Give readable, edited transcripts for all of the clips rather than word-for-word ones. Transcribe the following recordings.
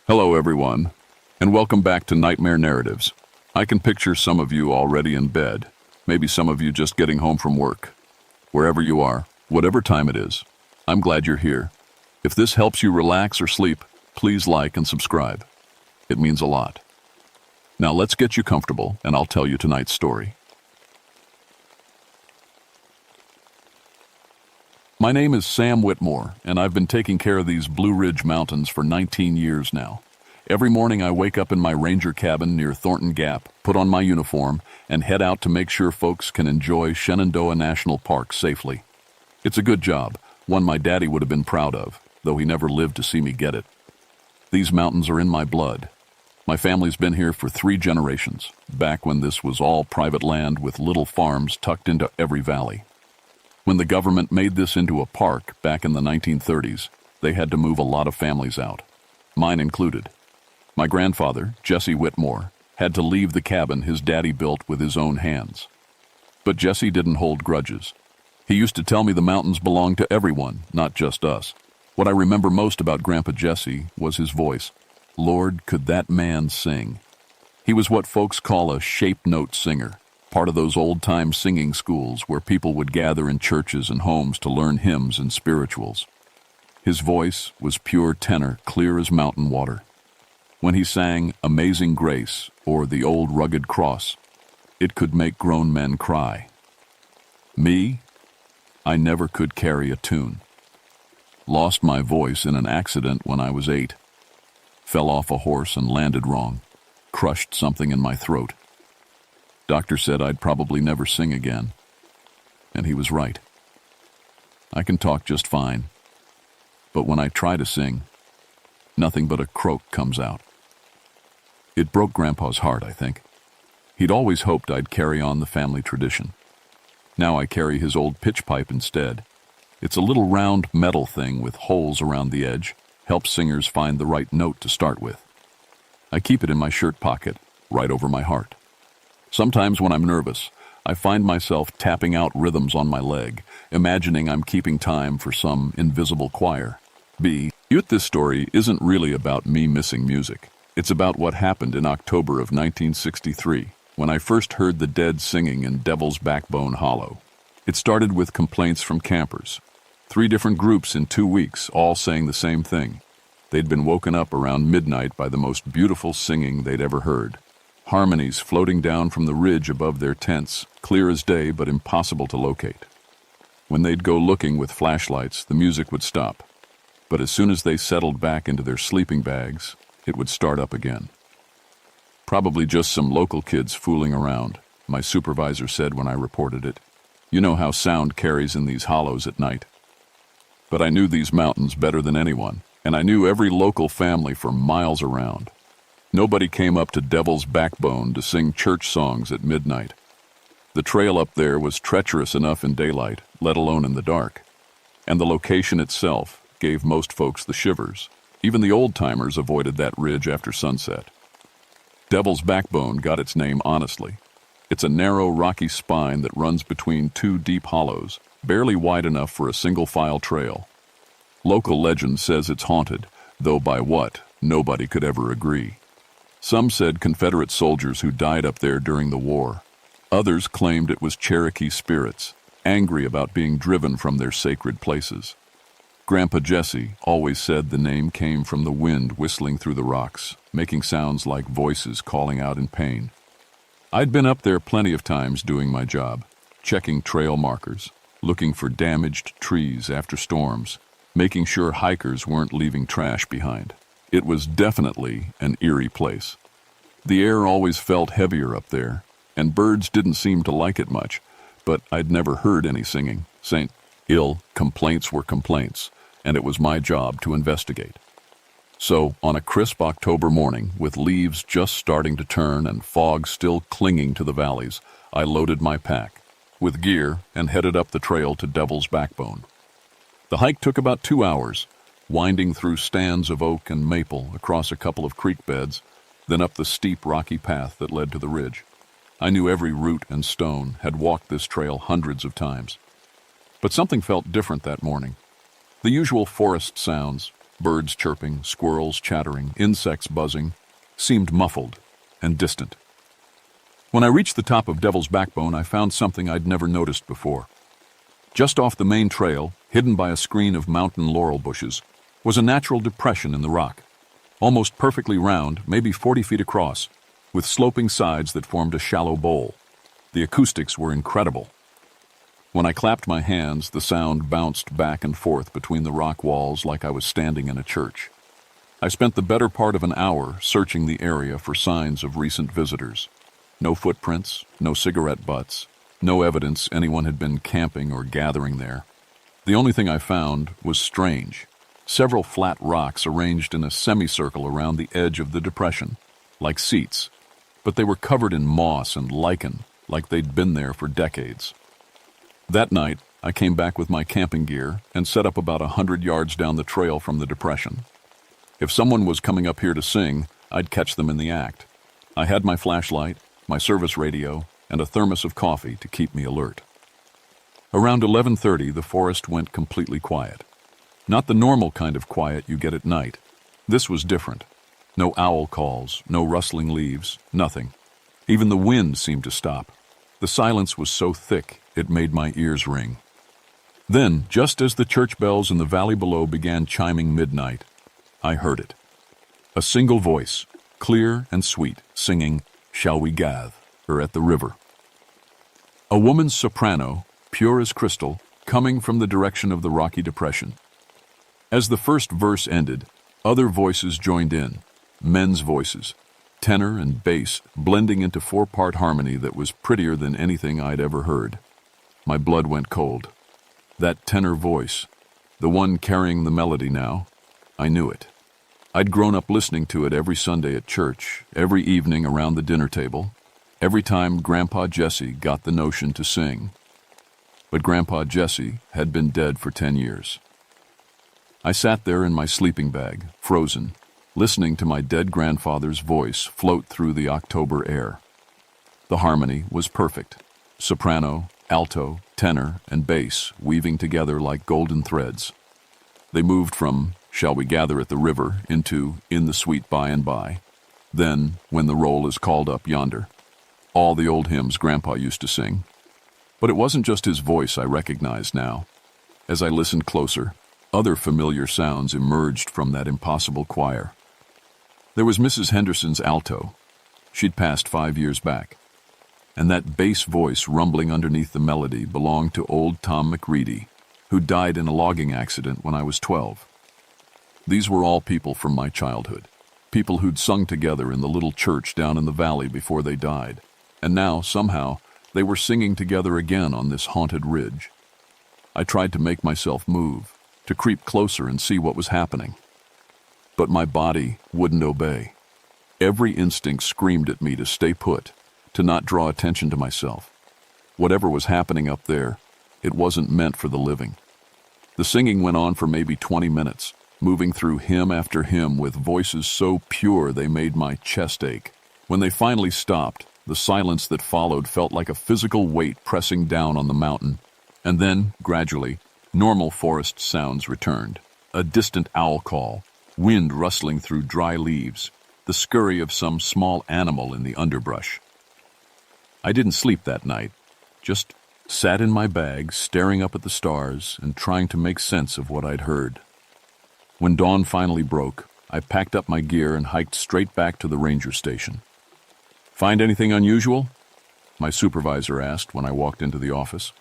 Hello, everyone, and welcome back to Nightmare Narratives. I can picture some of you already in bed, maybe some of you just getting home from work. Wherever you are, whatever time it is, I'm glad you're here. If this helps you relax or sleep, please like and subscribe. It means a lot. Now let's get you comfortable, and I'll tell you tonight's story. My name is Sam Whitmore, and I've been taking care of these Blue Ridge Mountains for 19 years now. Every morning I wake up in my ranger cabin near Thornton Gap, put on my uniform, and head out to make sure folks can enjoy Shenandoah National Park safely. It's a good job, one my daddy would have been proud of, though he never lived to see me get it. These mountains are in my blood. My family's been here for 3 generations, back when this was all private land with little farms tucked into every valley. When the government made this into a park back in the 1930s, they had to move a lot of families out, mine included. My grandfather, Jesse Whitmore, had to leave the cabin his daddy built with his own hands. But Jesse didn't hold grudges. He used to tell me the mountains belonged to everyone, not just us. What I remember most about Grandpa Jesse was his voice. Lord, could that man sing? He was what folks call a shape note singer. Part of those old-time singing schools where people would gather in churches and homes to learn hymns and spirituals. His voice was pure tenor, clear as mountain water. When he sang Amazing Grace or The Old Rugged Cross, it could make grown men cry. Me? I never could carry a tune. Lost my voice in an accident when I was 8. Fell off a horse and landed wrong. Crushed something in my throat. Doctor said I'd probably never sing again. And he was right. I can talk just fine. But when I try to sing, nothing but a croak comes out. It broke Grandpa's heart, I think. He'd always hoped I'd carry on the family tradition. Now I carry his old pitch pipe instead. It's a little round metal thing with holes around the edge, helps singers find the right note to start with. I keep it in my shirt pocket, right over my heart. Sometimes when I'm nervous, I find myself tapping out rhythms on my leg, imagining I'm keeping time for some invisible choir. This story isn't really about me missing music. It's about what happened in October of 1963, when I first heard the Dead singing in Devil's Backbone Hollow. It started with complaints from campers. 3 different groups in 2 weeks, all saying the same thing. They'd been woken up around midnight by the most beautiful singing they'd ever heard. Harmonies floating down from the ridge above their tents, clear as day but impossible to locate. When they'd go looking with flashlights, the music would stop. But as soon as they settled back into their sleeping bags, it would start up again. Probably just some local kids fooling around, my supervisor said when I reported it. You know how sound carries in these hollows at night. But I knew these mountains better than anyone, and I knew every local family for miles around. Nobody came up to Devil's Backbone to sing church songs at midnight. The trail up there was treacherous enough in daylight, let alone in the dark. And the location itself gave most folks the shivers. Even the old-timers avoided that ridge after sunset. Devil's Backbone got its name honestly. It's a narrow, rocky spine that runs between 2 deep hollows, barely wide enough for a single-file trail. Local legend says it's haunted, though by what, nobody could ever agree. Some said Confederate soldiers who died up there during the war. Others claimed it was Cherokee spirits, angry about being driven from their sacred places. Grandpa Jesse always said the name came from the wind whistling through the rocks, making sounds like voices calling out in pain. I'd been up there plenty of times doing my job, checking trail markers, looking for damaged trees after storms, making sure hikers weren't leaving trash behind. It was definitely an eerie place. The air always felt heavier up there, and birds didn't seem to like it much, but I'd never heard any singing. Complaints were complaints, and it was my job to investigate. So, on a crisp October morning, with leaves just starting to turn and fog still clinging to the valleys, I loaded my pack, with gear, and headed up the trail to Devil's Backbone. The hike took about 2 hours, winding through stands of oak and maple across a couple of creek beds, then up the steep rocky path that led to the ridge. I knew every root and stone, had walked this trail hundreds of times. But something felt different that morning. The usual forest sounds, Birds chirping, squirrels chattering, insects buzzing, seemed muffled and distant. When I reached the top of Devil's Backbone, I found something I'd never noticed before. Just off the main trail, hidden by a screen of mountain laurel bushes, was a natural depression in the rock, almost perfectly round, maybe 40 feet across, with sloping sides that formed a shallow bowl. The acoustics were incredible. When I clapped my hands, the sound bounced back and forth between the rock walls like I was standing in a church. I spent the better part of an hour searching the area for signs of recent visitors. No footprints, no cigarette butts, no evidence anyone had been camping or gathering there. The only thing I found was strange. Several flat rocks arranged in a semicircle around the edge of the depression, like seats, but they were covered in moss and lichen, like they'd been there for decades. That night, I came back with my camping gear and set up about 100 yards down the trail from the depression. If someone was coming up here to sing, I'd catch them in the act. I had my flashlight, my service radio, and a thermos of coffee to keep me alert. Around 11:30, the forest went completely quiet. Not the normal kind of quiet you get at night. This was different. No owl calls, no rustling leaves, nothing. Even the wind seemed to stop. The silence was so thick, it made my ears ring. Then, just as the church bells in the valley below began chiming midnight, I heard it. A single voice, clear and sweet, singing, "Shall we gather at the river?" A woman's soprano, pure as crystal, coming from the direction of the rocky depression. As the first verse ended, other voices joined in, men's voices, tenor and bass blending into four-part harmony that was prettier than anything I'd ever heard. My blood went cold. That tenor voice, the one carrying the melody now, I knew it. I'd grown up listening to it every Sunday at church, every evening around the dinner table, every time Grandpa Jesse got the notion to sing. But Grandpa Jesse had been dead for 10 years. I sat there in my sleeping bag, frozen, listening to my dead grandfather's voice float through the October air. The harmony was perfect. Soprano, alto, tenor, and bass weaving together like golden threads. They moved from "Shall we gather at the river" into "In the sweet by and by." Then, "When the roll is called up yonder." All the old hymns Grandpa used to sing. But it wasn't just his voice I recognized now. As I listened closer, other familiar sounds emerged from that impossible choir. There was Mrs. Henderson's alto. She'd passed 5 years back. And that bass voice rumbling underneath the melody belonged to old Tom McReady, who died in a logging accident when I was 12. These were all people from my childhood, people who'd sung together in the little church down in the valley before they died. And now, somehow, they were singing together again on this haunted ridge. I tried to make myself move, to creep closer and see what was happening. But my body wouldn't obey. Every instinct screamed at me to stay put, to not draw attention to myself. Whatever was happening up there, it wasn't meant for the living. The singing went on for maybe 20 minutes, moving through hymn after hymn with voices so pure they made my chest ache. When they finally stopped, the silence that followed felt like a physical weight pressing down on the mountain. And then, gradually, normal forest sounds returned. A distant owl call, wind rustling through dry leaves, the scurry of some small animal in the underbrush. I didn't sleep that night, just sat in my bag, staring up at the stars and trying to make sense of what I'd heard. When dawn finally broke, I packed up my gear and hiked straight back to the ranger station. "Find anything unusual?" my supervisor asked when I walked into the office.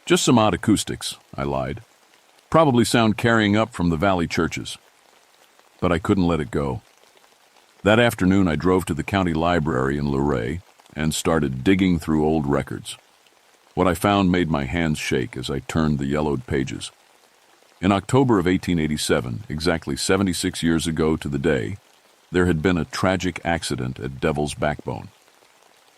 "Just some odd acoustics," I lied. "Probably sound carrying up from the valley churches." But I couldn't let it go. That afternoon I drove to the county library in Luray and started digging through old records. What I found made my hands shake as I turned the yellowed pages. In October of 1887, exactly 76 years ago to the day, there had been a tragic accident at Devil's Backbone.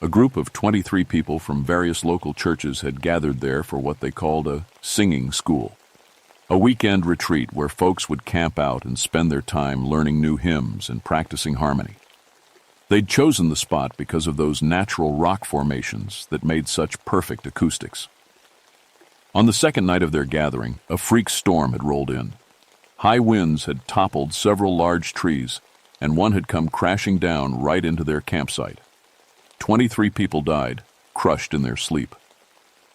A group of 23 people from various local churches had gathered there for what they called a singing school, a weekend retreat where folks would camp out and spend their time learning new hymns and practicing harmony. They'd chosen the spot because of those natural rock formations that made such perfect acoustics. On the second night of their gathering, a freak storm had rolled in. High winds had toppled several large trees, and one had come crashing down right into their campsite. 23 people died, crushed in their sleep.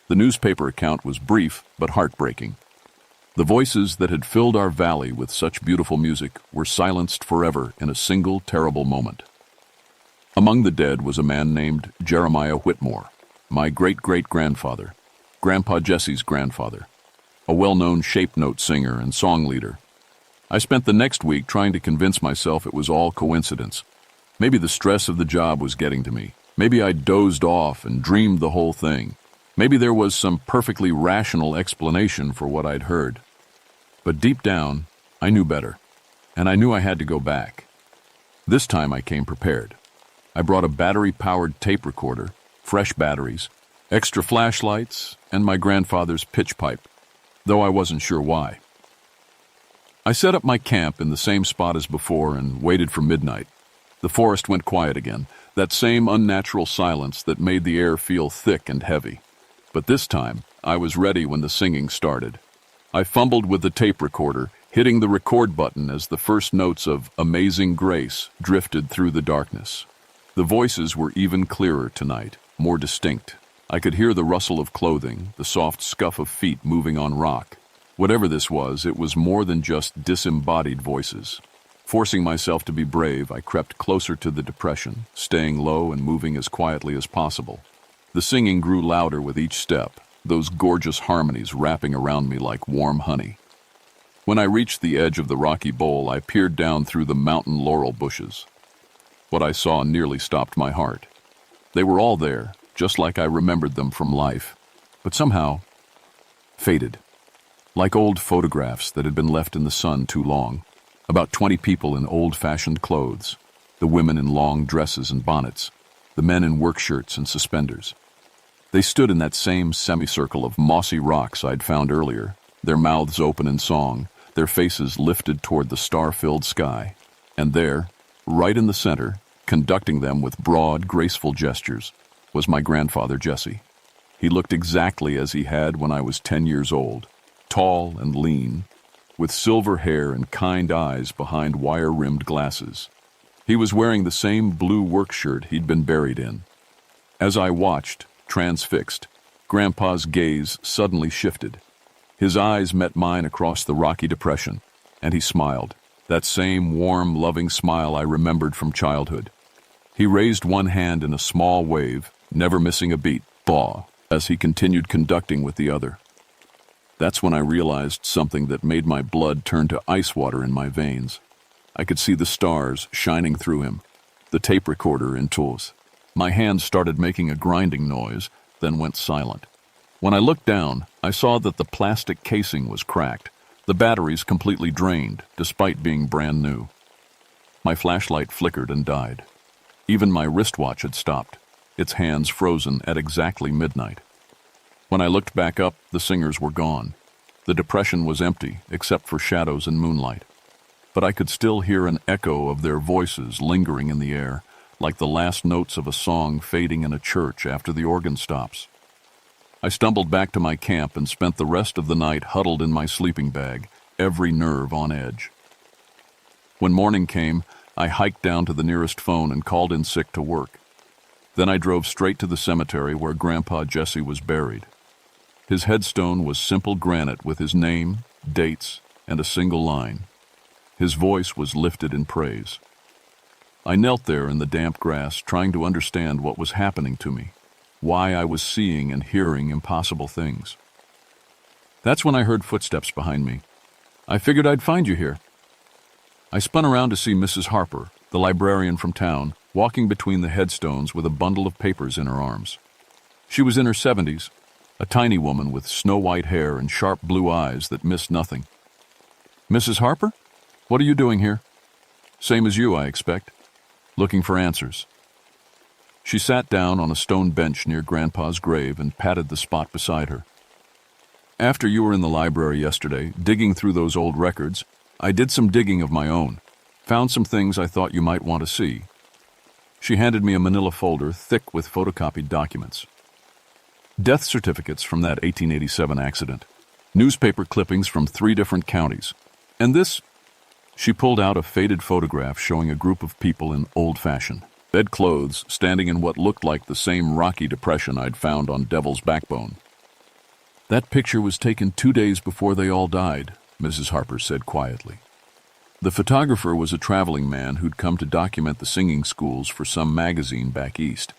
The newspaper account was brief but heartbreaking. The voices that had filled our valley with such beautiful music were silenced forever in a single terrible moment. Among the dead was a man named Jeremiah Whitmore, my great-great-grandfather, Grandpa Jesse's grandfather, a well-known shape note singer and song leader. I spent the next week trying to convince myself it was all coincidence. Maybe the stress of the job was getting to me. Maybe I dozed off and dreamed the whole thing. Maybe there was some perfectly rational explanation for what I'd heard. But deep down, I knew better, and I knew I had to go back. This time I came prepared. I brought a battery-powered tape recorder, fresh batteries, extra flashlights, and my grandfather's pitch pipe, though I wasn't sure why. I set up my camp in the same spot as before and waited for midnight. The forest went quiet again, that same unnatural silence that made the air feel thick and heavy. But this time, I was ready when the singing started. I fumbled with the tape recorder, hitting the record button as the first notes of Amazing Grace drifted through the darkness. The voices were even clearer tonight, more distinct. I could hear the rustle of clothing, the soft scuff of feet moving on rock. Whatever this was, it was more than just disembodied voices. Forcing myself to be brave, I crept closer to the depression, staying low and moving as quietly as possible. The singing grew louder with each step, those gorgeous harmonies wrapping around me like warm honey. When I reached the edge of the rocky bowl, I peered down through the mountain laurel bushes. What I saw nearly stopped my heart. They were all there, just like I remembered them from life, but somehow faded. Like old photographs that had been left in the sun too long. About 20 people in old-fashioned clothes, the women in long dresses and bonnets, the men in work shirts and suspenders. They stood in that same semicircle of mossy rocks I'd found earlier, their mouths open in song, their faces lifted toward the star-filled sky. And there, right in the center, conducting them with broad, graceful gestures, was my grandfather Jesse. He looked exactly as he had when I was 10 years old. Tall and lean, with silver hair and kind eyes behind wire-rimmed glasses. He was wearing the same blue work shirt he'd been buried in. As I watched, transfixed, Grandpa's gaze suddenly shifted. His eyes met mine across the rocky depression, and he smiled, that same warm, loving smile I remembered from childhood. He raised one hand in a small wave, never missing a beat, baw, as he continued conducting with the other. That's when I realized something that made my blood turn to ice water in my veins. I could see the stars shining through him, the tape recorder in tools. My hands started making a grinding noise, then went silent. When I looked down, I saw that the plastic casing was cracked, the batteries completely drained, despite being brand new. My flashlight flickered and died. Even my wristwatch had stopped, its hands frozen at exactly midnight. When I looked back up, the singers were gone. The depression was empty, except for shadows and moonlight. But I could still hear an echo of their voices lingering in the air, like the last notes of a song fading in a church after the organ stops. I stumbled back to my camp and spent the rest of the night huddled in my sleeping bag, every nerve on edge. When morning came, I hiked down to the nearest phone and called in sick to work. Then I drove straight to the cemetery where Grandpa Jesse was buried. His headstone was simple granite with his name, dates, and a single line. His voice was lifted in praise. I knelt there in the damp grass, trying to understand what was happening to me, why I was seeing and hearing impossible things. That's when I heard footsteps behind me. I figured I'd find you here. I spun around to see Mrs. Harper, the librarian from town, walking between the headstones with a bundle of papers in her arms. She was in her 70s, a tiny woman with snow-white hair and sharp blue eyes that missed nothing. Mrs. Harper? What are you doing here? Same as you, I expect. Looking for answers. She sat down on a stone bench near Grandpa's grave and patted the spot beside her. After you were in the library yesterday, digging through those old records, I did some digging of my own. Found some things I thought you might want to see. She handed me a manila folder thick with photocopied documents. Death certificates from that 1887 accident. Newspaper clippings from 3 different counties. And this, she pulled out a faded photograph showing a group of people in old-fashioned bedclothes standing in what looked like the same rocky depression I'd found on Devil's Backbone. That picture was taken 2 days before they all died, Mrs. Harper said quietly. The photographer was a traveling man who'd come to document the singing schools for some magazine back east.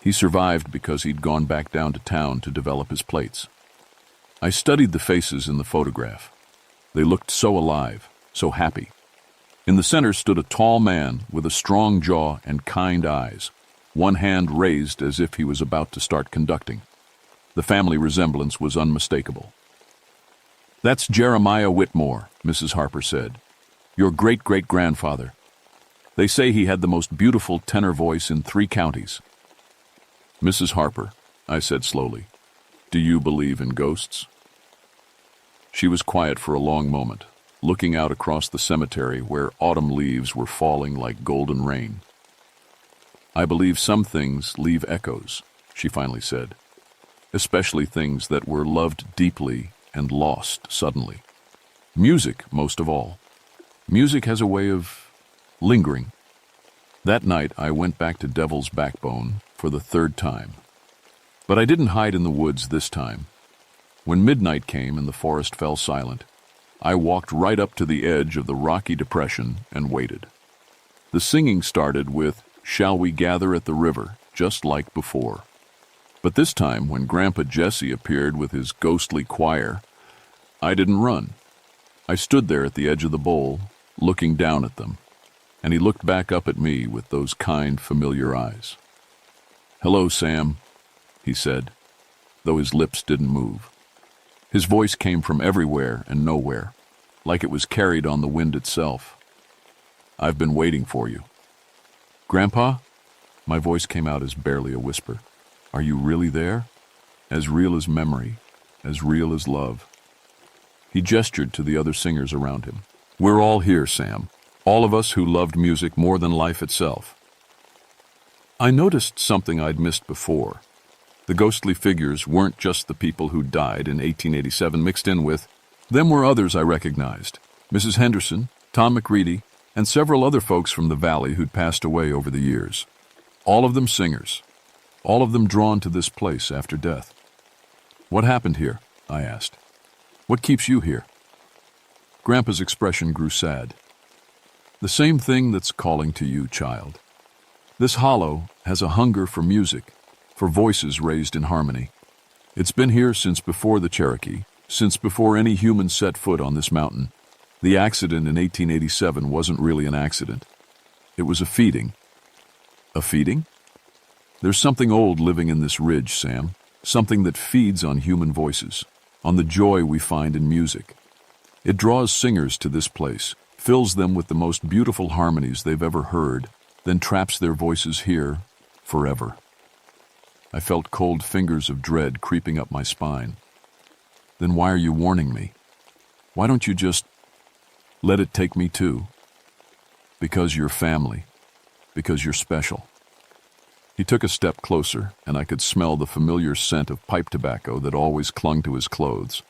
He survived because he'd gone back down to town to develop his plates. I studied the faces in the photograph. They looked so alive, so happy. In the center stood a tall man with a strong jaw and kind eyes, one hand raised as if he was about to start conducting. The family resemblance was unmistakable. "That's Jeremiah Whitmore," Mrs. Harper said. "Your great-great-grandfather. They say he had the most beautiful tenor voice in 3 counties. "Mrs. Harper," I said slowly, "do you believe in ghosts?" She was quiet for a long moment, looking out across the cemetery where autumn leaves were falling like golden rain. "I believe some things leave echoes," she finally said, "especially things that were loved deeply and lost suddenly. Music, most of all. Music has a way of lingering." That night, I went back to Devil's Backbone for the 3rd time. But I didn't hide in the woods this time. When midnight came and the forest fell silent, I walked right up to the edge of the rocky depression and waited. The singing started with "Shall We Gather at the River," just like before. But this time, when Grandpa Jesse appeared with his ghostly choir, I didn't run. I stood there at the edge of the bowl, looking down at them, and he looked back up at me with those kind, familiar eyes. "Hello, Sam," he said, though his lips didn't move. His voice came from everywhere and nowhere, like it was carried on the wind itself. "I've been waiting for you." "Grandpa?" My voice came out as barely a whisper. "Are you really there? As real as memory, as real as love." He gestured to the other singers around him. "We're all here, Sam. All of us who loved music more than life itself." I noticed something I'd missed before. The ghostly figures weren't just the people who died in 1887 mixed in with. Them were others I recognized. Mrs. Henderson, Tom McReady, and several other folks from the valley who'd passed away over the years. All of them singers. All of them drawn to this place after death. "What happened here?" I asked. "What keeps you here?" Grandpa's expression grew sad. "The same thing that's calling to you, child. This hollow has a hunger for music, for voices raised in harmony. It's been here since before the Cherokee, since before any human set foot on this mountain. The accident in 1887 wasn't really an accident. It was a feeding." "A feeding?" "There's something old living in this ridge, Sam. Something that feeds on human voices, on the joy we find in music. It draws singers to this place, fills them with the most beautiful harmonies they've ever heard, then traps their voices here forever." I felt cold fingers of dread creeping up my spine. "Then why are you warning me? Why don't you just let it take me too?" "Because you're family. Because you're special." He took a step closer, and I could smell the familiar scent of pipe tobacco that always clung to his clothes.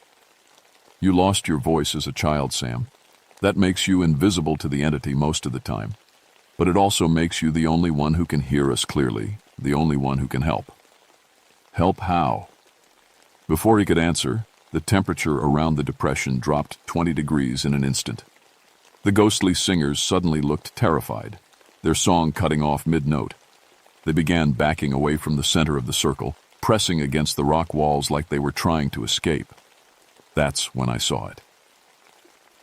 "You lost your voice as a child, Sam. That makes you invisible to the entity most of the time. But it also makes you the only one who can hear us clearly, the only one who can help." "Help how?" Before he could answer, the temperature around the depression dropped 20 degrees in an instant. The ghostly singers suddenly looked terrified, their song cutting off mid-note. They began backing away from the center of the circle, pressing against the rock walls like they were trying to escape. That's when I saw it.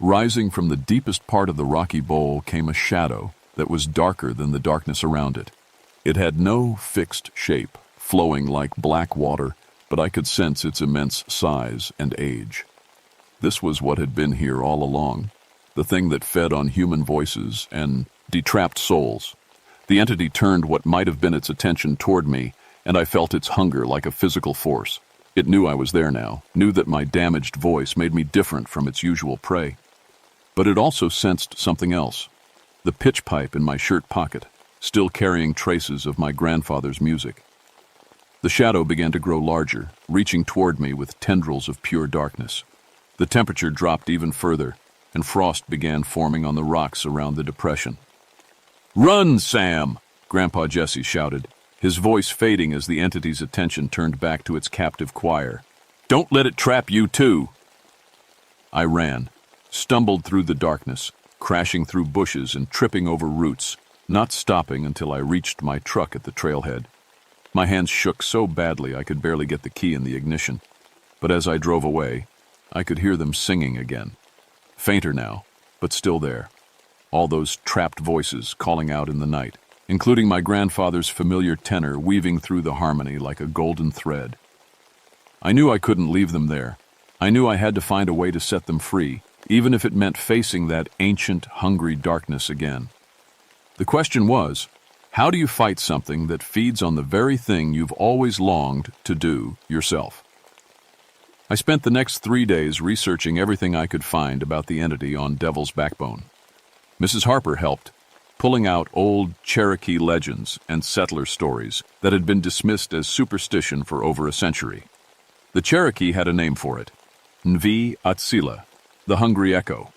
Rising from the deepest part of the rocky bowl came a shadow that was darker than the darkness around it. It had no fixed shape, flowing like black water, but I could sense its immense size and age. This was what had been here all along, the thing that fed on human voices and detrapped souls. The entity turned what might have been its attention toward me, and I felt its hunger like a physical force. It knew I was there now, knew that my damaged voice made me different from its usual prey. But it also sensed something else. The pitch pipe in my shirt pocket, still carrying traces of my grandfather's music. The shadow began to grow larger, reaching toward me with tendrils of pure darkness. The temperature dropped even further, and frost began forming on the rocks around the depression. "Run, Sam!" Grandpa Jesse shouted, his voice fading as the entity's attention turned back to its captive choir. "Don't let it trap you, too!" I ran, stumbled through the darkness, crashing through bushes and tripping over roots, not stopping until I reached my truck at the trailhead. My hands shook so badly I could barely get the key in the ignition. But as I drove away, I could hear them singing again. Fainter now, but still there. All those trapped voices calling out in the night, including my grandfather's familiar tenor weaving through the harmony like a golden thread. I knew I couldn't leave them there. I knew I had to find a way to set them free, even if it meant facing that ancient, hungry darkness again. The question was, how do you fight something that feeds on the very thing you've always longed to do yourself? I spent the next 3 days researching everything I could find about the entity on Devil's Backbone. Mrs. Harper helped, pulling out old Cherokee legends and settler stories that had been dismissed as superstition for over a century. The Cherokee had a name for it, Nvi Atsila, the Hungry Echo.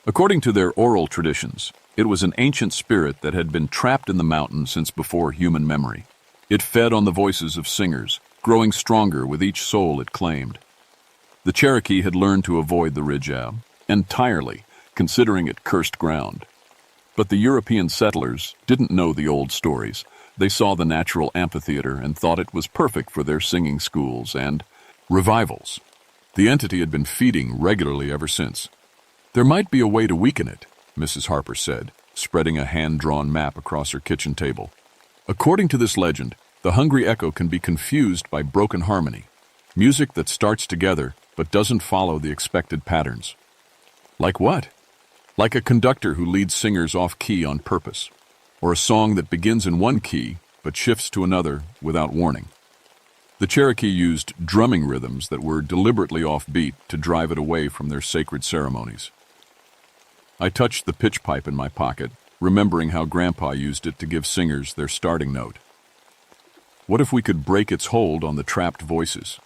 According to their oral traditions, it was an ancient spirit that had been trapped in the mountain since before human memory. It fed on the voices of singers, growing stronger with each soul it claimed. The Cherokee had learned to avoid the Ridge entirely, considering it cursed ground. But the European settlers didn't know the old stories. They saw the natural amphitheater and thought it was perfect for their singing schools and revivals. The entity had been feeding regularly ever since. "There might be a way to weaken it," Mrs. Harper said, spreading a hand-drawn map across her kitchen table. "According to this legend, the Hungry Echo can be confused by broken harmony, music that starts together but doesn't follow the expected patterns." "Like what?" "Like a conductor who leads singers off-key on purpose, or a song that begins in one key but shifts to another without warning." The Cherokee used drumming rhythms that were deliberately offbeat to drive it away from their sacred ceremonies. I touched the pitch pipe in my pocket, remembering how Grandpa used it to give singers their starting note. What if we could break its hold on the trapped voices?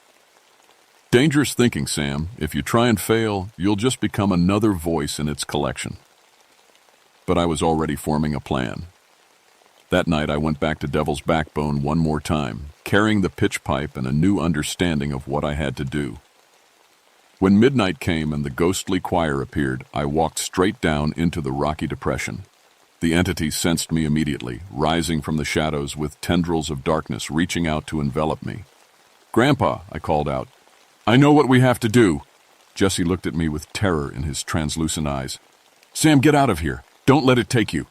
"Dangerous thinking, Sam. If you try and fail, you'll just become another voice in its collection." But I was already forming a plan. That night I went back to Devil's Backbone one more time, carrying the pitch pipe and a new understanding of what I had to do. When midnight came and the ghostly choir appeared, I walked straight down into the rocky depression. The entity sensed me immediately, rising from the shadows with tendrils of darkness reaching out to envelop me. "Grandpa," I called out, "I know what we have to do." Jesse looked at me with terror in his translucent eyes. "Sam, get out of here. Don't let it take you."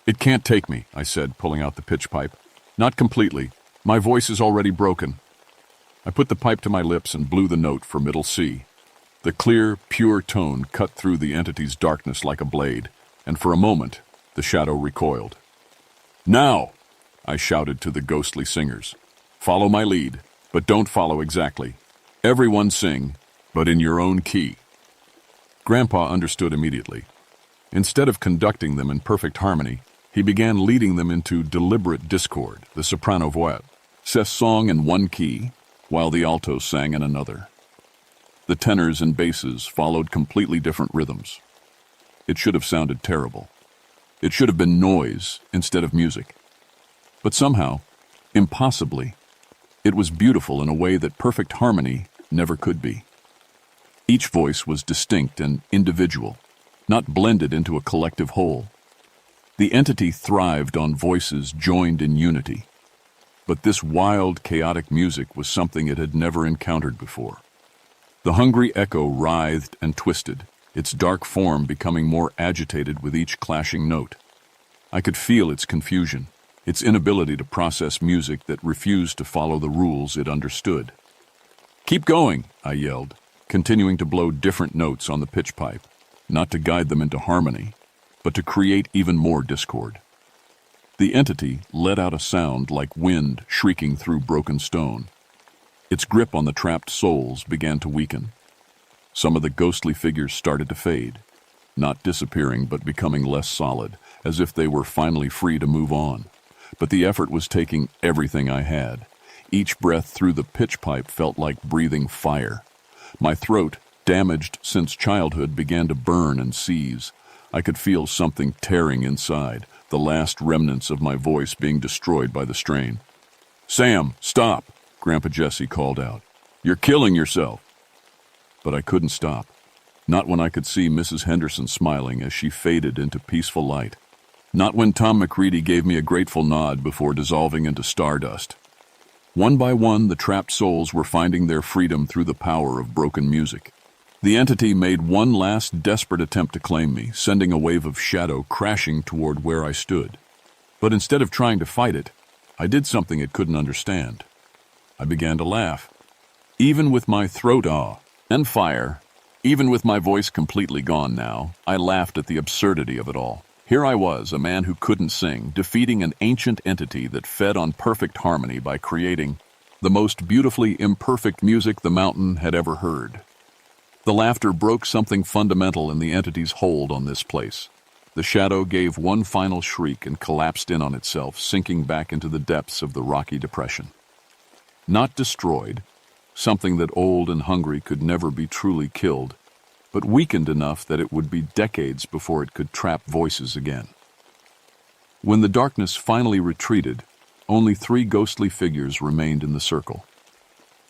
"It can't take me," I said, pulling out the pitch pipe. "Not completely. My voice is already broken." I put the pipe to my lips and blew the note for middle C. The clear, pure tone cut through the entity's darkness like a blade, and for a moment, the shadow recoiled. "Now!" I shouted to the ghostly singers. "Follow my lead, but don't follow exactly. Everyone sing, but in your own key." Grandpa understood immediately. Instead of conducting them in perfect harmony, he began leading them into deliberate discord, the soprano voix. Seth song in one key, while the alto sang in another. The tenors and basses followed completely different rhythms. It should have sounded terrible. It should have been noise instead of music. But somehow, impossibly, it was beautiful in a way that perfect harmony never could be. Each voice was distinct and individual, not blended into a collective whole. The entity thrived on voices joined in unity. But this wild, chaotic music was something it had never encountered before. The hungry echo writhed and twisted, its dark form becoming more agitated with each clashing note. I could feel its confusion, its inability to process music that refused to follow the rules it understood. "Keep going," I yelled, continuing to blow different notes on the pitch pipe, not to guide them into harmony, but to create even more discord. The entity let out a sound like wind shrieking through broken stone. Its grip on the trapped souls began to weaken. Some of the ghostly figures started to fade, not disappearing but becoming less solid, as if they were finally free to move on. But the effort was taking everything I had. Each breath through the pitch pipe felt like breathing fire. My throat, damaged since childhood, began to burn and seize. I could feel something tearing inside, the last remnants of my voice being destroyed by the strain. "Sam, stop!" Grandpa Jesse called out. "You're killing yourself!" But I couldn't stop. Not when I could see Mrs. Henderson smiling as she faded into peaceful light. Not when Tom McCready gave me a grateful nod before dissolving into stardust. One by one, the trapped souls were finding their freedom through the power of broken music. The entity made one last desperate attempt to claim me, sending a wave of shadow crashing toward where I stood. But instead of trying to fight it, I did something it couldn't understand. I began to laugh. Even with my throat and fire, even with my voice completely gone now, I laughed at the absurdity of it all. Here I was, a man who couldn't sing, defeating an ancient entity that fed on perfect harmony by creating the most beautifully imperfect music the mountain had ever heard. The laughter broke something fundamental in the entity's hold on this place. The shadow gave one final shriek and collapsed in on itself, sinking back into the depths of the rocky depression. Not destroyed, something that old and hungry could never be truly killed, but weakened enough that it would be decades before it could trap voices again. When the darkness finally retreated, only 3 ghostly figures remained in the circle.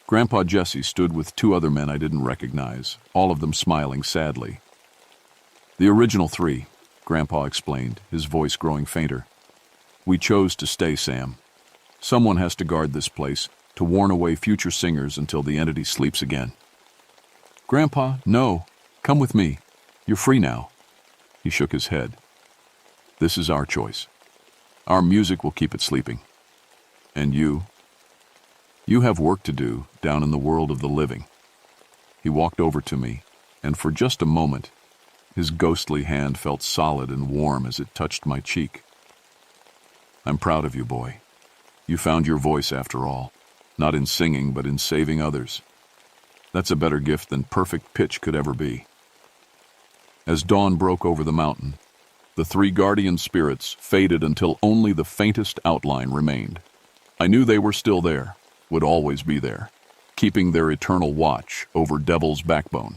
Grandpa Jesse stood with 2 other men I didn't recognize, all of them smiling sadly. "The original 3, Grandpa explained, his voice growing fainter. "We chose to stay, Sam. Someone has to guard this place, to warn away future singers until the entity sleeps again." "Grandpa, no. Come with me. You're free now." He shook his head. "This is our choice. Our music will keep it sleeping. And you have work to do down in the world of the living." He walked over to me, and for just a moment, his ghostly hand felt solid and warm as it touched my cheek. "I'm proud of you, boy. You found your voice after all, not in singing but in saving others. That's a better gift than perfect pitch could ever be." As dawn broke over the mountain, the 3 guardian spirits faded until only the faintest outline remained. I knew they were still there, would always be there, keeping their eternal watch over Devil's Backbone.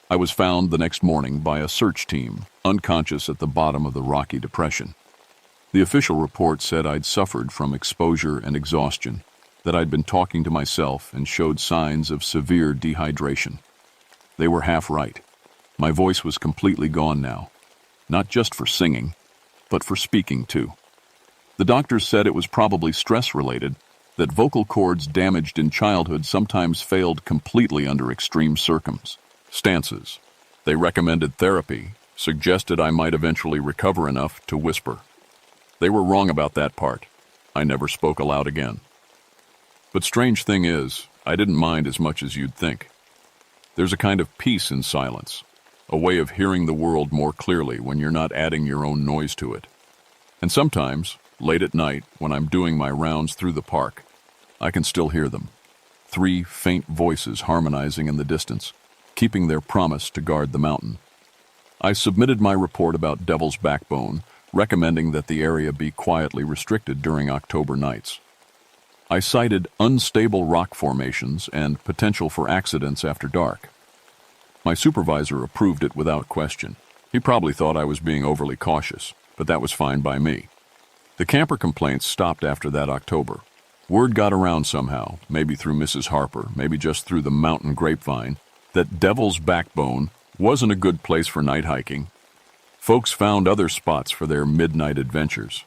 I was found the next morning by a search team, unconscious at the bottom of the rocky depression. The official report said I'd suffered from exposure and exhaustion, that I'd been talking to myself and showed signs of severe dehydration. They were half right. My voice was completely gone now, not just for singing, but for speaking too. The doctors said it was probably stress-related, that vocal cords damaged in childhood sometimes failed completely under extreme circumstances. They recommended therapy, suggested I might eventually recover enough to whisper. They were wrong about that part. I never spoke aloud again. But strange thing is, I didn't mind as much as you'd think. There's a kind of peace in silence, a way of hearing the world more clearly when you're not adding your own noise to it. And sometimes, late at night, when I'm doing my rounds through the park, I can still hear them. 3 faint voices harmonizing in the distance, keeping their promise to guard the mountain. I submitted my report about Devil's Backbone, recommending that the area be quietly restricted during October nights. I cited unstable rock formations and potential for accidents after dark. My supervisor approved it without question. He probably thought I was being overly cautious, but that was fine by me. The camper complaints stopped after that October. Word got around somehow, maybe through Mrs. Harper, maybe just through the mountain grapevine, that Devil's Backbone wasn't a good place for night hiking. Folks found other spots for their midnight adventures.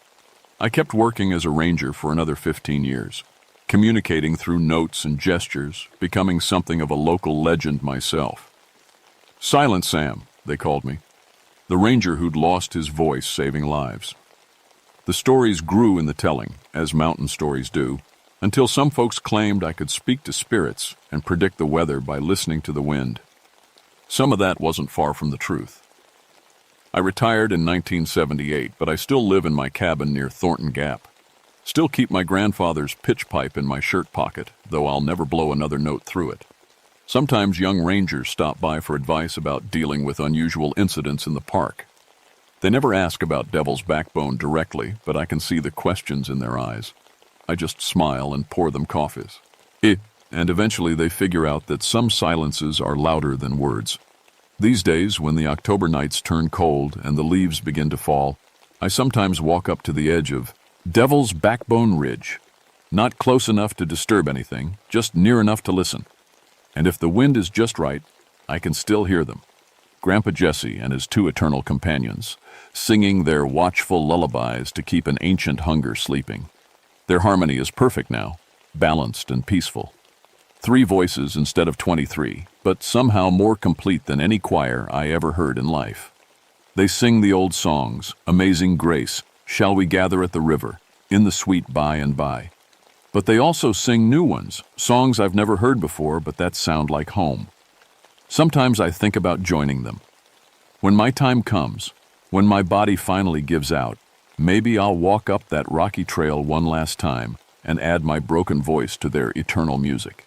I kept working as a ranger for another 15 years, communicating through notes and gestures, becoming something of a local legend myself. Silent Sam, they called me, the ranger who'd lost his voice saving lives. The stories grew in the telling, as mountain stories do, until some folks claimed I could speak to spirits and predict the weather by listening to the wind. Some of that wasn't far from the truth. I retired in 1978, but I still live in my cabin near Thornton Gap. Still keep my grandfather's pitch pipe in my shirt pocket, though I'll never blow another note through it. Sometimes young rangers stop by for advice about dealing with unusual incidents in the park. They never ask about Devil's Backbone directly, but I can see the questions in their eyes. I just smile and pour them coffees. And eventually they figure out that some silences are louder than words. These days, when the October nights turn cold and the leaves begin to fall, I sometimes walk up to the edge of Devil's Backbone Ridge. Not close enough to disturb anything, just near enough to listen. And if the wind is just right, I can still hear them. Grandpa Jesse and his two eternal companions, singing their watchful lullabies to keep an ancient hunger sleeping. Their harmony is perfect now, balanced and peaceful. 3 voices instead of 23, but somehow more complete than any choir I ever heard in life. They sing the old songs, Amazing Grace, Shall We Gather at the River, In the Sweet By and By. But they also sing new ones, songs I've never heard before but that sound like home. Sometimes I think about joining them. When my time comes, when my body finally gives out, maybe I'll walk up that rocky trail one last time and add my broken voice to their eternal music.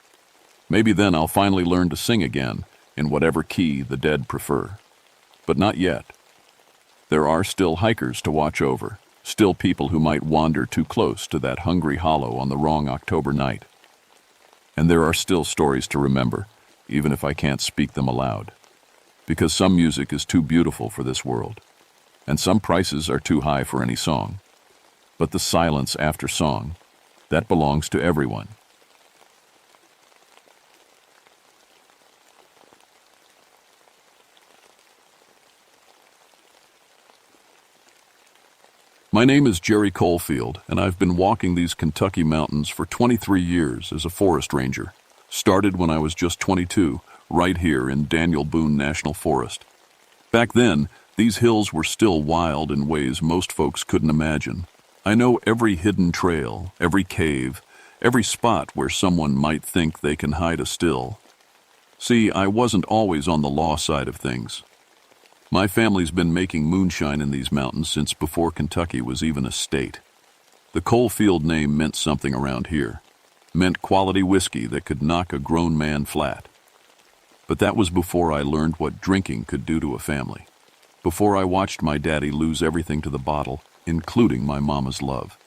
Maybe then I'll finally learn to sing again in whatever key the dead prefer. But not yet. There are still hikers to watch over, still people who might wander too close to that hungry hollow on the wrong October night. And there are still stories to remember, even if I can't speak them aloud. Because some music is too beautiful for this world, and some prices are too high for any song. But the silence after song, that belongs to everyone. My name is Jerry Coalfield, and I've been walking these Kentucky mountains for 23 years as a forest ranger. Started when I was just 22, right here in Daniel Boone National Forest. Back then, these hills were still wild in ways most folks couldn't imagine. I know every hidden trail, every cave, every spot where someone might think they can hide a still. See, I wasn't always on the law side of things. My family's been making moonshine in these mountains since before Kentucky was even a state. The Coalfield name meant something around here. Meant quality whiskey that could knock a grown man flat. But that was before I learned what drinking could do to a family. Before I watched my daddy lose everything to the bottle, including my mama's love.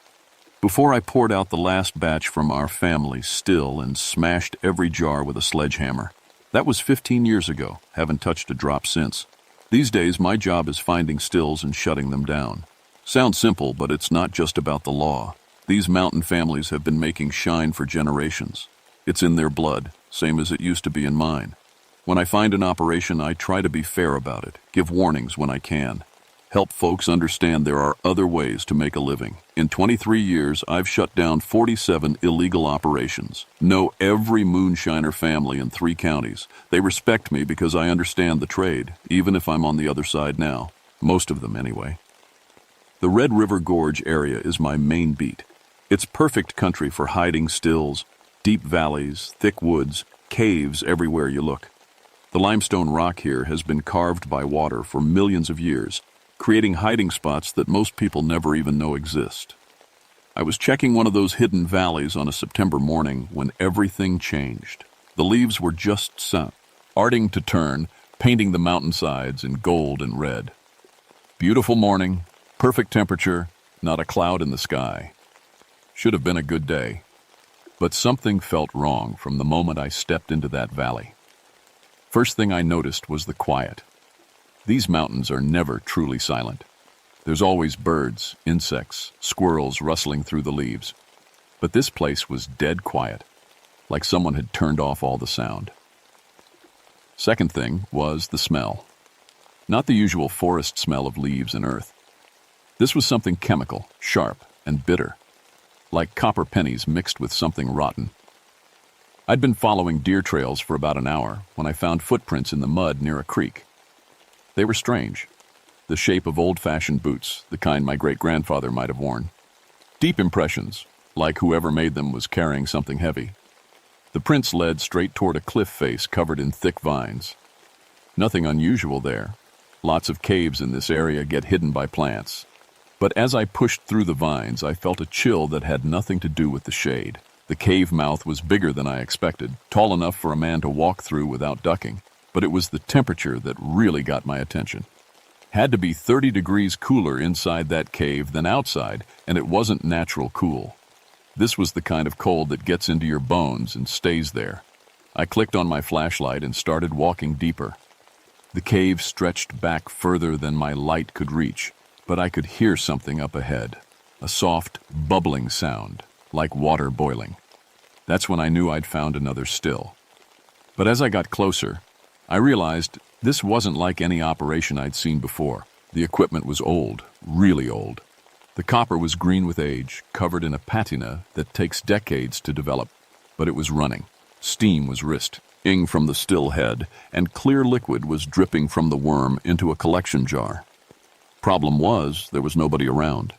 Before I poured out the last batch from our family still and smashed every jar with a sledgehammer. That was 15 years ago, haven't touched a drop since. These days, my job is finding stills and shutting them down. Sounds simple, but it's not just about the law. These mountain families have been making shine for generations. It's in their blood, same as it used to be in mine. When I find an operation, I try to be fair about it, give warnings when I can. Help folks understand there are other ways to make a living. In 23 years, I've shut down 47 illegal operations. Know every moonshiner family in 3 counties. They respect me because I understand the trade, even if I'm on the other side now. Most of them, anyway. The Red River Gorge area is my main beat. It's perfect country for hiding stills, deep valleys, thick woods, caves everywhere you look. The limestone rock here has been carved by water for millions of years, creating hiding spots that most people never even know exist. I was checking one of those hidden valleys on a September morning when everything changed. The leaves were just starting to turn, painting the mountainsides in gold and red. Beautiful morning, perfect temperature, not a cloud in the sky. Should have been a good day. But something felt wrong from the moment I stepped into that valley. First thing I noticed was the quiet. These mountains are never truly silent. There's always birds, insects, squirrels rustling through the leaves. But this place was dead quiet, like someone had turned off all the sound. Second thing was the smell. Not the usual forest smell of leaves and earth. This was something chemical, sharp, and bitter, like copper pennies mixed with something rotten. I'd been following deer trails for about an hour when I found footprints in the mud near a creek. They were strange, the shape of old-fashioned boots, the kind my great-grandfather might have worn. Deep impressions, like whoever made them was carrying something heavy. The prints led straight toward a cliff face covered in thick vines. Nothing unusual there. Lots of caves in this area get hidden by plants. But as I pushed through the vines, I felt a chill that had nothing to do with the shade. The cave mouth was bigger than I expected, tall enough for a man to walk through without ducking. But it was the temperature that really got my attention. Had to be 30 degrees cooler inside that cave than outside, and it wasn't natural cool. This was the kind of cold that gets into your bones and stays there. I clicked on my flashlight and started walking deeper. The cave stretched back further than my light could reach, but I could hear something up ahead, a soft, bubbling sound, like water boiling. That's when I knew I'd found another still. But as I got closer, I realized this wasn't like any operation I'd seen before. The equipment was old, really old. The copper was green with age, covered in a patina that takes decades to develop, but it was running. Steam was rising from the still head, and clear liquid was dripping from the worm into a collection jar. Problem was, there was nobody around.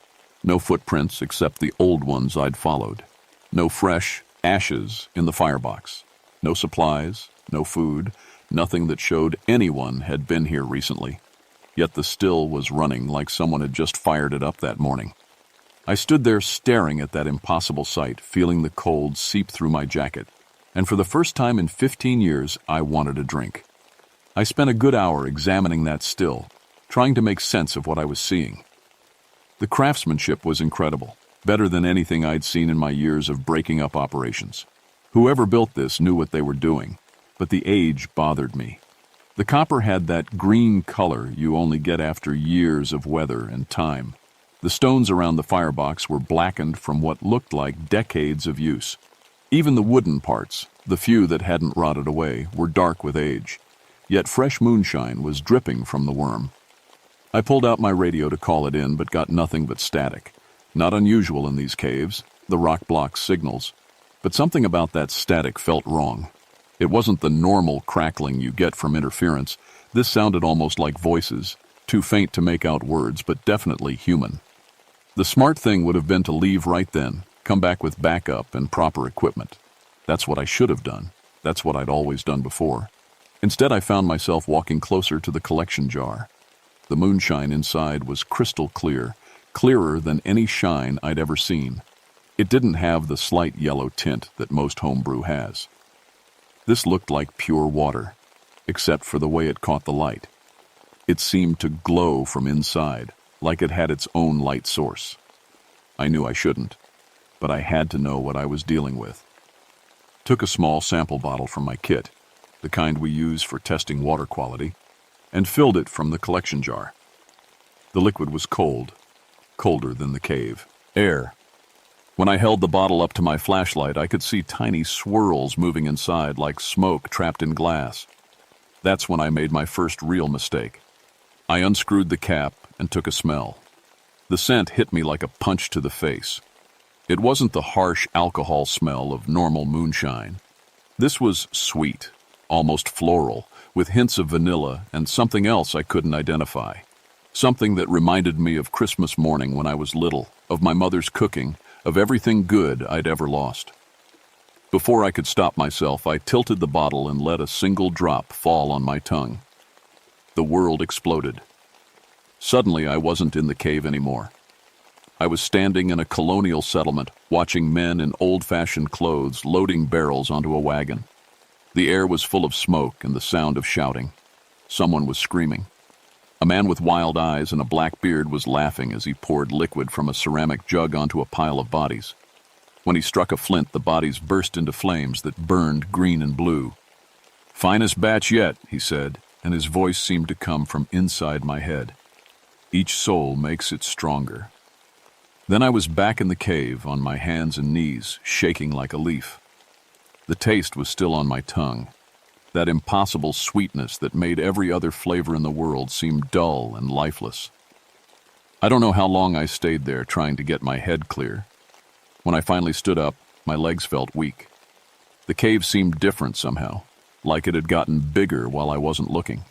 No footprints except the old ones I'd followed. No fresh ashes in the firebox. No supplies, no food, nothing that showed anyone had been here recently. Yet the still was running like someone had just fired it up that morning. I stood there staring at that impossible sight, feeling the cold seep through my jacket. And for the first time in 15 years, I wanted a drink. I spent a good hour examining that still, trying to make sense of what I was seeing. The craftsmanship was incredible, better than anything I'd seen in my years of breaking up operations. Whoever built this knew what they were doing, but the age bothered me. The copper had that green color you only get after years of weather and time. The stones around the firebox were blackened from what looked like decades of use. Even the wooden parts, the few that hadn't rotted away, were dark with age. Yet fresh moonshine was dripping from the worm. I pulled out my radio to call it in, but got nothing but static. Not unusual in these caves, the rock blocks signals. But something about that static felt wrong. It wasn't the normal crackling you get from interference. This sounded almost like voices, too faint to make out words, but definitely human. The smart thing would have been to leave right then, come back with backup and proper equipment. That's what I should have done. That's what I'd always done before. Instead, I found myself walking closer to the collection jar. The moonshine inside was crystal clear, clearer than any shine I'd ever seen. It didn't have the slight yellow tint that most homebrew has. This looked like pure water, except for the way it caught the light. It seemed to glow from inside, like it had its own light source. I knew I shouldn't, but I had to know what I was dealing with. Took a small sample bottle from my kit, the kind we use for testing water quality, and filled it from the collection jar. The liquid was cold, colder than the cave. Air. When I held the bottle up to my flashlight, I could see tiny swirls moving inside like smoke trapped in glass. That's when I made my first real mistake. I unscrewed the cap and took a smell. The scent hit me like a punch to the face. It wasn't the harsh alcohol smell of normal moonshine. This was sweet, almost floral, with hints of vanilla and something else I couldn't identify. Something that reminded me of Christmas morning when I was little, of my mother's cooking, of everything good I'd ever lost. Before I could stop myself, I tilted the bottle and let a single drop fall on my tongue. The world exploded. Suddenly, I wasn't in the cave anymore. I was standing in a colonial settlement, watching men in old-fashioned clothes loading barrels onto a wagon. The air was full of smoke and the sound of shouting. Someone was screaming. A man with wild eyes and a black beard was laughing as he poured liquid from a ceramic jug onto a pile of bodies. When he struck a flint, the bodies burst into flames that burned green and blue. "Finest batch yet," he said, and his voice seemed to come from inside my head. "Each soul makes it stronger." Then I was back in the cave, on my hands and knees, shaking like a leaf. The taste was still on my tongue. That impossible sweetness that made every other flavor in the world seem dull and lifeless. I don't know how long I stayed there trying to get my head clear. When I finally stood up, my legs felt weak. The cave seemed different somehow, like it had gotten bigger while I wasn't looking.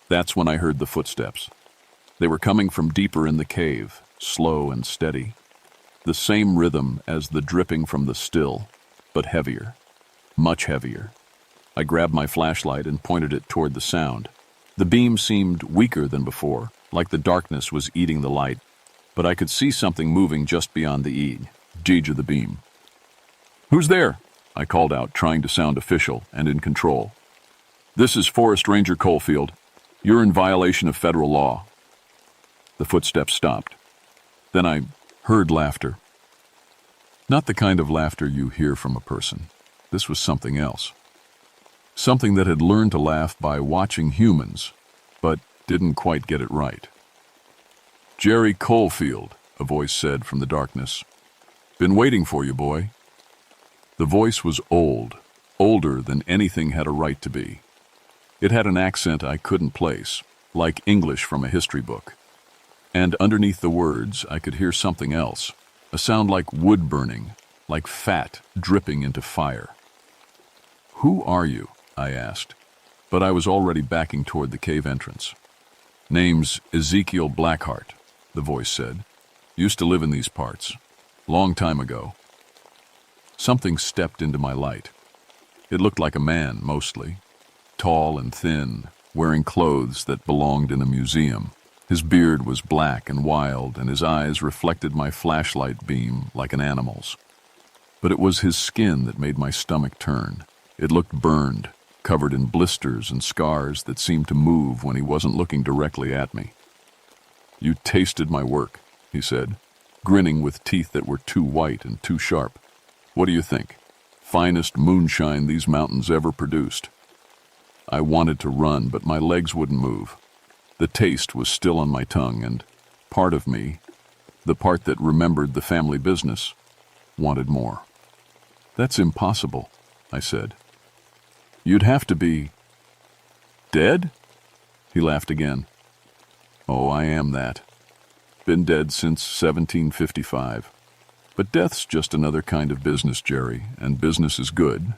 That's when I heard the footsteps. They were coming from deeper in the cave, slow and steady. The same rhythm as the dripping from the still, but heavier, much heavier. I grabbed my flashlight and pointed it toward the sound. The beam seemed weaker than before, like the darkness was eating the light, but I could see something moving just beyond the edge of the beam. "Who's there?" I called out, trying to sound official and in control. "This is Forest Ranger Coalfield. You're in violation of federal law." The footsteps stopped. Then I heard laughter. Not the kind of laughter you hear from a person. This was something else. Something that had learned to laugh by watching humans, but didn't quite get it right. "Jerry Coalfield," a voice said from the darkness. "Been waiting for you, boy." The voice was old, older than anything had a right to be. It had an accent I couldn't place, like English from a history book. And underneath the words, I could hear something else, a sound like wood burning, like fat dripping into fire. "Who are you?" I asked, but I was already backing toward the cave entrance. "Name's Ezekiel Blackheart," the voice said. "Used to live in these parts. Long time ago." Something stepped into my light. It looked like a man, mostly. Tall and thin, wearing clothes that belonged in a museum. His beard was black and wild, and his eyes reflected my flashlight beam like an animal's. But it was his skin that made my stomach turn. It looked burned, covered in blisters and scars that seemed to move when he wasn't looking directly at me. "You tasted my work," he said, grinning with teeth that were too white and too sharp. "What do you think? Finest moonshine these mountains ever produced." I wanted to run, but my legs wouldn't move. The taste was still on my tongue, and part of me, the part that remembered the family business, wanted more. "That's impossible," I said. "You'd have to be dead?" He laughed again. "Oh, I am that. Been dead since 1755. But death's just another kind of business, Jerry, and business is good."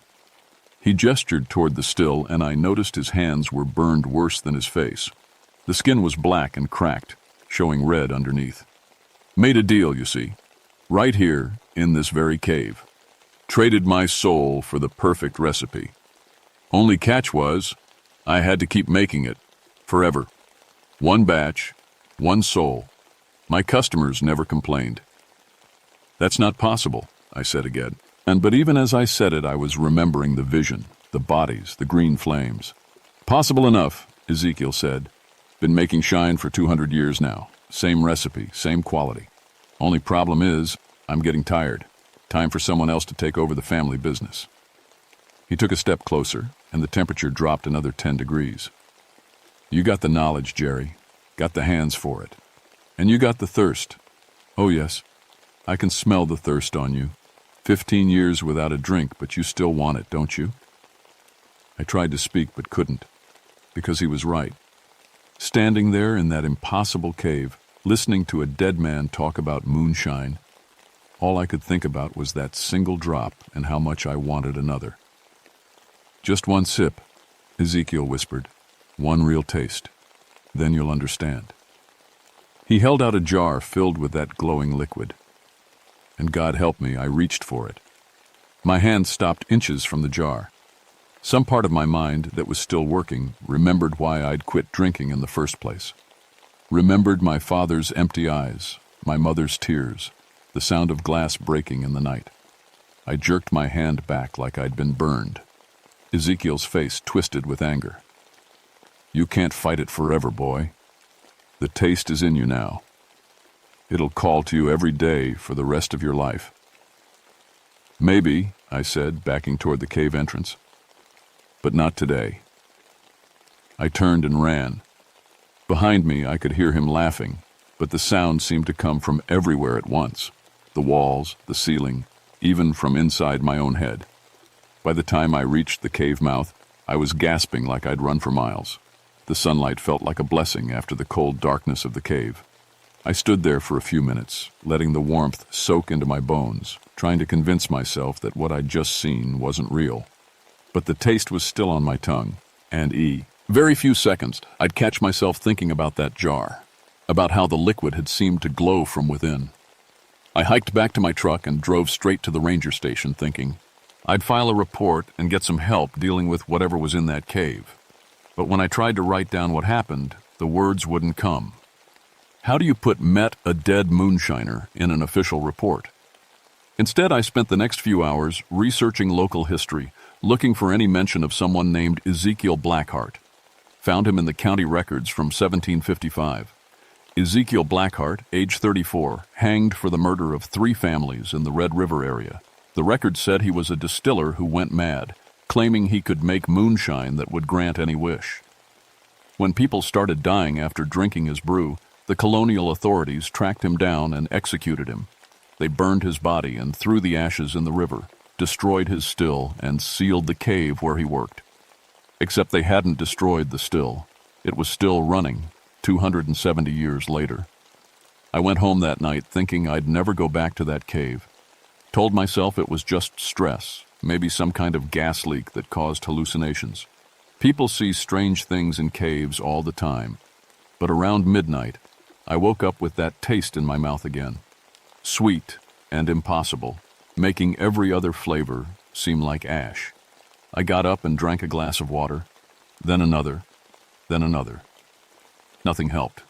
He gestured toward the still, and I noticed his hands were burned worse than his face. The skin was black and cracked, showing red underneath. "Made a deal, you see. Right here, in this very cave. Traded my soul for the perfect recipe. Only catch was, I had to keep making it. Forever. One batch, one soul. My customers never complained." "That's not possible," I said again. But even as I said it, I was remembering the vision, the bodies, the green flames. "Possible enough," Ezekiel said. "Been making shine for 200 years now. Same recipe, same quality. Only problem is, I'm getting tired. Time for someone else to take over the family business." He took a step closer, and the temperature dropped another 10 degrees. "You got the knowledge, Jerry. Got the hands for it. And you got the thirst. Oh yes, I can smell the thirst on you. 15 years without a drink, but you still want it, don't you?" I tried to speak but couldn't, because he was right. Standing there in that impossible cave, listening to a dead man talk about moonshine, all I could think about was that single drop and how much I wanted another. "Just one sip," Ezekiel whispered. "One real taste. Then you'll understand." He held out a jar filled with that glowing liquid. And God help me, I reached for it. My hand stopped inches from the jar. Some part of my mind that was still working remembered why I'd quit drinking in the first place. Remembered my father's empty eyes, my mother's tears, the sound of glass breaking in the night. I jerked my hand back like I'd been burned. Ezekiel's face twisted with anger. "You can't fight it forever, boy. The taste is in you now. It'll call to you every day for the rest of your life." "Maybe," I said, backing toward the cave entrance. "But not today." I turned and ran. Behind me, I could hear him laughing, but the sound seemed to come from everywhere at once. The walls, the ceiling, even from inside my own head. By the time I reached the cave mouth, I was gasping like I'd run for miles. The sunlight felt like a blessing after the cold darkness of the cave. I stood there for a few minutes, letting the warmth soak into my bones, trying to convince myself that what I'd just seen wasn't real. But the taste was still on my tongue, and very few seconds, I'd catch myself thinking about that jar, about how the liquid had seemed to glow from within. I hiked back to my truck and drove straight to the ranger station thinking I'd file a report and get some help dealing with whatever was in that cave. But when I tried to write down what happened, the words wouldn't come. How do you put "met a dead moonshiner" in an official report? Instead, I spent the next few hours researching local history, looking for any mention of someone named Ezekiel Blackheart. Found him in the county records from 1755. Ezekiel Blackheart, age 34, hanged for the murder of 3 families in the Red River area. The record said he was a distiller who went mad, claiming he could make moonshine that would grant any wish. When people started dying after drinking his brew, the colonial authorities tracked him down and executed him. They burned his body and threw the ashes in the river, destroyed his still, and sealed the cave where he worked. Except they hadn't destroyed the still. It was still running, 270 years later. I went home that night thinking I'd never go back to that cave. Told myself it was just stress, maybe some kind of gas leak that caused hallucinations. People see strange things in caves all the time. But around midnight, I woke up with that taste in my mouth again. Sweet and impossible, making every other flavor seem like ash. I got up and drank a glass of water, then another, then another. Nothing helped.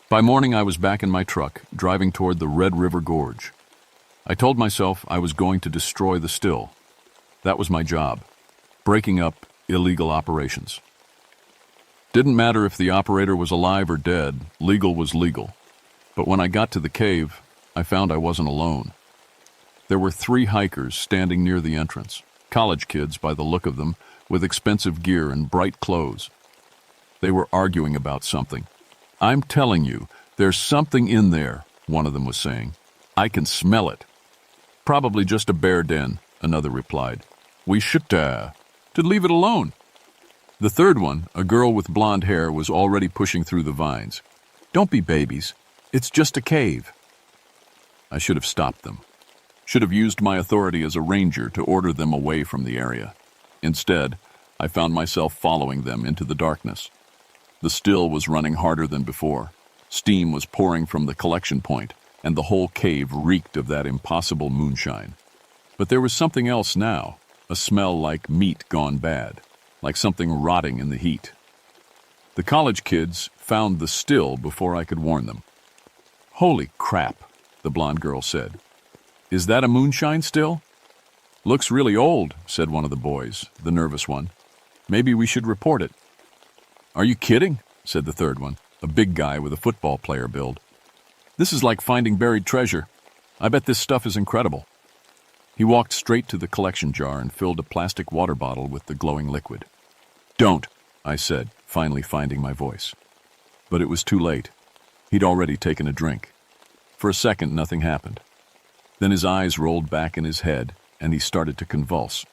By morning, I was back in my truck, driving toward the Red River Gorge. I told myself I was going to destroy the still. That was my job, breaking up illegal operations. Didn't matter if the operator was alive or dead, legal was legal. But when I got to the cave, I found I wasn't alone. There were 3 hikers standing near the entrance, college kids by the look of them, with expensive gear and bright clothes. They were arguing about something. "I'm telling you, there's something in there," one of them was saying. "I can smell it." "Probably just a bear den," another replied. "We should to leave it alone." The third one, a girl with blonde hair, was already pushing through the vines. "Don't be babies. It's just a cave." I should have stopped them. Should have used my authority as a ranger to order them away from the area. Instead, I found myself following them into the darkness. The still was running harder than before. Steam was pouring from the collection point, and the whole cave reeked of that impossible moonshine. But there was something else now, a smell like meat gone bad, like something rotting in the heat. The college kids found the still before I could warn them. "Holy crap," the blonde girl said. "Is that a moonshine still?" "Looks really old," said one of the boys, the nervous one. "Maybe we should report it." "Are you kidding?" said the third one, a big guy with a football player build. "This is like finding buried treasure. I bet this stuff is incredible." He walked straight to the collection jar and filled a plastic water bottle with the glowing liquid. "Don't," I said, finally finding my voice. But it was too late. He'd already taken a drink. For a second, nothing happened. Then his eyes rolled back in his head, and he started to convulse.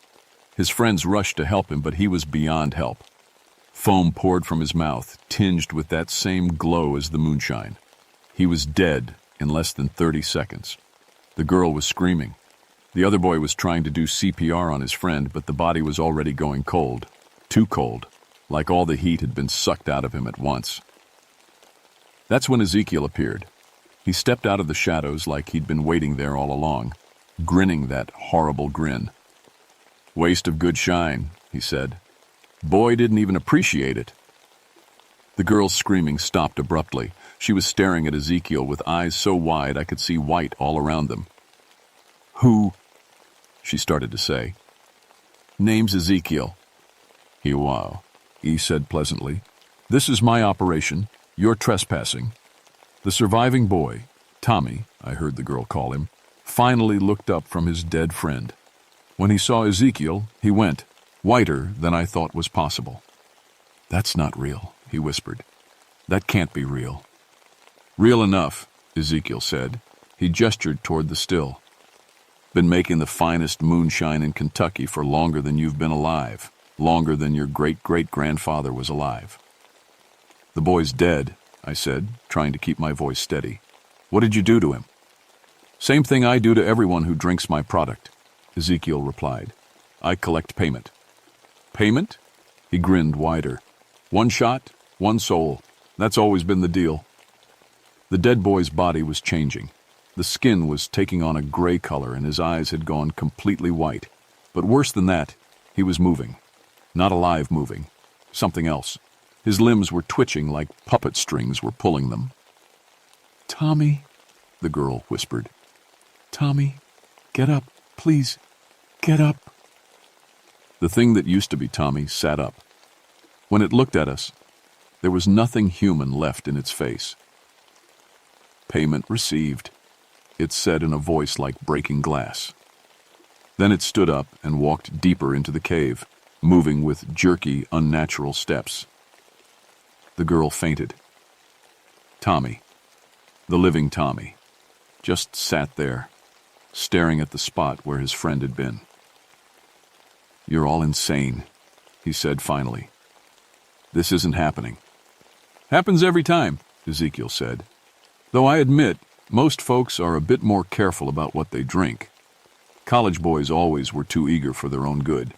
His friends rushed to help him, but he was beyond help. Foam poured from his mouth, tinged with that same glow as the moonshine. He was dead in less than 30 seconds. The girl was screaming. The other boy was trying to do CPR on his friend, but the body was already going cold. Too cold, like all the heat had been sucked out of him at once. That's when Ezekiel appeared. He stepped out of the shadows like he'd been waiting there all along, grinning that horrible grin. "Waste of good shine," he said. "Boy didn't even appreciate it." The girl's screaming stopped abruptly. She was staring at Ezekiel with eyes so wide I could see white all around them. "Who?" she started to say. "Name's Ezekiel." He said pleasantly. "This is my operation. You're trespassing." The surviving boy, Tommy, I heard the girl call him, finally looked up from his dead friend. When he saw Ezekiel, he went, whiter than I thought was possible. "That's not real," he whispered. "That can't be real." "Real enough," Ezekiel said. He gestured toward the still. "Been making the finest moonshine in Kentucky for longer than you've been alive, longer than your great-great-grandfather was alive." "The boy's dead," I said, trying to keep my voice steady. "What did you do to him?" "Same thing I do to everyone who drinks my product," Ezekiel replied. "I collect payment." "Payment?" He grinned wider. "One shot, one soul. That's always been the deal." The dead boy's body was changing. The skin was taking on a gray color and his eyes had gone completely white. But worse than that, he was moving. Not alive moving. Something else. His limbs were twitching like puppet strings were pulling them. "Tommy," the girl whispered. "Tommy, get up, please, get up." The thing that used to be Tommy sat up. When it looked at us, there was nothing human left in its face. Payment received, it said in a voice like breaking glass. Then it stood up and walked deeper into the cave, moving with jerky, unnatural steps. The girl fainted. Tommy, the living Tommy, just sat there, staring at the spot where his friend had been. "You're all insane," he said finally. "This isn't happening." "Happens every time," Ezekiel said. "Though I admit, most folks are a bit more careful about what they drink. College boys always were too eager for their own good."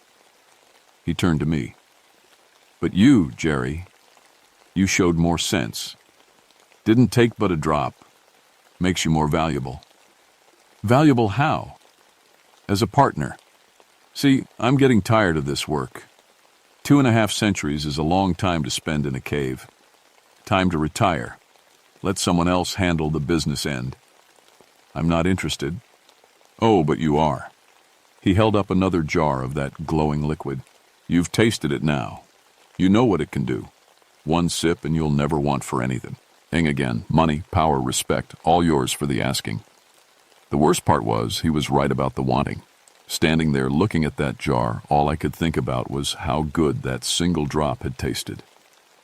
He turned to me. "But you, Jerry, you showed more sense. Didn't take but a drop. Makes you more valuable." "Valuable how?" "As a partner. See, I'm getting tired of this work. 2.5 centuries is a long time to spend in a cave. Time to retire. Let someone else handle the business end." "I'm not interested." "Oh, but you are." He held up another jar of that glowing liquid. "You've tasted it now. You know what it can do. One sip and you'll never want for anything. Again, money, power, respect, all yours for the asking." The worst part was he was right about the wanting. Standing there looking at that jar, all I could think about was how good that single drop had tasted,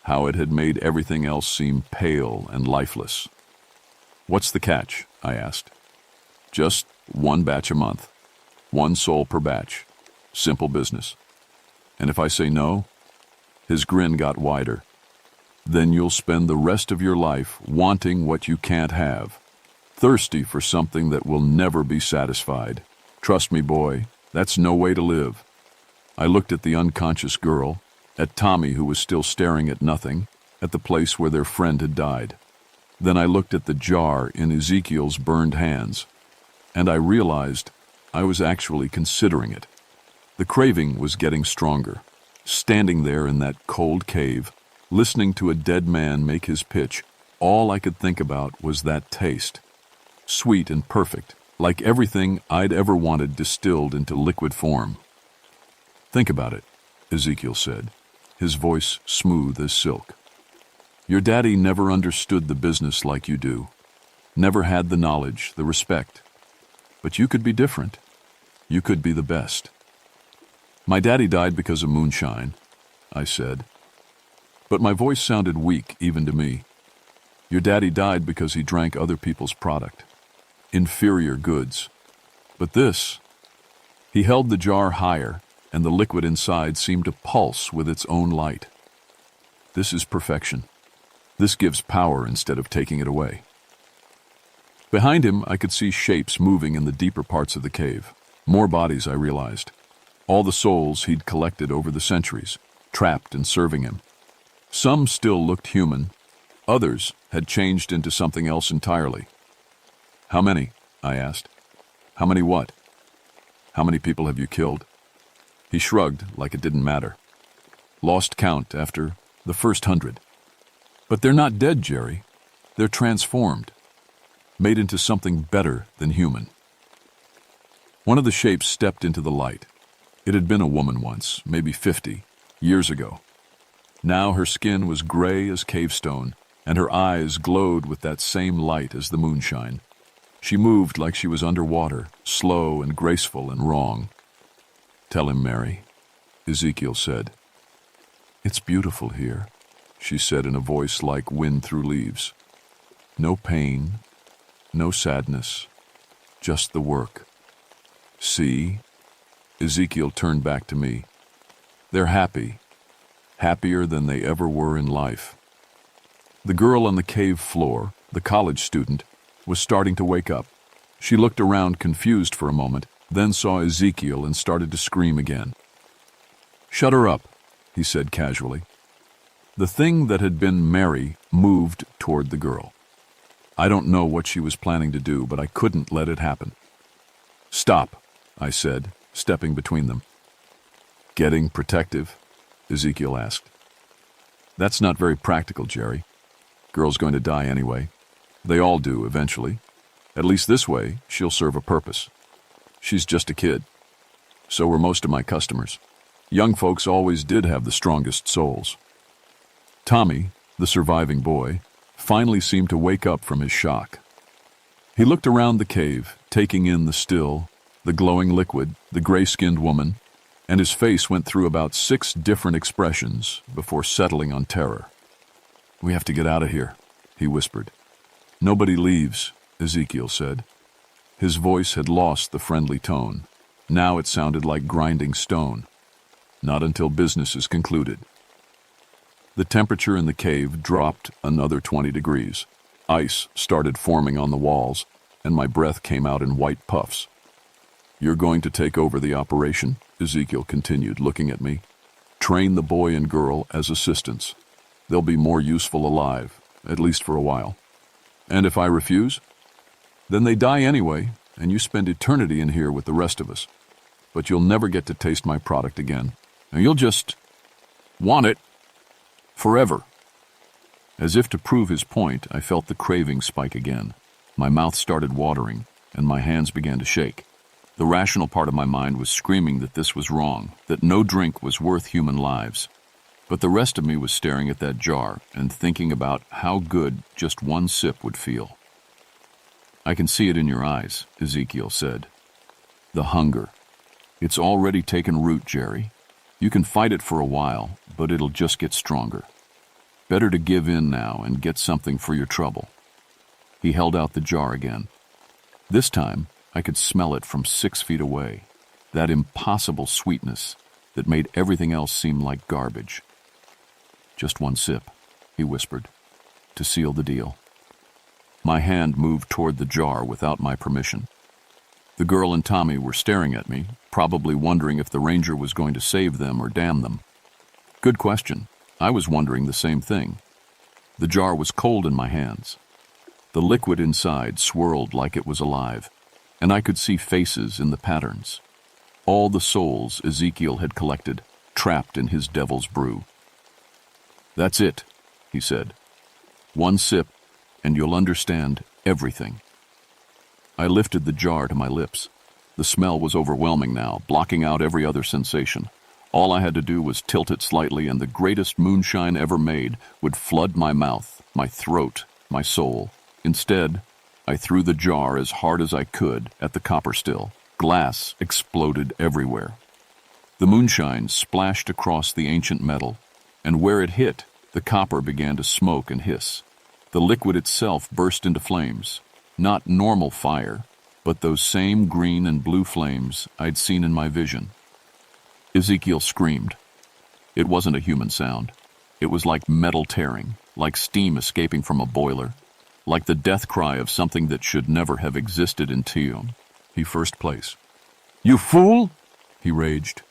how it had made everything else seem pale and lifeless. "What's the catch?" I asked. "Just 1 batch a month. 1 soul per batch. Simple business." "And if I say no?" His grin got wider. "Then you'll spend the rest of your life wanting what you can't have, thirsty for something that will never be satisfied. Trust me, boy, that's no way to live." I looked at the unconscious girl, at Tommy who was still staring at nothing, at the place where their friend had died. Then I looked at the jar in Ezekiel's burned hands, and I realized I was actually considering it. The craving was getting stronger. Standing there in that cold cave, listening to a dead man make his pitch, all I could think about was that taste. Sweet and perfect, like everything I'd ever wanted distilled into liquid form. "Think about it," Ezekiel said, his voice smooth as silk. "Your daddy never understood the business like you do, never had the knowledge, the respect. But you could be different. You could be the best." "My daddy died because of moonshine," I said. But my voice sounded weak even to me. "Your daddy died because he drank other people's product. Inferior goods. But this..." He held the jar higher, and the liquid inside seemed to pulse with its own light. "This is perfection. This gives power instead of taking it away." Behind him, I could see shapes moving in the deeper parts of the cave. More bodies, I realized. All the souls he'd collected over the centuries, trapped and serving him. Some still looked human. Others had changed into something else entirely. "How many?" I asked. "How many what?" "How many people have you killed?" He shrugged like it didn't matter. "Lost count after the first 100. But they're not dead, Jerry. They're transformed. Made into something better than human." One of the shapes stepped into the light. It had been a woman once, maybe 50, years ago. Now her skin was gray as cave stone, and her eyes glowed with that same light as the moonshine. She moved like she was underwater, slow and graceful and wrong. "Tell him, Mary," Ezekiel said. "It's beautiful here," she said in a voice like wind through leaves. "No pain, no sadness, just the work. See?" Ezekiel turned back to me. "They're happy, happier than they ever were in life." The girl on the cave floor, the college student, was starting to wake up. She looked around confused for a moment, then saw Ezekiel and started to scream again. "Shut her up," he said casually. The thing that had been Mary moved toward the girl. I don't know what she was planning to do, but I couldn't let it happen. "Stop," I said, stepping between them. "Getting protective?" Ezekiel asked. "That's not very practical, Jerry. Girl's going to die anyway. They all do, eventually. At least this way, she'll serve a purpose. She's just a kid. So were most of my customers. Young folks always did have the strongest souls." Tommy, the surviving boy, finally seemed to wake up from his shock. He looked around the cave, taking in the still, the glowing liquid, the gray-skinned woman, and his face went through about 6 different expressions before settling on terror. "We have to get out of here," he whispered. "Nobody leaves," Ezekiel said. His voice had lost the friendly tone. Now it sounded like grinding stone. "Not until business is concluded." The temperature in the cave dropped another 20 degrees. Ice started forming on the walls, and my breath came out in white puffs. "You're going to take over the operation," Ezekiel continued, looking at me. "Train the boy and girl as assistants. They'll be more useful alive, at least for a while. And if I refuse, then they die anyway, and you spend eternity in here with the rest of us. But you'll never get to taste my product again. And you'll just want it forever." As if to prove his point, I felt the craving spike again. My mouth started watering, and my hands began to shake. The rational part of my mind was screaming that this was wrong, that no drink was worth human lives. But the rest of me was staring at that jar and thinking about how good just one sip would feel. "I can see it in your eyes," Ezekiel said. "The hunger. It's already taken root, Jerry. You can fight it for a while, but it'll just get stronger. Better to give in now and get something for your trouble." He held out the jar again. This time, I could smell it from 6 feet away, that impossible sweetness that made everything else seem like garbage. "Just one sip," he whispered, "to seal the deal." My hand moved toward the jar without my permission. The girl and Tommy were staring at me, probably wondering if the ranger was going to save them or damn them. Good question. I was wondering the same thing. The jar was cold in my hands. The liquid inside swirled like it was alive, and I could see faces in the patterns. All the souls Ezekiel had collected, trapped in his devil's brew. "That's it," he said. "One sip, and you'll understand everything." I lifted the jar to my lips. The smell was overwhelming now, blocking out every other sensation. All I had to do was tilt it slightly, and the greatest moonshine ever made would flood my mouth, my throat, my soul. Instead, I threw the jar as hard as I could at the copper still. Glass exploded everywhere. The moonshine splashed across the ancient metal, and where it hit, the copper began to smoke and hiss. The liquid itself burst into flames. Not normal fire, but those same green and blue flames I'd seen in my vision. Ezekiel screamed. It wasn't a human sound. It was like metal tearing, like steam escaping from a boiler, like the death cry of something that should never have existed in Tium. He first place. "You fool!" he raged.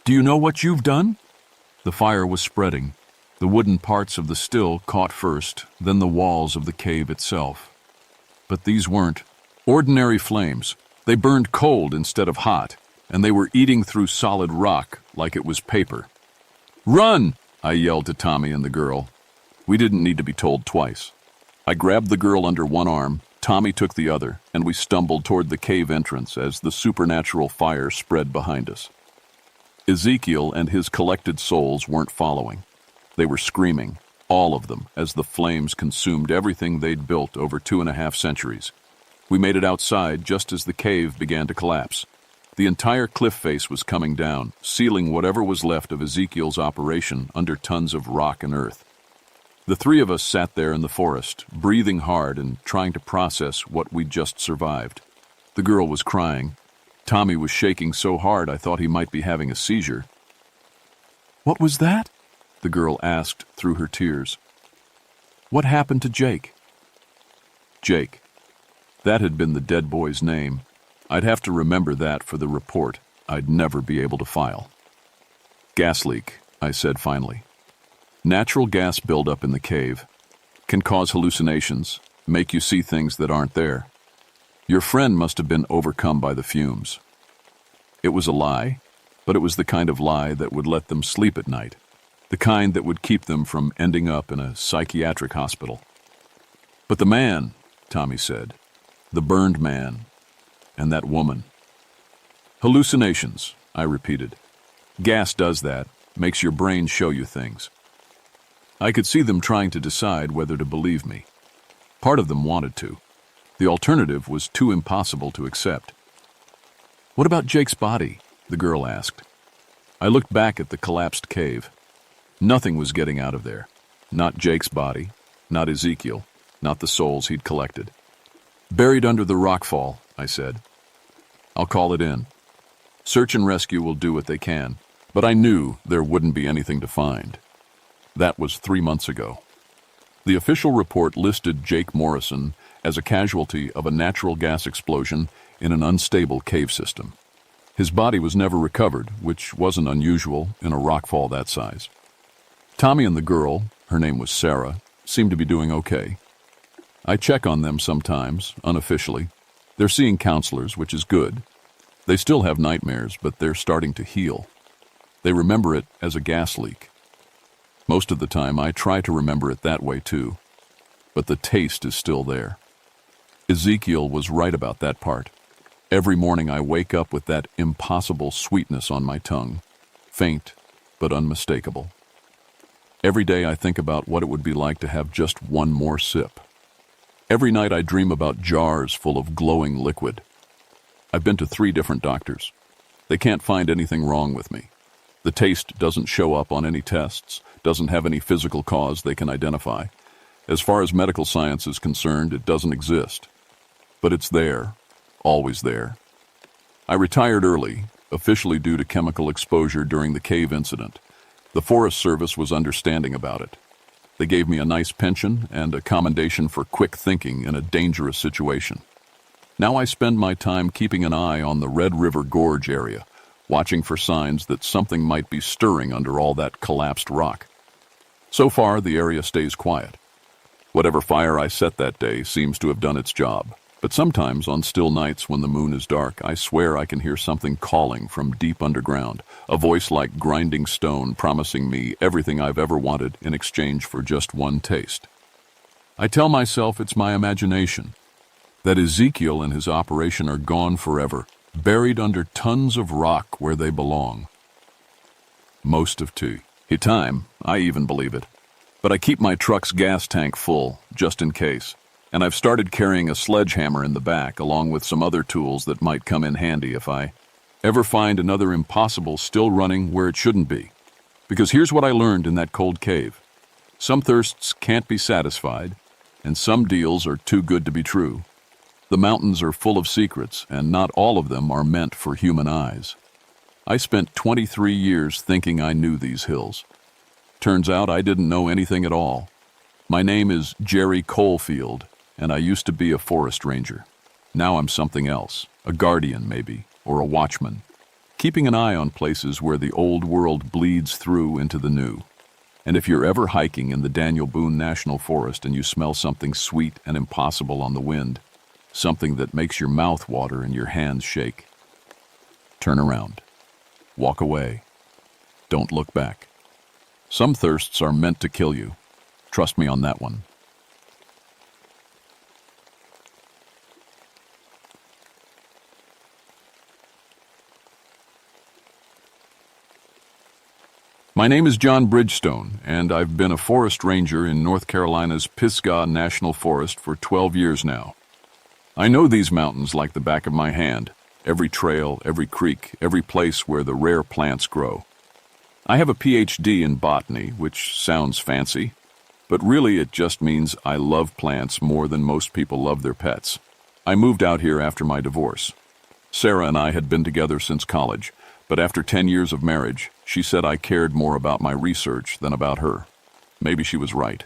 "Do you know what you've done?" The fire was spreading. The wooden parts of the still caught first, then the walls of the cave itself. But these weren't ordinary flames. They burned cold instead of hot, and they were eating through solid rock like it was paper. "Run!" I yelled to Tommy and the girl. We didn't need to be told twice. I grabbed the girl under one arm, Tommy took the other, and we stumbled toward the cave entrance as the supernatural fire spread behind us. Ezekiel and his collected souls weren't following. They were screaming, all of them, as the flames consumed everything they'd built over 2.5 centuries. We made it outside just as the cave began to collapse. The entire cliff face was coming down, sealing whatever was left of Ezekiel's operation under tons of rock and earth. The 3 of us sat there in the forest, breathing hard and trying to process what we'd just survived. The girl was crying. Tommy was shaking so hard I thought he might be having a seizure. "What was that?" the girl asked through her tears. "What happened to Jake?" Jake. That had been the dead boy's name. I'd have to remember that for the report I'd never be able to file. "Gas leak," I said finally. "Natural gas buildup in the cave. Can cause hallucinations, make you see things that aren't there. Your friend must have been overcome by the fumes." It was a lie, but it was the kind of lie that would let them sleep at night, the kind that would keep them from ending up in a psychiatric hospital. "But the man," Tommy said, "the burned man, and that woman." "Hallucinations," I repeated. "Gas does that, makes your brain show you things." I could see them trying to decide whether to believe me. Part of them wanted to. The alternative was too impossible to accept. "What about Jake's body?" the girl asked. I looked back at the collapsed cave. Nothing was getting out of there. Not Jake's body, not Ezekiel, not the souls he'd collected. "Buried under the rockfall," I said. "I'll call it in. Search and rescue will do what they can." But I knew there wouldn't be anything to find. That was 3 months ago. The official report listed Jake Morrison as a casualty of a natural gas explosion in an unstable cave system. His body was never recovered, which wasn't unusual in a rockfall that size. Tommy and the girl, her name was Sarah, seemed to be doing okay. I check on them sometimes, unofficially. They're seeing counselors, which is good. They still have nightmares, but they're starting to heal. They remember it as a gas leak. Most of the time, I try to remember it that way too. But the taste is still there. Ezekiel was right about that part. Every morning I wake up with that impossible sweetness on my tongue. Faint, but unmistakable. Every day I think about what it would be like to have just one more sip. Every night I dream about jars full of glowing liquid. I've been to 3 different doctors. They can't find anything wrong with me. The taste doesn't show up on any tests, doesn't have any physical cause they can identify. As far as medical science is concerned, it doesn't exist. But it's there, always there. I retired early, officially due to chemical exposure during the cave incident. The Forest Service was understanding about it. They gave me a nice pension and a commendation for quick thinking in a dangerous situation. Now I spend my time keeping an eye on the Red River Gorge area, watching for signs that something might be stirring under all that collapsed rock. So far, the area stays quiet. Whatever fire I set that day seems to have done its job. But sometimes, on still nights when the moon is dark, I swear I can hear something calling from deep underground, a voice like grinding stone promising me everything I've ever wanted in exchange for just one taste. I tell myself it's my imagination, that Ezekiel and his operation are gone forever, buried under tons of rock where they belong. Most of time, I even believe it. But I keep my truck's gas tank full, just in case. And I've started carrying a sledgehammer in the back, along with some other tools that might come in handy if I ever find another impossible still running where it shouldn't be. Because here's what I learned in that cold cave. Some thirsts can't be satisfied, and some deals are too good to be true. The mountains are full of secrets, and not all of them are meant for human eyes. I spent 23 years thinking I knew these hills. Turns out I didn't know anything at all. My name is Jerry Coalfield, and I used to be a forest ranger. Now I'm something else, a guardian maybe, or a watchman, keeping an eye on places where the old world bleeds through into the new. And if you're ever hiking in the Daniel Boone National Forest and you smell something sweet and impossible on the wind, something that makes your mouth water and your hands shake, turn around. Walk away. Don't look back. Some thirsts are meant to kill you. Trust me on that one. My name is John Bridgestone, and I've been a forest ranger in North Carolina's Pisgah National Forest for 12 years now. I know these mountains like the back of my hand. Every trail, every creek, every place where the rare plants grow. I have a PhD in botany, which sounds fancy, but really it just means I love plants more than most people love their pets. I moved out here after my divorce. Sarah and I had been together since college, but after 10 years of marriage, she said I cared more about my research than about her. Maybe she was right.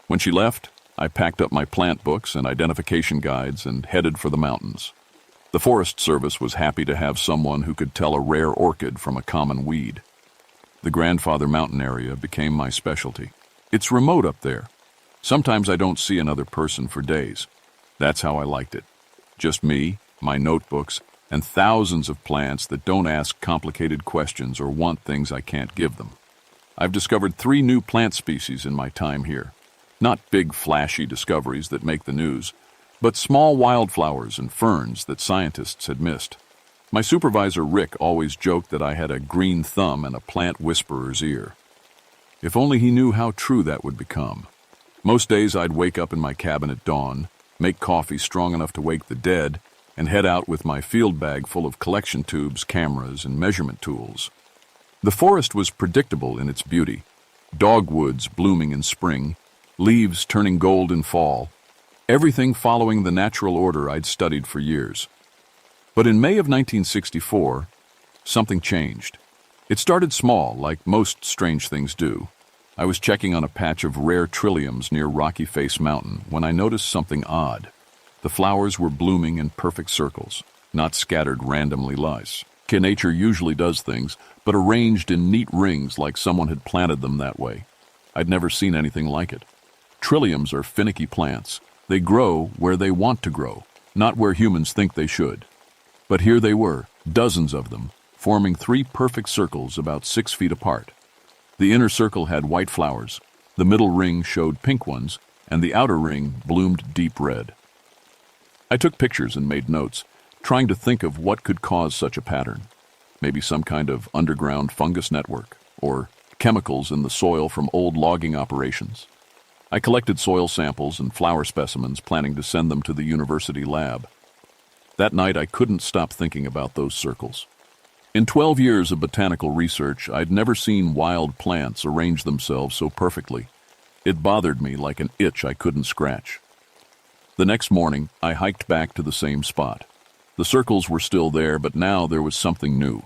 When she left, I packed up my plant books and identification guides and headed for the mountains. The Forest Service was happy to have someone who could tell a rare orchid from a common weed. The Grandfather Mountain area became my specialty. It's remote up there. Sometimes I don't see another person for days. That's how I liked it. Just me, my notebooks, and thousands of plants that don't ask complicated questions or want things I can't give them. I've discovered 3 new plant species in my time here. Not big, flashy discoveries that make the news, but small wildflowers and ferns that scientists had missed. My supervisor, Rick, always joked that I had a green thumb and a plant whisperer's ear. If only he knew how true that would become. Most days I'd wake up in my cabin at dawn, make coffee strong enough to wake the dead, and head out with my field bag full of collection tubes, cameras, and measurement tools. The forest was predictable in its beauty. Dogwoods blooming in spring, leaves turning gold in fall, everything following the natural order I'd studied for years. But in May of 1964, something changed. It started small, like most strange things do. I was checking on a patch of rare trilliums near Rocky Face Mountain when I noticed something odd. The flowers were blooming in perfect circles, not scattered randomly like nature usually does things, but arranged in neat rings like someone had planted them that way. I'd never seen anything like it. Trilliums are finicky plants. They grow where they want to grow, not where humans think they should. But here they were, dozens of them, forming 3 perfect circles about 6 feet apart. The inner circle had white flowers, the middle ring showed pink ones, and the outer ring bloomed deep red. I took pictures and made notes, trying to think of what could cause such a pattern. Maybe some kind of underground fungus network, or chemicals in the soil from old logging operations. I collected soil samples and flower specimens, planning to send them to the university lab. That night, I couldn't stop thinking about those circles. In 12 years of botanical research, I'd never seen wild plants arrange themselves so perfectly. It bothered me like an itch I couldn't scratch. The next morning, I hiked back to the same spot. The circles were still there, but now there was something new.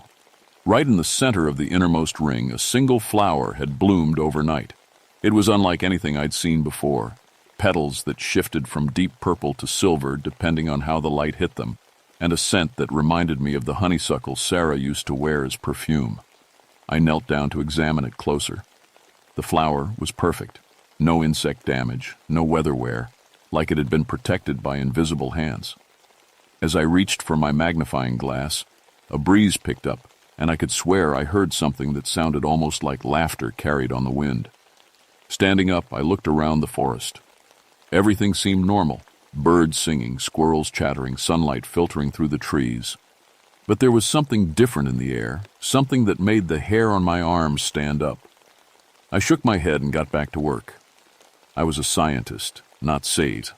Right in the center of the innermost ring, a single flower had bloomed overnight. It was unlike anything I'd seen before. Petals that shifted from deep purple to silver depending on how the light hit them, and a scent that reminded me of the honeysuckle Sarah used to wear as perfume. I knelt down to examine it closer. The flower was perfect. No insect damage, no weather wear, like it had been protected by invisible hands. As I reached for my magnifying glass, a breeze picked up, and I could swear I heard something that sounded almost like laughter carried on the wind. Standing up, I looked around the forest. Everything seemed normal. Birds singing, squirrels chattering, sunlight filtering through the trees. But there was something different in the air, something that made the hair on my arms stand up. I shook my head and got back to work. I was a scientist, not sage.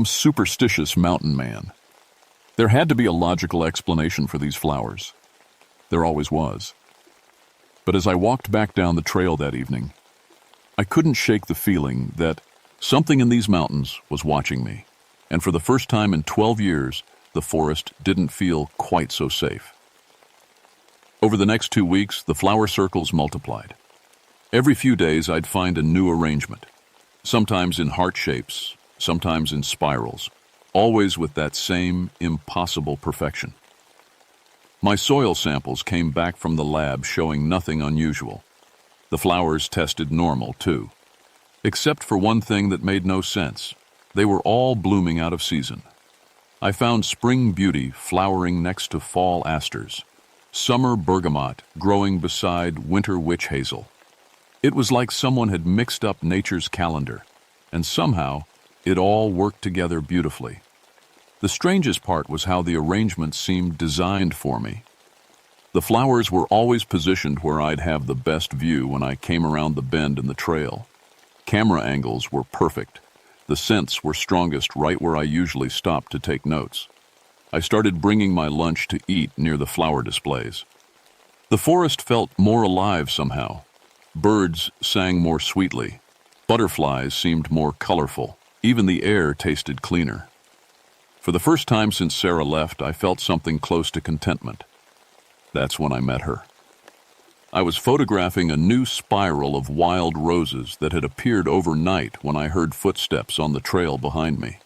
Superstitious mountain man. There had to be a logical explanation for these flowers. There always was. But as I walked back down the trail that evening, I couldn't shake the feeling that something in these mountains was watching me. And for the first time in 12 years, the forest didn't feel quite so safe. Over the next 2 weeks, the flower circles multiplied. Every few days, I'd find a new arrangement, sometimes in heart shapes, sometimes in spirals, always with that same impossible perfection. My soil samples came back from the lab showing nothing unusual. The flowers tested normal, too. Except for one thing that made no sense. They were all blooming out of season. I found spring beauty flowering next to fall asters, summer bergamot growing beside winter witch hazel. It was like someone had mixed up nature's calendar, and somehow it all worked together beautifully. The strangest part was how the arrangement seemed designed for me. The flowers were always positioned where I'd have the best view when I came around the bend in the trail. Camera angles were perfect. The scents were strongest right where I usually stopped to take notes. I started bringing my lunch to eat near the flower displays. The forest felt more alive somehow. Birds sang more sweetly. Butterflies seemed more colorful. Even the air tasted cleaner. For the first time since Sarah left, I felt something close to contentment. That's when I met her. I was photographing a new spiral of wild roses that had appeared overnight when I heard footsteps on the trail behind me.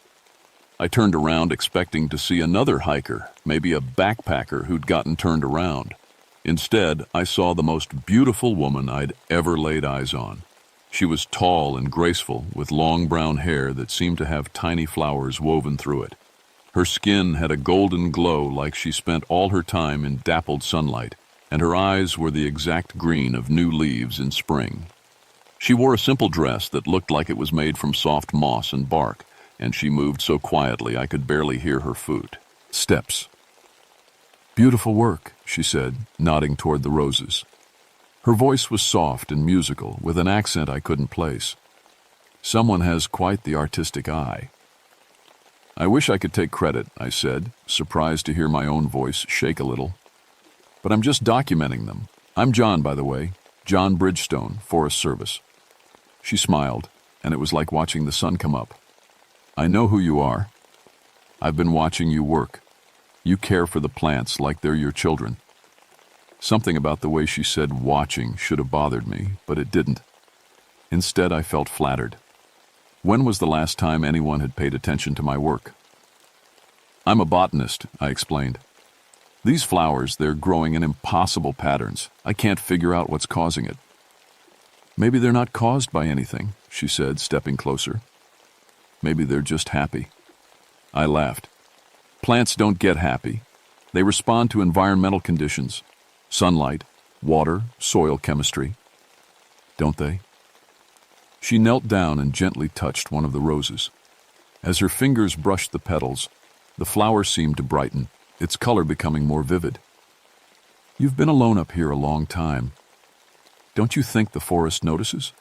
I turned around expecting to see another hiker, maybe a backpacker who'd gotten turned around. Instead, I saw the most beautiful woman I'd ever laid eyes on. She was tall and graceful, with long brown hair that seemed to have tiny flowers woven through it. Her skin had a golden glow like she spent all her time in dappled sunlight, and her eyes were the exact green of new leaves in spring. She wore a simple dress that looked like it was made from soft moss and bark, and she moved so quietly I could barely hear her steps. "Beautiful work," she said, nodding toward the roses. Her voice was soft and musical, with an accent I couldn't place. Someone has quite the artistic eye. I wish I could take credit, I said, surprised to hear my own voice shake a little. But I'm just documenting them. I'm John, by the way. John Bridgestone, Forest Service. She smiled, and it was like watching the sun come up. I know who you are. I've been watching you work. You care for the plants like they're your children. Something about the way she said watching should have bothered me, but it didn't. Instead, I felt flattered. When was the last time anyone had paid attention to my work? I'm a botanist, I explained. These flowers, they're growing in impossible patterns. I can't figure out what's causing it. Maybe they're not caused by anything, she said, stepping closer. Maybe they're just happy. I laughed. Plants don't get happy. They respond to environmental conditions. Sunlight, water, soil chemistry. Don't they? She knelt down and gently touched one of the roses. As her fingers brushed the petals, the flower seemed to brighten, its color becoming more vivid. You've been alone up here a long time. Don't you think the forest notices?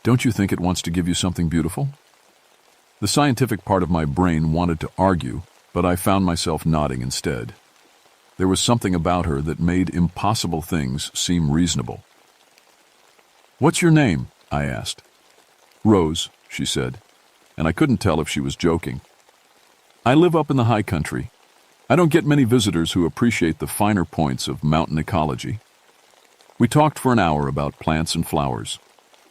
Don't you think it wants to give you something beautiful? The scientific part of my brain wanted to argue, but I found myself nodding instead. There was something about her that made impossible things seem reasonable. What's your name? I asked. Rose, she said, and I couldn't tell if she was joking. I live up in the high country. I don't get many visitors who appreciate the finer points of mountain ecology. We talked for an hour about plants and flowers.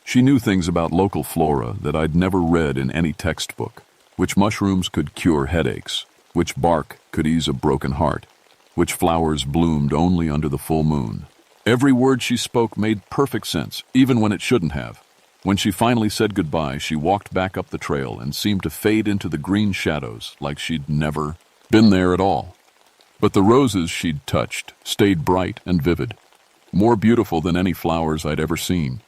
She knew things about local flora that I'd never read in any textbook, which mushrooms could cure headaches, which bark could ease a broken heart, which flowers bloomed only under the full moon. Every word she spoke made perfect sense, even when it shouldn't have. When she finally said goodbye, she walked back up the trail and seemed to fade into the green shadows like she'd never been there at all. But the roses she'd touched stayed bright and vivid, more beautiful than any flowers I'd ever seen.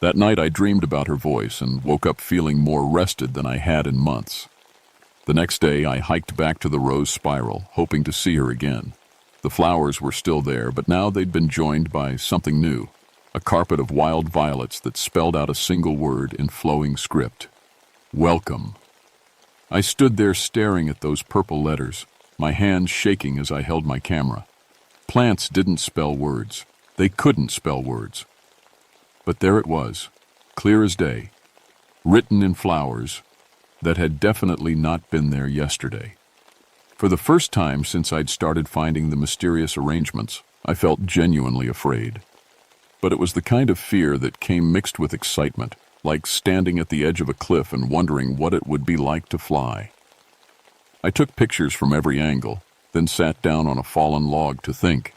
That night I dreamed about her voice and woke up feeling more rested than I had in months. The next day I hiked back to the rose spiral, hoping to see her again. The flowers were still there, but now they'd been joined by something new, a carpet of wild violets that spelled out a single word in flowing script. Welcome. I stood there staring at those purple letters, my hands shaking as I held my camera. Plants didn't spell words. They couldn't spell words. But there it was, clear as day, written in flowers that had definitely not been there yesterday. For the first time since I'd started finding the mysterious arrangements, I felt genuinely afraid. But it was the kind of fear that came mixed with excitement, like standing at the edge of a cliff and wondering what it would be like to fly. I took pictures from every angle, then sat down on a fallen log to think.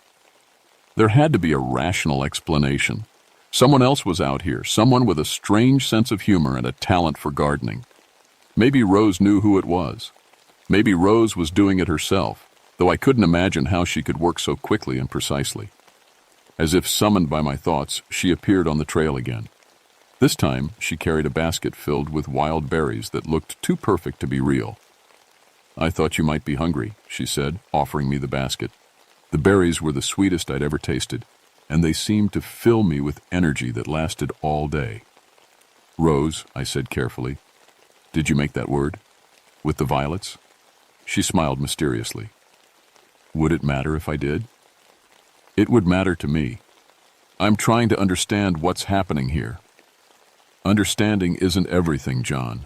There had to be a rational explanation. Someone else was out here, someone with a strange sense of humor and a talent for gardening. Maybe Rose knew who it was. Maybe Rose was doing it herself, though I couldn't imagine how she could work so quickly and precisely. As if summoned by my thoughts, she appeared on the trail again. This time, she carried a basket filled with wild berries that looked too perfect to be real. I thought you might be hungry, she said, offering me the basket. The berries were the sweetest I'd ever tasted, and they seemed to fill me with energy that lasted all day. Rose, I said carefully, did you make that word? With the violets? She smiled mysteriously. Would it matter if I did? It would matter to me. I'm trying to understand what's happening here. Understanding isn't everything, John.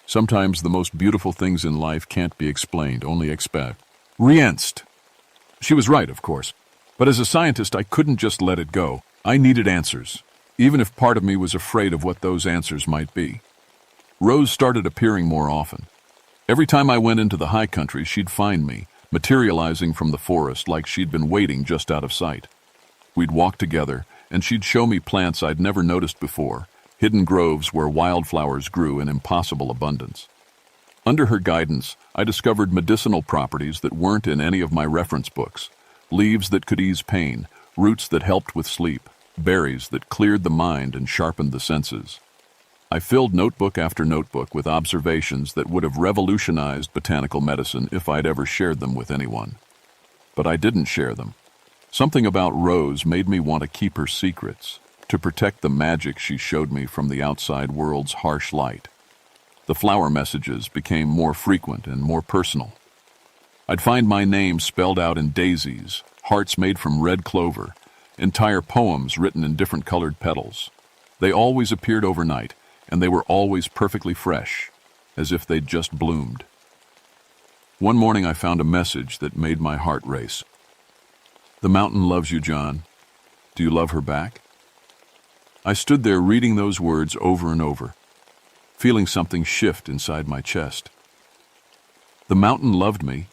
Sometimes the most beautiful things in life can't be explained, only experienced. She was right, of course. But as a scientist, I couldn't just let it go. I needed answers, even if part of me was afraid of what those answers might be. Rose started appearing more often. Every time I went into the high country, she'd find me, materializing from the forest like she'd been waiting just out of sight. We'd walk together, and she'd show me plants I'd never noticed before, hidden groves where wildflowers grew in impossible abundance. Under her guidance, I discovered medicinal properties that weren't in any of my reference books, leaves that could ease pain, roots that helped with sleep, berries that cleared the mind and sharpened the senses. I filled notebook after notebook with observations that would have revolutionized botanical medicine if I'd ever shared them with anyone. But I didn't share them. Something about Rose made me want to keep her secrets, to protect the magic she showed me from the outside world's harsh light. The flower messages became more frequent and more personal. I'd find my name spelled out in daisies, hearts made from red clover, entire poems written in different colored petals. They always appeared overnight, and they were always perfectly fresh, as if they'd just bloomed. One morning I found a message that made my heart race. "The mountain loves you, John. Do you love her back?" I stood there reading those words over and over, feeling something shift inside my chest. The mountain loved me.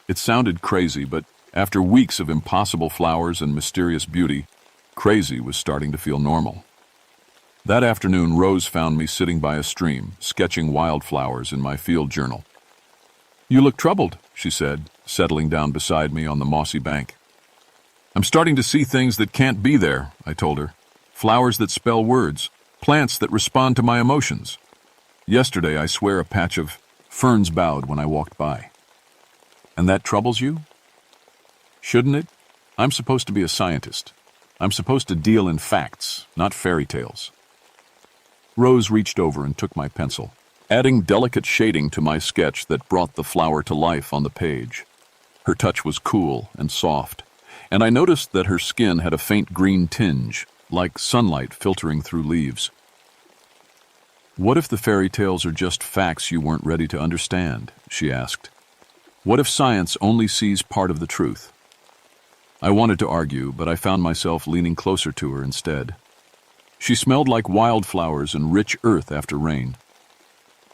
It sounded crazy, but after weeks of impossible flowers and mysterious beauty, crazy was starting to feel normal. That afternoon, Rose found me sitting by a stream, sketching wildflowers in my field journal. "You look troubled," she said, settling down beside me on the mossy bank. "I'm starting to see things that can't be there," I told her. "Flowers that spell words, plants that respond to my emotions. Yesterday, I swear a patch of ferns bowed when I walked by." "And that troubles you?" "Shouldn't it? I'm supposed to be a scientist. I'm supposed to deal in facts, not fairy tales." Rose reached over and took my pencil, adding delicate shading to my sketch that brought the flower to life on the page. Her touch was cool and soft, and I noticed that her skin had a faint green tinge, like sunlight filtering through leaves. "What if the fairy tales are just facts you weren't ready to understand?" she asked. "What if science only sees part of the truth?" I wanted to argue, but I found myself leaning closer to her instead. She smelled like wildflowers and rich earth after rain.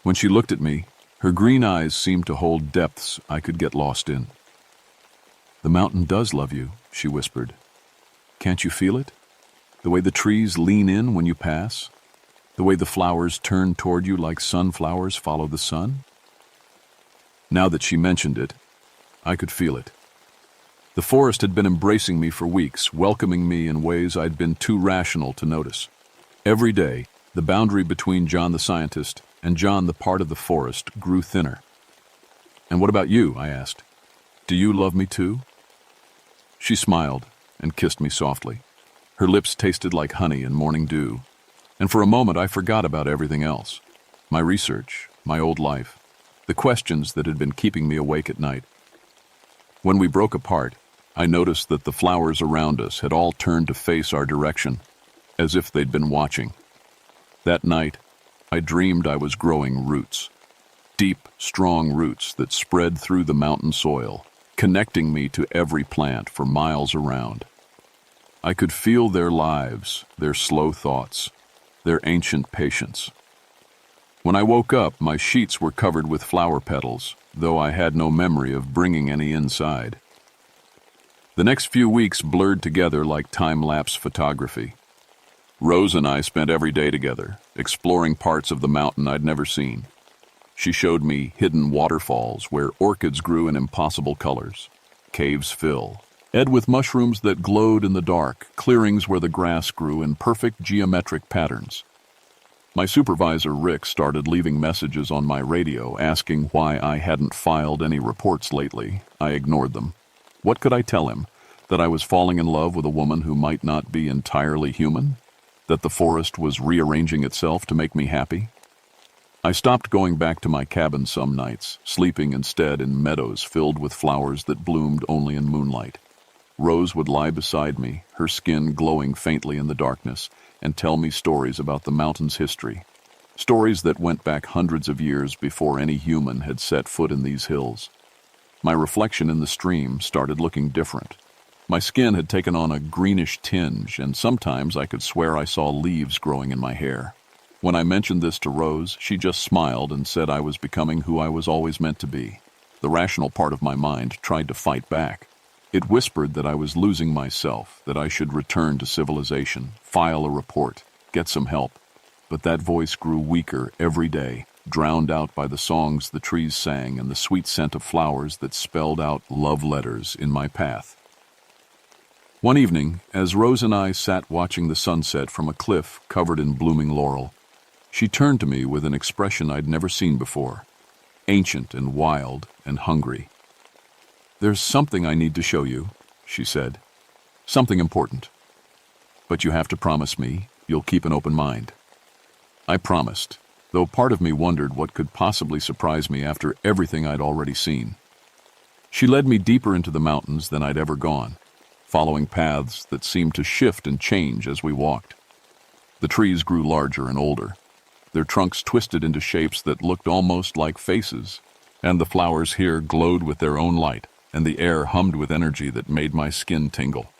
When she looked at me, her green eyes seemed to hold depths I could get lost in. "The mountain does love you," she whispered. "Can't you feel it? The way the trees lean in when you pass? The way the flowers turn toward you like sunflowers follow the sun?" Now that she mentioned it, I could feel it. The forest had been embracing me for weeks, welcoming me in ways I'd been too rational to notice. Every day, the boundary between John the scientist and John the part of the forest grew thinner. "And what about you?" I asked. "Do you love me too?" She smiled and kissed me softly. Her lips tasted like honey and morning dew, and for a moment I forgot about everything else. My research, my old life, the questions that had been keeping me awake at night. When we broke apart, I noticed that the flowers around us had all turned to face our direction, as if they'd been watching. That night, I dreamed I was growing roots, deep, strong roots that spread through the mountain soil, connecting me to every plant for miles around. I could feel their lives, their slow thoughts, their ancient patience. When I woke up, my sheets were covered with flower petals, though I had no memory of bringing any inside. The next few weeks blurred together like time-lapse photography. Rose and I spent every day together, exploring parts of the mountain I'd never seen. She showed me hidden waterfalls where orchids grew in impossible colors, caves fill, with mushrooms that glowed in the dark, clearings where the grass grew in perfect geometric patterns. My supervisor, Rick, started leaving messages on my radio asking why I hadn't filed any reports lately. I ignored them. What could I tell him? That I was falling in love with a woman who might not be entirely human? That the forest was rearranging itself to make me happy? I stopped going back to my cabin some nights, sleeping instead in meadows filled with flowers that bloomed only in moonlight. Rose would lie beside me, her skin glowing faintly in the darkness, and tell me stories about the mountain's history. Stories that went back hundreds of years before any human had set foot in these hills. My reflection in the stream started looking different. My skin had taken on a greenish tinge, and sometimes I could swear I saw leaves growing in my hair. When I mentioned this to Rose, she just smiled and said I was becoming who I was always meant to be. The rational part of my mind tried to fight back. It whispered that I was losing myself, that I should return to civilization, file a report, get some help. But that voice grew weaker every day, drowned out by the songs the trees sang and the sweet scent of flowers that spelled out love letters in my path. One evening, as Rose and I sat watching the sunset from a cliff covered in blooming laurel, she turned to me with an expression I'd never seen before, ancient and wild and hungry. "There's something I need to show you," she said. "Something important. But you have to promise me you'll keep an open mind." I promised, though part of me wondered what could possibly surprise me after everything I'd already seen. She led me deeper into the mountains than I'd ever gone, following paths that seemed to shift and change as we walked. The trees grew larger and older, their trunks twisted into shapes that looked almost like faces, and the flowers here glowed with their own light, and the air hummed with energy that made my skin tingle.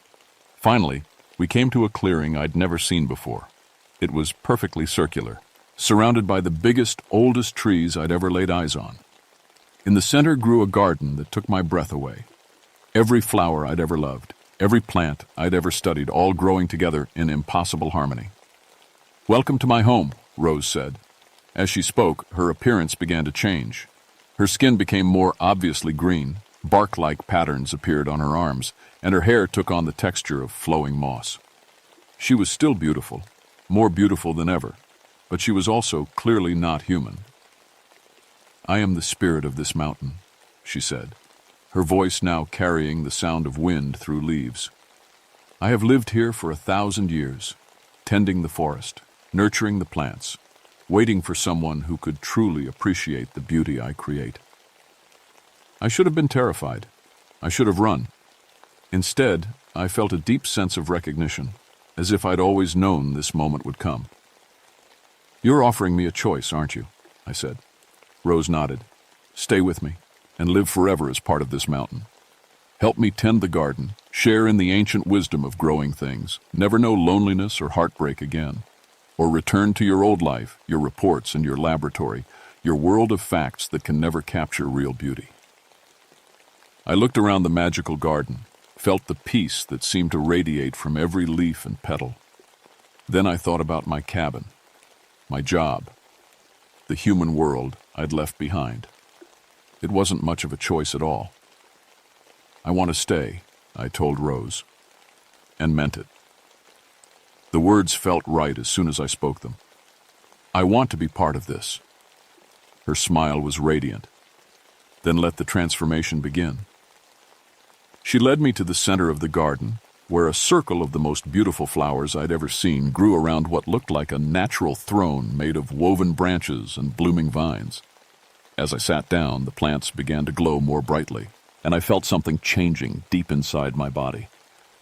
Finally, we came to a clearing I'd never seen before. It was perfectly circular, surrounded by the biggest, oldest trees I'd ever laid eyes on. In the center grew a garden that took my breath away. Every flower I'd ever loved, every plant I'd ever studied, all growing together in impossible harmony. "Welcome to my home," Rose said. As she spoke, her appearance began to change. Her skin became more obviously green, bark-like patterns appeared on her arms, and her hair took on the texture of flowing moss. She was still beautiful, more beautiful than ever, but she was also clearly not human. "I am the spirit of this mountain," she said, her voice now carrying the sound of wind through leaves. "I have lived here for 1,000 years, tending the forest, nurturing the plants, waiting for someone who could truly appreciate the beauty I create." I should have been terrified. I should have run. Instead, I felt a deep sense of recognition, as if I'd always known this moment would come. "You're offering me a choice, aren't you?" I said. Rose nodded. "Stay with me, and live forever as part of this mountain. Help me tend the garden, share in the ancient wisdom of growing things, never know loneliness or heartbreak again. Or return to your old life, your reports and your laboratory, your world of facts that can never capture real beauty." I looked around the magical garden, felt the peace that seemed to radiate from every leaf and petal. Then I thought about my cabin, my job, the human world I'd left behind. It wasn't much of a choice at all. "I want to stay," I told Rose, and meant it. The words felt right as soon as I spoke them. "I want to be part of this." Her smile was radiant. "Then let the transformation begin." She led me to the center of the garden, where a circle of the most beautiful flowers I'd ever seen grew around what looked like a natural throne made of woven branches and blooming vines. As I sat down, the plants began to glow more brightly, and I felt something changing deep inside my body.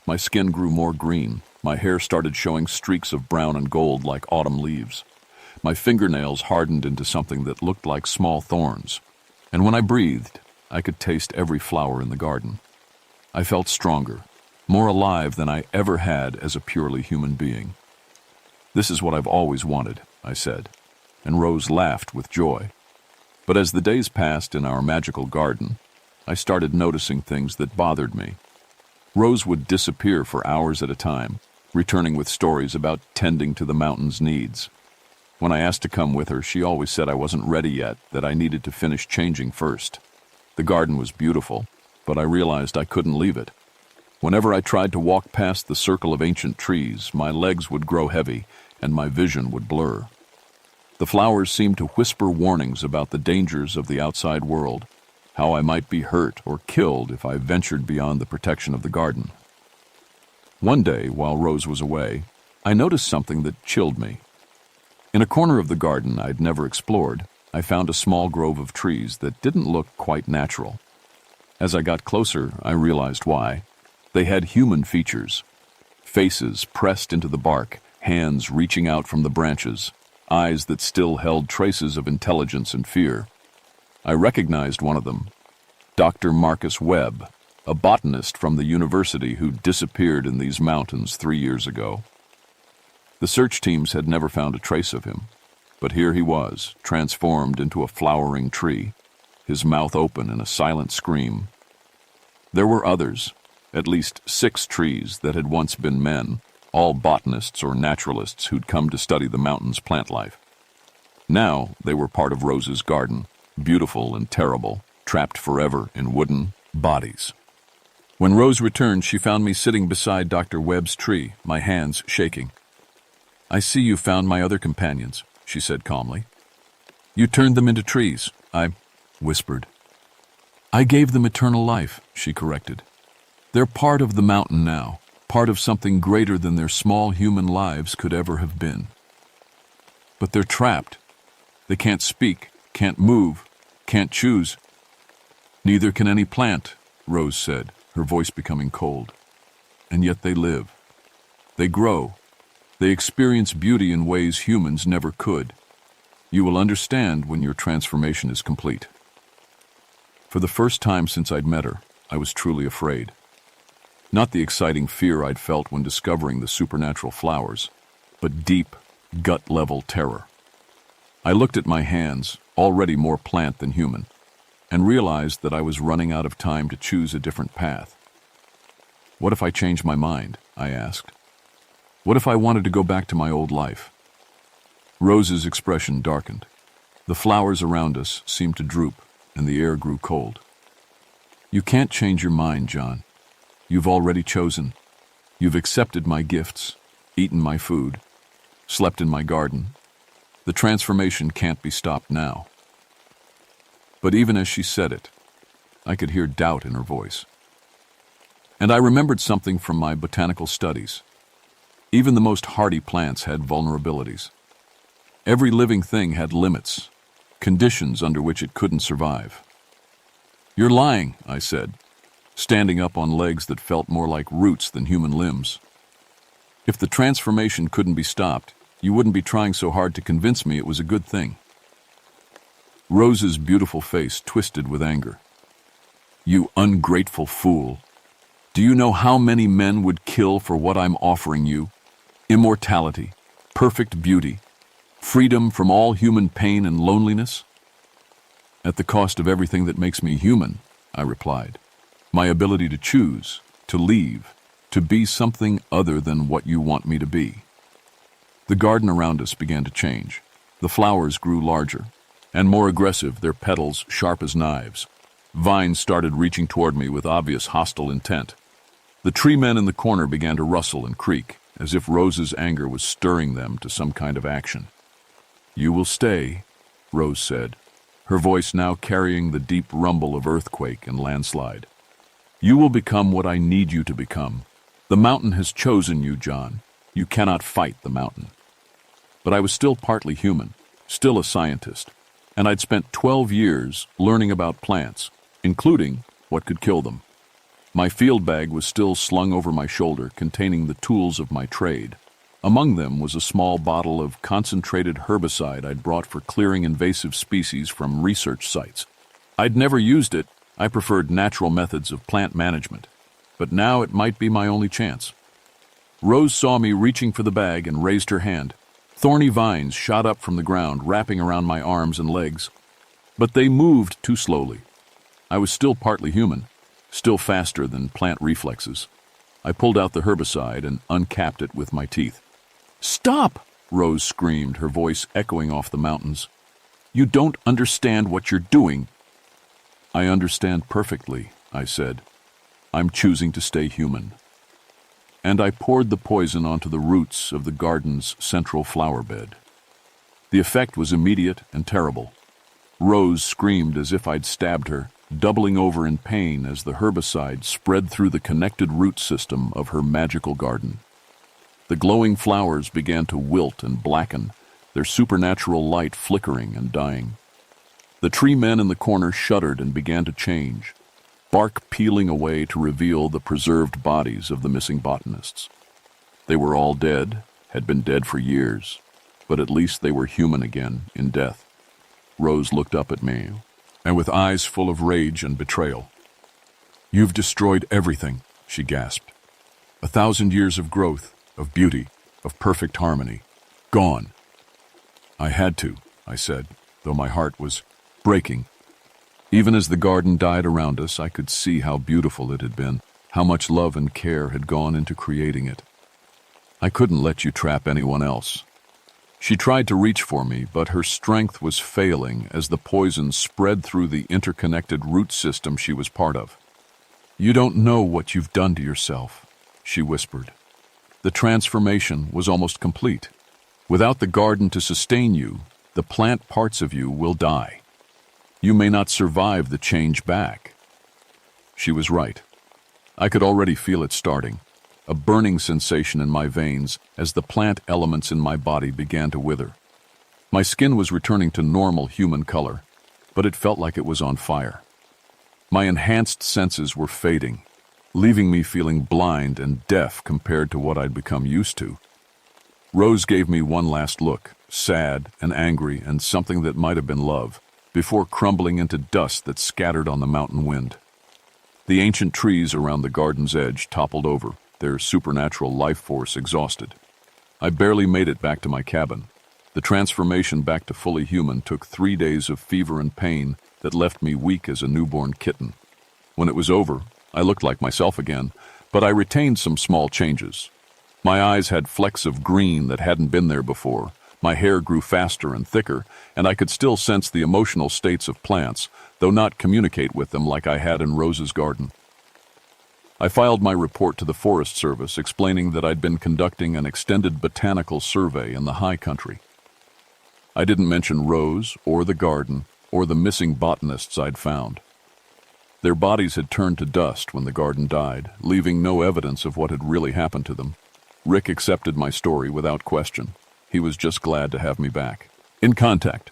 My skin grew more green, my hair started showing streaks of brown and gold like autumn leaves. My fingernails hardened into something that looked like small thorns, and when I breathed, I could taste every flower in the garden. I felt stronger, more alive than I ever had as a purely human being. "This is what I've always wanted," I said, and Rose laughed with joy. But as the days passed in our magical garden, I started noticing things that bothered me. Rose would disappear for hours at a time, returning with stories about tending to the mountain's needs. When I asked to come with her, she always said I wasn't ready yet, that I needed to finish changing first. The garden was beautiful, but I realized I couldn't leave it. Whenever I tried to walk past the circle of ancient trees, my legs would grow heavy and my vision would blur. The flowers seemed to whisper warnings about the dangers of the outside world, how I might be hurt or killed if I ventured beyond the protection of the garden. One day, while Rose was away, I noticed something that chilled me. In a corner of the garden I'd never explored, I found a small grove of trees that didn't look quite natural. As I got closer, I realized why. They had human features. Faces pressed into the bark, hands reaching out from the branches, eyes that still held traces of intelligence and fear. I recognized one of them, Dr. Marcus Webb, a botanist from the university who disappeared in these mountains 3 years ago. The search teams had never found a trace of him, but here he was, transformed into a flowering tree, his mouth open in a silent scream. There were others, at least 6 trees that had once been men, all botanists or naturalists who'd come to study the mountain's plant life. Now they were part of Rose's garden, beautiful and terrible, trapped forever in wooden bodies. When Rose returned, she found me sitting beside Dr. Webb's tree, my hands shaking. "I see you found my other companions," she said calmly. "You turned them into trees," I whispered. "I gave them eternal life," she corrected. "They're part of the mountain now, part of something greater than their small human lives could ever have been. But they're trapped. They can't speak, can't move, can't choose. Neither can any plant, Rose said, her voice becoming cold. And yet they live. They grow. They experience beauty in ways humans never could. You will understand when your transformation is complete. For the first time since I'd met her, I was truly afraid. Not the exciting fear I'd felt when discovering the supernatural flowers, but deep, gut-level terror. I looked at my hands, already more plant than human, and realized that I was running out of time to choose a different path. What if I changed my mind? I asked. What if I wanted to go back to my old life? Rose's expression darkened. The flowers around us seemed to droop, and the air grew cold. You can't change your mind, John. You've already chosen. You've accepted my gifts, eaten my food, slept in my garden. The transformation can't be stopped now. But even as she said it, I could hear doubt in her voice. And I remembered something from my botanical studies. Even the most hardy plants had vulnerabilities. Every living thing had limits, conditions under which it couldn't survive. You're lying, I said, standing up on legs that felt more like roots than human limbs. If the transformation couldn't be stopped, you wouldn't be trying so hard to convince me it was a good thing. Rose's beautiful face twisted with anger. You ungrateful fool. Do you know how many men would kill for what I'm offering you? Immortality, perfect beauty, freedom from all human pain and loneliness? At the cost of everything that makes me human, I replied. My ability to choose, to leave, to be something other than what you want me to be. The garden around us began to change. The flowers grew larger and more aggressive, their petals sharp as knives. Vines started reaching toward me with obvious hostile intent. The tree men in the corner began to rustle and creak, as if Rose's anger was stirring them to some kind of action. You will stay, Rose said, her voice now carrying the deep rumble of earthquake and landslide. You will become what I need you to become. The mountain has chosen you, John. You cannot fight the mountain. But I was still partly human, still a scientist, and I'd spent 12 years learning about plants, including what could kill them. My field bag was still slung over my shoulder, containing the tools of my trade. Among them was a small bottle of concentrated herbicide I'd brought for clearing invasive species from research sites. I'd never used it. I preferred natural methods of plant management, but now it might be my only chance. Rose saw me reaching for the bag and raised her hand. Thorny vines shot up from the ground, wrapping around my arms and legs. But they moved too slowly. I was still partly human, still faster than plant reflexes. I pulled out the herbicide and uncapped it with my teeth. Stop! Rose screamed, her voice echoing off the mountains. You don't understand what you're doing. I understand perfectly, I said. I'm choosing to stay human. And I poured the poison onto the roots of the garden's central flower bed. The effect was immediate and terrible. Rose screamed as if I'd stabbed her, doubling over in pain as the herbicide spread through the connected root system of her magical garden. The glowing flowers began to wilt and blacken, their supernatural light flickering and dying. The tree men in the corner shuddered and began to change, bark peeling away to reveal the preserved bodies of the missing botanists. They were all dead, had been dead for years, but at least they were human again in death. Rose looked up at me, and with eyes full of rage and betrayal. You've destroyed everything, she gasped. 1,000 years of growth, of beauty, of perfect harmony. Gone. I had to, I said, though my heart was breaking. Even as the garden died around us, I could see how beautiful it had been, how much love and care had gone into creating it. I couldn't let you trap anyone else. She tried to reach for me, but her strength was failing as the poison spread through the interconnected root system she was part of. You don't know what you've done to yourself, she whispered. The transformation was almost complete. Without the garden to sustain you, the plant parts of you will die. You may not survive the change back. She was right. I could already feel it starting, a burning sensation in my veins as the plant elements in my body began to wither. My skin was returning to normal human color, but it felt like it was on fire. My enhanced senses were fading, leaving me feeling blind and deaf compared to what I'd become used to. Rose gave me one last look, sad and angry and something that might have been love, before crumbling into dust that scattered on the mountain wind. The ancient trees around the garden's edge toppled over, their supernatural life force exhausted. I barely made it back to my cabin. The transformation back to fully human took 3 days of fever and pain that left me weak as a newborn kitten. When it was over, I looked like myself again, but I retained some small changes. My eyes had flecks of green that hadn't been there before, my hair grew faster and thicker, and I could still sense the emotional states of plants, though not communicate with them like I had in Rose's garden. I filed my report to the Forest Service explaining that I'd been conducting an extended botanical survey in the high country. I didn't mention Rose, or the garden, or the missing botanists I'd found. Their bodies had turned to dust when the garden died, leaving no evidence of what had really happened to them. Rick accepted my story without question. He was just glad to have me back. In contact,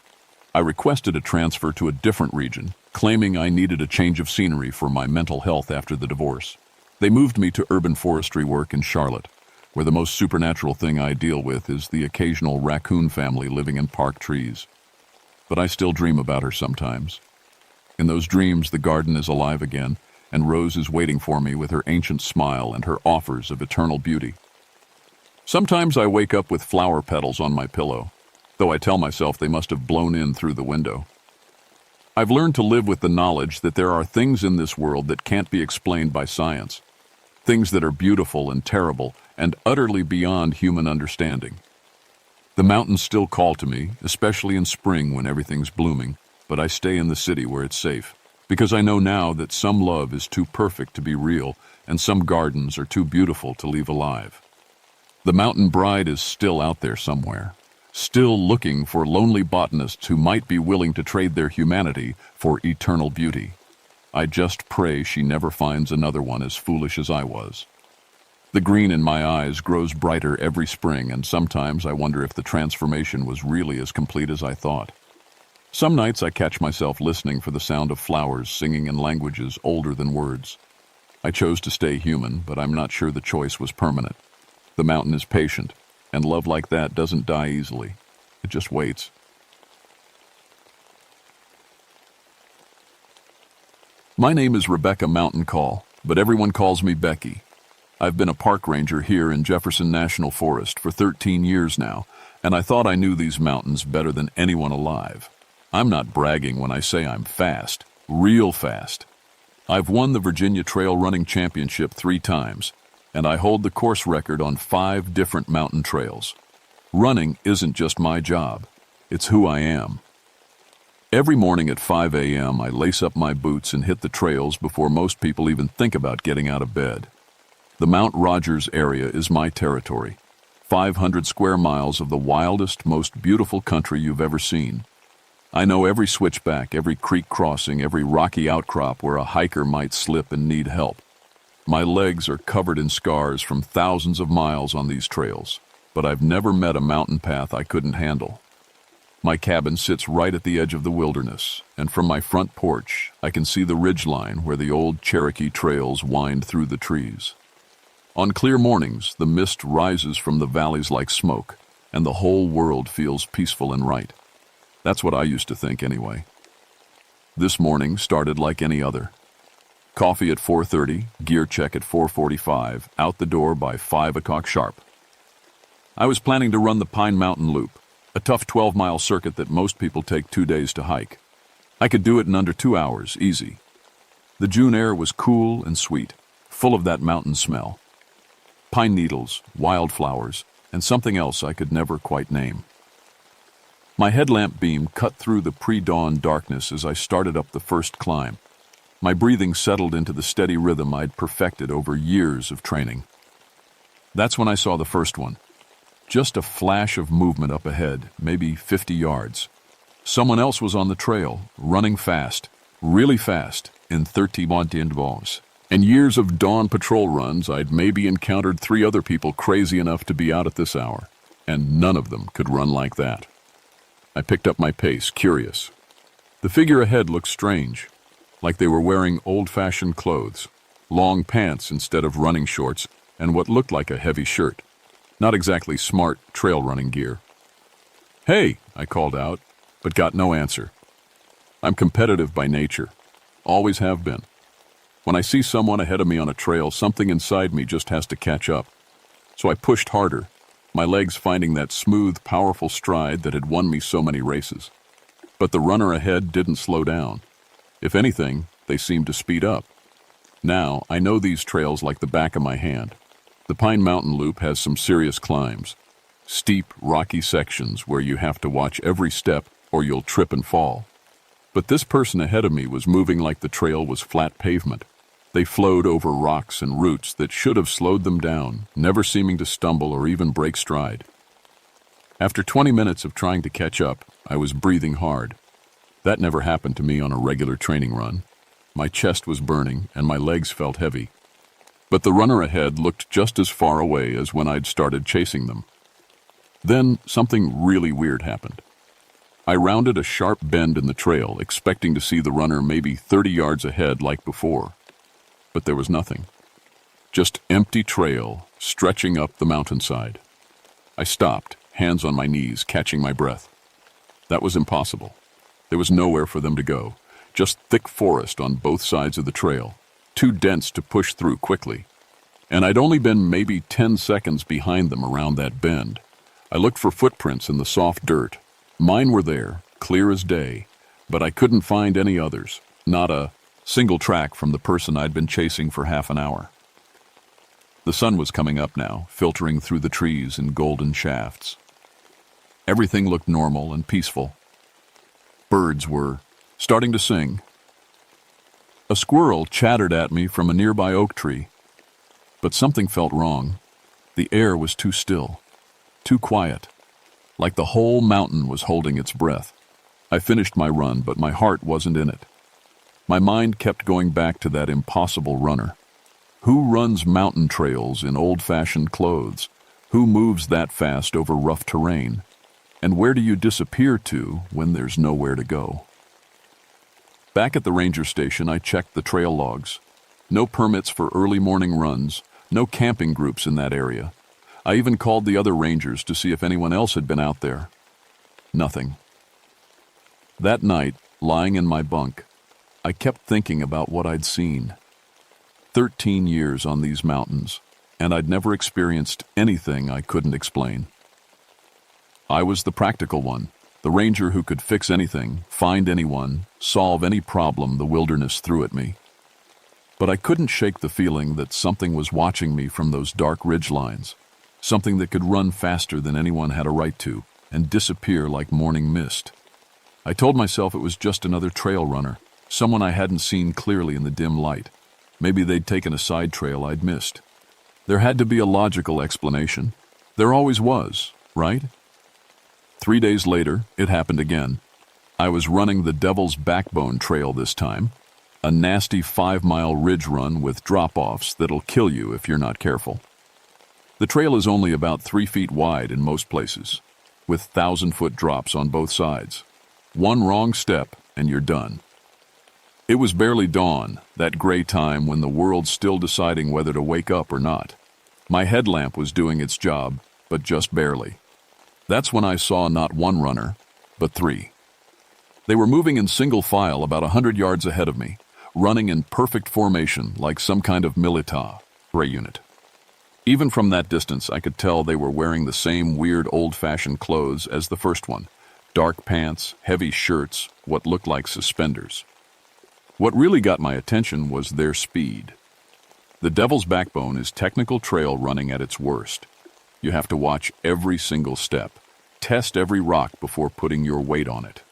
I requested a transfer to a different region, claiming I needed a change of scenery for my mental health after the divorce. They moved me to urban forestry work in Charlotte, where the most supernatural thing I deal with is the occasional raccoon family living in park trees. But I still dream about her sometimes. In those dreams, the garden is alive again, and Rose is waiting for me with her ancient smile and her offers of eternal beauty. Sometimes I wake up with flower petals on my pillow, though I tell myself they must have blown in through the window. I've learned to live with the knowledge that there are things in this world that can't be explained by science, things that are beautiful and terrible and utterly beyond human understanding. The mountains still call to me, especially in spring when everything's blooming, but I stay in the city where it's safe, because I know now that some love is too perfect to be real and some gardens are too beautiful to leave alive. The mountain bride is still out there somewhere, still looking for lonely botanists who might be willing to trade their humanity for eternal beauty. I just pray she never finds another one as foolish as I was. The green in my eyes grows brighter every spring, and sometimes I wonder if the transformation was really as complete as I thought. Some nights I catch myself listening for the sound of flowers singing in languages older than words. I chose to stay human, but I'm not sure the choice was permanent. The mountain is patient, and love like that doesn't die easily. It just waits. My name is Rebecca Mountain Call, but everyone calls me Becky. I've been a park ranger here in Jefferson National Forest for 13 years now, and I thought I knew these mountains better than anyone alive. I'm not bragging when I say I'm fast, real fast. I've won the Virginia Trail Running Championship 3 times, and I hold the course record on 5 different mountain trails. Running isn't just my job, it's who I am. Every morning at 5 a.m. I lace up my boots and hit the trails before most people even think about getting out of bed. The Mount Rogers area is my territory, 500 square miles of the wildest, most beautiful country you've ever seen. I know every switchback, every creek crossing, every rocky outcrop where a hiker might slip and need help. My legs are covered in scars from thousands of miles on these trails, but I've never met a mountain path I couldn't handle. My cabin sits right at the edge of the wilderness, and from my front porch, I can see the ridgeline where the old Cherokee trails wind through the trees. On clear mornings, the mist rises from the valleys like smoke, and the whole world feels peaceful and right. That's what I used to think anyway. This morning started like any other. Coffee at 4:30, gear check at 4:45, out the door by 5 o'clock sharp. I was planning to run the Pine Mountain Loop, a tough 12-mile circuit that most people take 2 days to hike. I could do it in under 2 hours, easy. The June air was cool and sweet, full of that mountain smell. Pine needles, wildflowers, and something else I could never quite name. My headlamp beam cut through the pre-dawn darkness as I started up the first climb. My breathing settled into the steady rhythm I'd perfected over years of training. That's when I saw the first one. Just a flash of movement up ahead, maybe 50 yards. Someone else was on the trail, running fast, really fast, in 30 intervals. In years of dawn patrol runs, I'd maybe encountered 3 other people crazy enough to be out at this hour, and none of them could run like that. I picked up my pace, curious. The figure ahead looked strange, like they were wearing old-fashioned clothes, long pants instead of running shorts, and what looked like a heavy shirt. Not exactly smart trail running gear. "Hey," I called out, but got no answer. I'm competitive by nature. Always have been. When I see someone ahead of me on a trail, something inside me just has to catch up. So I pushed harder, my legs finding that smooth, powerful stride that had won me so many races. But the runner ahead didn't slow down. If anything, they seemed to speed up. Now, I know these trails like the back of my hand. The Pine Mountain Loop has some serious climbs. Steep, rocky sections where you have to watch every step or you'll trip and fall. But this person ahead of me was moving like the trail was flat pavement. They flowed over rocks and roots that should have slowed them down, never seeming to stumble or even break stride. After 20 minutes of trying to catch up, I was breathing hard. That never happened to me on a regular training run. My chest was burning and my legs felt heavy. But the runner ahead looked just as far away as when I'd started chasing them. Then something really weird happened. I rounded a sharp bend in the trail, expecting to see the runner maybe 30 yards ahead like before. But there was nothing. Just empty trail stretching up the mountainside. I stopped, hands on my knees, catching my breath. That was impossible. There was nowhere for them to go, just thick forest on both sides of the trail, too dense to push through quickly. And I'd only been maybe 10 seconds behind them around that bend. I looked for footprints in the soft dirt. Mine were there, clear as day, but I couldn't find any others, not a single track from the person I'd been chasing for half an hour. The sun was coming up now, filtering through the trees in golden shafts. Everything looked normal and peaceful. Birds were starting to sing. A squirrel chattered at me from a nearby oak tree. But something felt wrong. The air was too still, too quiet, like the whole mountain was holding its breath. I finished my run, but my heart wasn't in it. My mind kept going back to that impossible runner. Who runs mountain trails in old-fashioned clothes? Who moves that fast over rough terrain? And where do you disappear to when there's nowhere to go? Back at the ranger station, I checked the trail logs. No permits for early morning runs, no camping groups in that area. I even called the other rangers to see if anyone else had been out there. Nothing. That night, lying in my bunk, I kept thinking about what I'd seen. 13 years on these mountains, and I'd never experienced anything I couldn't explain. I was the practical one, the ranger who could fix anything, find anyone, solve any problem the wilderness threw at me. But I couldn't shake the feeling that something was watching me from those dark ridge lines, something that could run faster than anyone had a right to, and disappear like morning mist. I told myself it was just another trail runner, someone I hadn't seen clearly in the dim light. Maybe they'd taken a side trail I'd missed. There had to be a logical explanation. There always was, right? 3 days later, it happened again. I was running the Devil's Backbone Trail this time, a nasty 5-mile ridge run with drop-offs that'll kill you if you're not careful. The trail is only about 3 feet wide in most places, with 1,000-foot drops on both sides. One wrong step and you're done. It was barely dawn, that gray time when the world's still deciding whether to wake up or not. My headlamp was doing its job, but just barely. That's when I saw not one runner, but 3. They were moving in single file about 100 yards ahead of me, running in perfect formation like some kind of military unit. Even from that distance, I could tell they were wearing the same weird old-fashioned clothes as the first one. Dark pants, heavy shirts, what looked like suspenders. What really got my attention was their speed. The Devil's Backbone is technical trail running at its worst. You have to watch every single step, test every rock before putting your weight on it.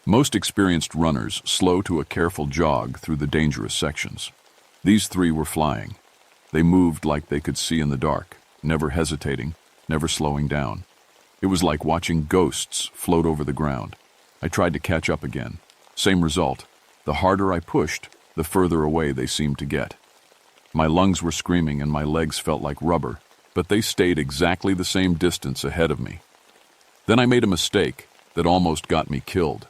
Most experienced runners slow to a careful jog through the dangerous sections. These 3 were flying. They moved like they could see in the dark, never hesitating, never slowing down. It was like watching ghosts float over the ground. I tried to catch up again. Same result. The harder I pushed, the further away they seemed to get. My lungs were screaming and my legs felt like rubber, but they stayed exactly the same distance ahead of me. Then I made a mistake. that almost got me killed.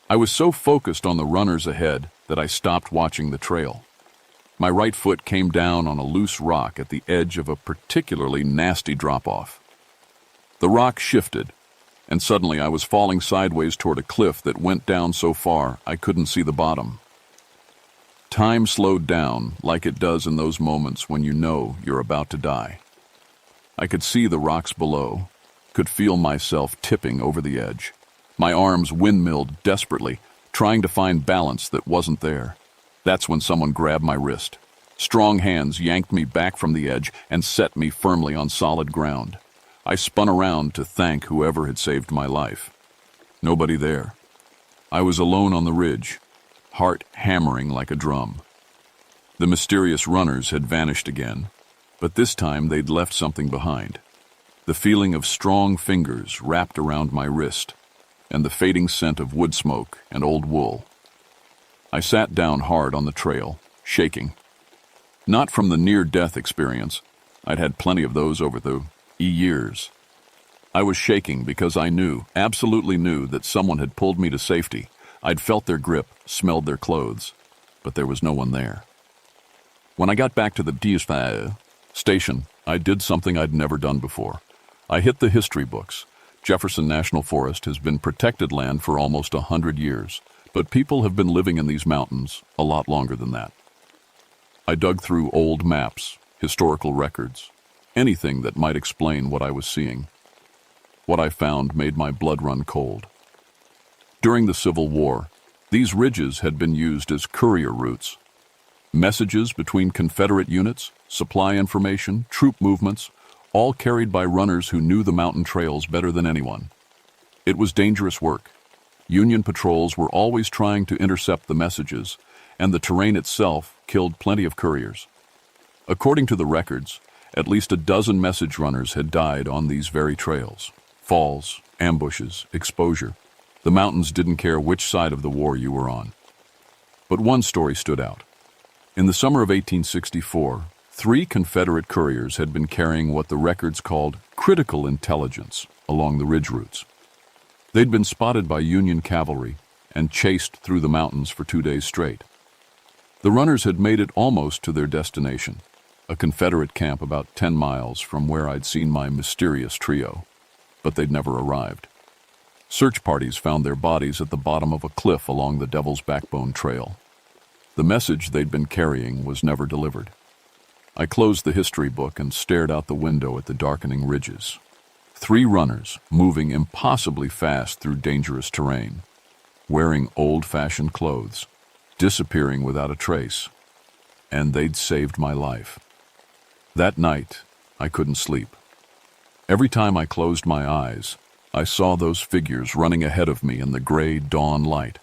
I was so focused on the runners ahead that I stopped watching the trail. My right foot came down on a loose rock at the edge of a particularly nasty drop-off. The rock shifted, and suddenly I was falling sideways toward a cliff that went down so far I couldn't see the bottom. Time slowed down like it does in those moments when you know you're about to die. I could see the rocks below, could feel myself tipping over the edge. My arms windmilled desperately, trying to find balance that wasn't there. That's when someone grabbed my wrist. Strong hands yanked me back from the edge and set me firmly on solid ground. I spun around to thank whoever had saved my life. Nobody there. I was alone on the ridge, heart hammering like a drum. The mysterious runners had vanished again, but this time they'd left something behind. The feeling of strong fingers wrapped around my wrist, and the fading scent of wood smoke and old wool. I sat down hard on the trail, shaking. Not from the near-death experience. I'd had plenty of those over the years. I was shaking because I knew, absolutely knew, that someone had pulled me to safety. I'd felt their grip, smelled their clothes, but there was no one there. When I got back to the station, I did something I'd never done before. I hit the history books. Jefferson National Forest has been protected land for almost 100 years, but people have been living in these mountains a lot longer than that. I dug through old maps, historical records, anything that might explain what I was seeing. What I found made my blood run cold. During the Civil War, these ridges had been used as courier routes. Messages between Confederate units, supply information, troop movements, all carried by runners who knew the mountain trails better than anyone. It was dangerous work. Union patrols were always trying to intercept the messages, and the terrain itself killed plenty of couriers. According to the records, at least a dozen message runners had died on these very trails. Falls, ambushes, exposure. The mountains didn't care which side of the war you were on. But one story stood out. In the summer of 1864, 3 Confederate couriers had been carrying what the records called critical intelligence along the ridge routes. They'd been spotted by Union cavalry and chased through the mountains for 2 days straight. The runners had made it almost to their destination, a Confederate camp about 10 miles from where I'd seen my mysterious trio, but they'd never arrived. Search parties found their bodies at the bottom of a cliff along the Devil's Backbone Trail. The message they'd been carrying was never delivered. I closed the history book and stared out the window at the darkening ridges. 3 runners moving impossibly fast through dangerous terrain, wearing old-fashioned clothes, disappearing without a trace, and they'd saved my life. That night, I couldn't sleep. Every time I closed my eyes, I saw those figures running ahead of me in the gray dawn light.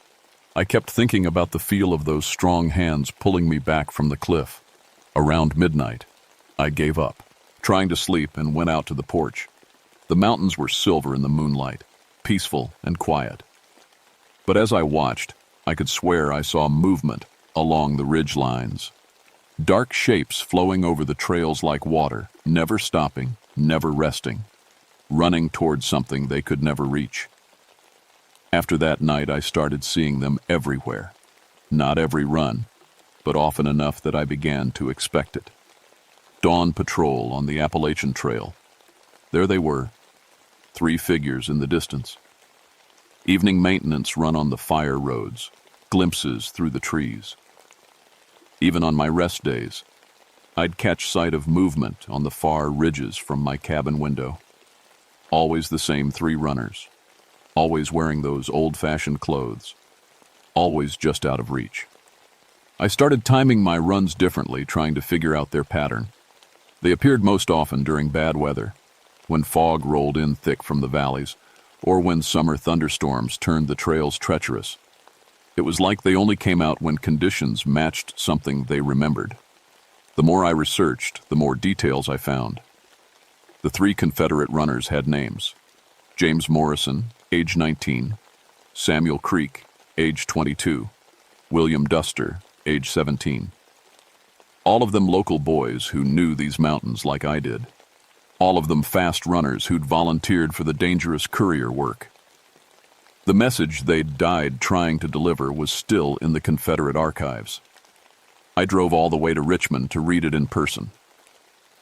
I kept thinking about the feel of those strong hands pulling me back from the cliff. Around midnight, I gave up, trying to sleep, and went out to the porch. The mountains were silver in the moonlight, peaceful and quiet. But as I watched, I could swear I saw movement along the ridge lines. Dark shapes flowing over the trails like water, never stopping, never resting, running towards something they could never reach. After that night, I started seeing them everywhere. Not every run, but often enough that I began to expect it. Dawn patrol on the Appalachian Trail. There they were, 3 figures in the distance. Evening maintenance run on the fire roads, glimpses through the trees. Even on my rest days, I'd catch sight of movement on the far ridges from my cabin window. Always the same 3 runners, always wearing those old-fashioned clothes, always just out of reach. I started timing my runs differently, trying to figure out their pattern. They appeared most often during bad weather, when fog rolled in thick from the valleys, or when summer thunderstorms turned the trails treacherous. It was like they only came out when conditions matched something they remembered. The more I researched, the more details I found. The 3 Confederate runners had names: James Morrison, age 19, Samuel Creek, age 22, William Duster, age 17. All of them local boys who knew these mountains like I did. All of them fast runners who'd volunteered for the dangerous courier work. The message they'd died trying to deliver was still in the Confederate archives. I drove all the way to Richmond to read it in person.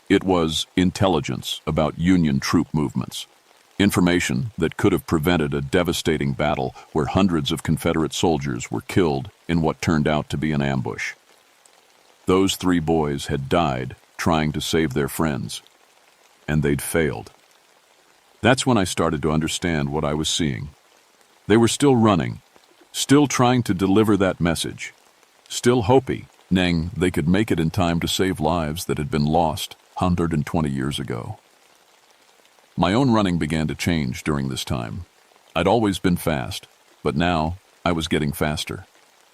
It was intelligence about Union troop movements, information that could have prevented a devastating battle where hundreds of Confederate soldiers were killed in what turned out to be an ambush. Those 3 boys had died trying to save their friends, and they'd failed. That's when I started to understand what I was seeing. They were still running, still trying to deliver that message, still hoping they could make it in time to save lives that had been lost 120 years ago. My own running began to change during this time. I'd always been fast, but now I was getting faster.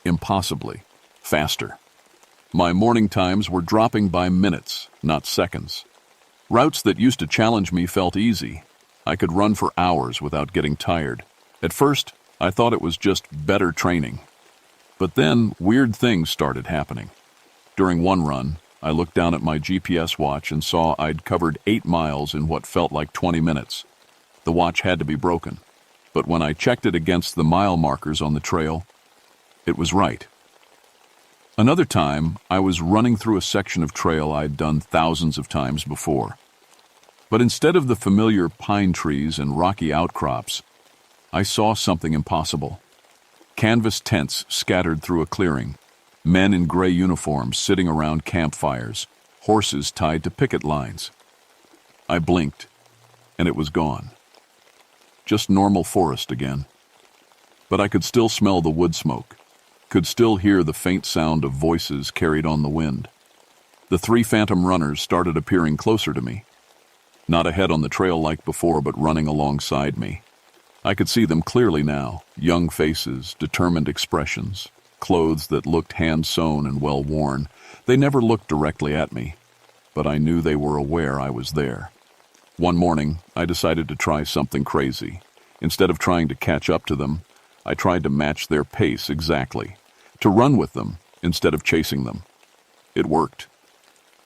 Impossibly faster. My morning times were dropping by minutes, not seconds. Routes that used to challenge me felt easy. I could run for hours without getting tired. At first, I thought it was just better training. But then, weird things started happening. During one run, I looked down at my GPS watch and saw I'd covered 8 miles in what felt like 20 minutes. The watch had to be broken, but when I checked it against the mile markers on the trail, it was right. Another time, I was running through a section of trail I'd done thousands of times before. But instead of the familiar pine trees and rocky outcrops, I saw something impossible. Canvas tents scattered through a clearing, men in gray uniforms sitting around campfires, horses tied to picket lines. I blinked, and it was gone. Just normal forest again. But I could still smell the wood smoke, could still hear the faint sound of voices carried on the wind. The 3 phantom runners started appearing closer to me. Not ahead on the trail like before, but running alongside me. I could see them clearly now, young faces, determined expressions, clothes that looked hand-sewn and well-worn. They never looked directly at me, but I knew they were aware I was there. One morning, I decided to try something crazy. Instead of trying to catch up to them, I tried to match their pace exactly, to run with them instead of chasing them. It worked.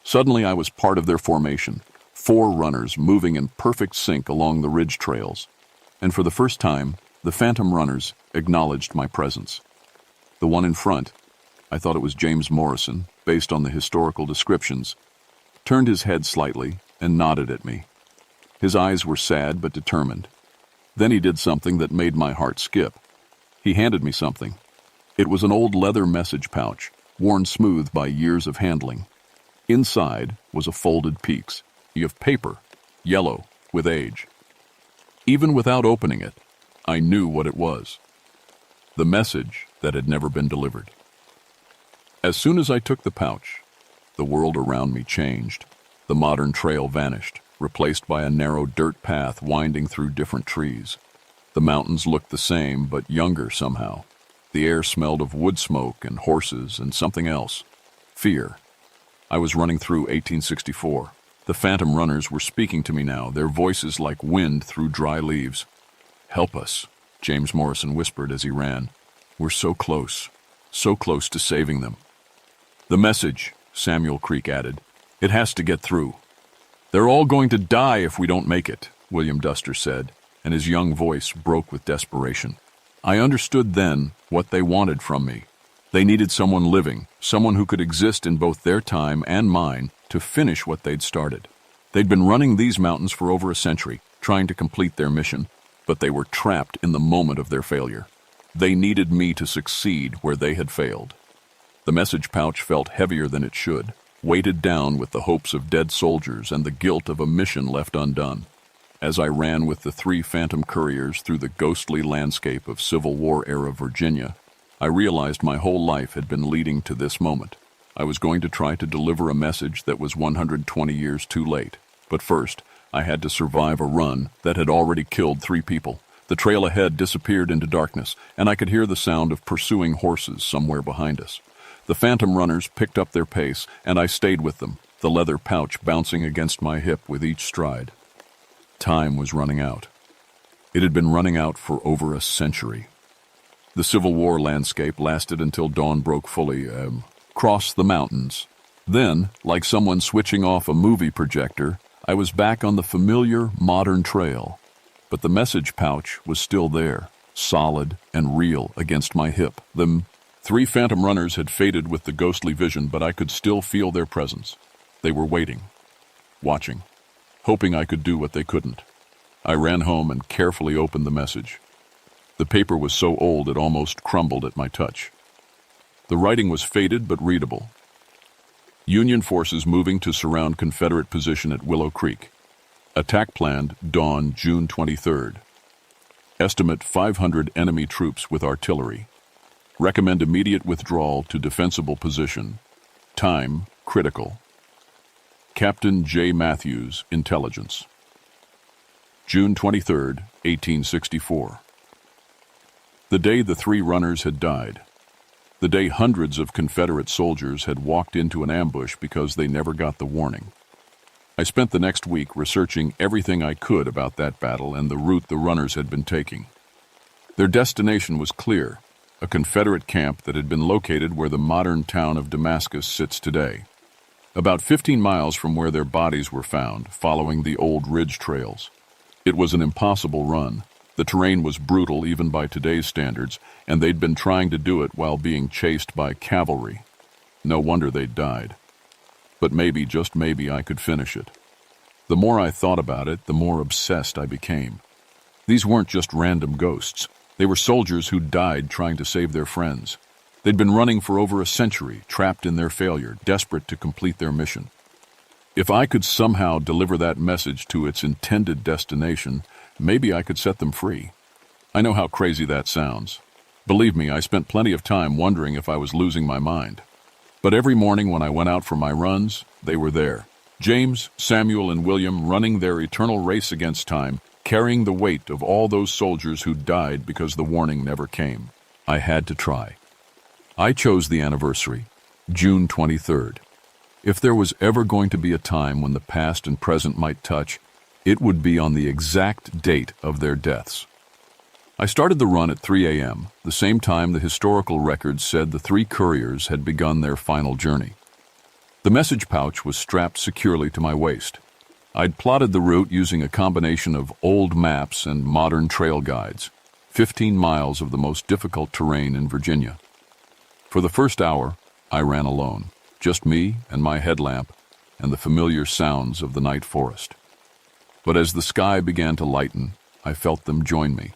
Suddenly, I was part of their formation, 4 runners moving in perfect sync along the ridge trails. And for the first time, the phantom runners acknowledged my presence. The one in front, I thought it was James Morrison, based on the historical descriptions, turned his head slightly and nodded at me. His eyes were sad but determined. Then he did something that made my heart skip. He handed me something. It was an old leather message pouch, worn smooth by years of handling. Inside was a folded piece of paper, yellow with age. Even without opening it, I knew what it was. The message that had never been delivered. As soon as I took the pouch, the world around me changed. The modern trail vanished, replaced by a narrow dirt path winding through different trees. The mountains looked the same, but younger somehow. The air smelled of wood smoke and horses and something else. Fear. I was running through 1864. The phantom runners were speaking to me now, their voices like wind through dry leaves. "Help us," James Morrison whispered as he ran. "We're so close to saving them." "The message," Samuel Creek added. "It has to get through." "They're all going to die if we don't make it," William Duster said, and his young voice broke with desperation. I understood then what they wanted from me. They needed someone living, someone who could exist in both their time and mine to finish what they'd started. They'd been running these mountains for over a century, trying to complete their mission, but they were trapped in the moment of their failure. They needed me to succeed where they had failed. The message pouch felt heavier than it should, weighted down with the hopes of dead soldiers and the guilt of a mission left undone. As I ran with the 3 phantom couriers through the ghostly landscape of Civil War-era Virginia, I realized my whole life had been leading to this moment. I was going to try to deliver a message that was 120 years too late. But first, I had to survive a run that had already killed 3 people. The trail ahead disappeared into darkness, and I could hear the sound of pursuing horses somewhere behind us. The phantom runners picked up their pace, and I stayed with them, the leather pouch bouncing against my hip with each stride. Time was running out. It had been running out for over a century. The Civil War landscape lasted until dawn broke fully, across the mountains. Then, like someone switching off a movie projector, I was back on the familiar modern trail. But the message pouch was still there, solid and real against my hip. The 3 phantom runners had faded with the ghostly vision, but I could still feel their presence. They were waiting, watching, hoping I could do what they couldn't. I ran home and carefully opened the message. The paper was so old it almost crumbled at my touch. The writing was faded but readable. Union forces moving to surround Confederate position at Willow Creek. Attack planned dawn June 23rd. Estimate 500 enemy troops with artillery. Recommend immediate withdrawal to defensible position. Time critical. Captain J. Matthews, Intelligence. June 23rd, 1864. The day the 3 runners had died. The day hundreds of Confederate soldiers had walked into an ambush because they never got the warning. I spent the next week researching everything I could about that battle and the route the runners had been taking. Their destination was clear, a Confederate camp that had been located where the modern town of Damascus sits today. About 15 miles from where their bodies were found, following the old ridge trails. It was an impossible run. The terrain was brutal even by today's standards, and they'd been trying to do it while being chased by cavalry. No wonder they'd died. But maybe, just maybe, I could finish it. The more I thought about it, the more obsessed I became. These weren't just random ghosts. They were soldiers who died trying to save their friends. They'd been running for over a century, trapped in their failure, desperate to complete their mission. If I could somehow deliver that message to its intended destination, maybe I could set them free. I know how crazy that sounds. Believe me, I spent plenty of time wondering if I was losing my mind. But every morning when I went out for my runs, they were there. James, Samuel, and William running their eternal race against time, carrying the weight of all those soldiers who died because the warning never came. I had to try. I chose the anniversary, June 23rd. If there was ever going to be a time when the past and present might touch, it would be on the exact date of their deaths. I started the run at 3 a.m., the same time the historical records said the 3 couriers had begun their final journey. The message pouch was strapped securely to my waist. I'd plotted the route using a combination of old maps and modern trail guides, 15 miles of the most difficult terrain in Virginia. For the first hour, I ran alone, just me and my headlamp and the familiar sounds of the night forest. But as the sky began to lighten, I felt them join me.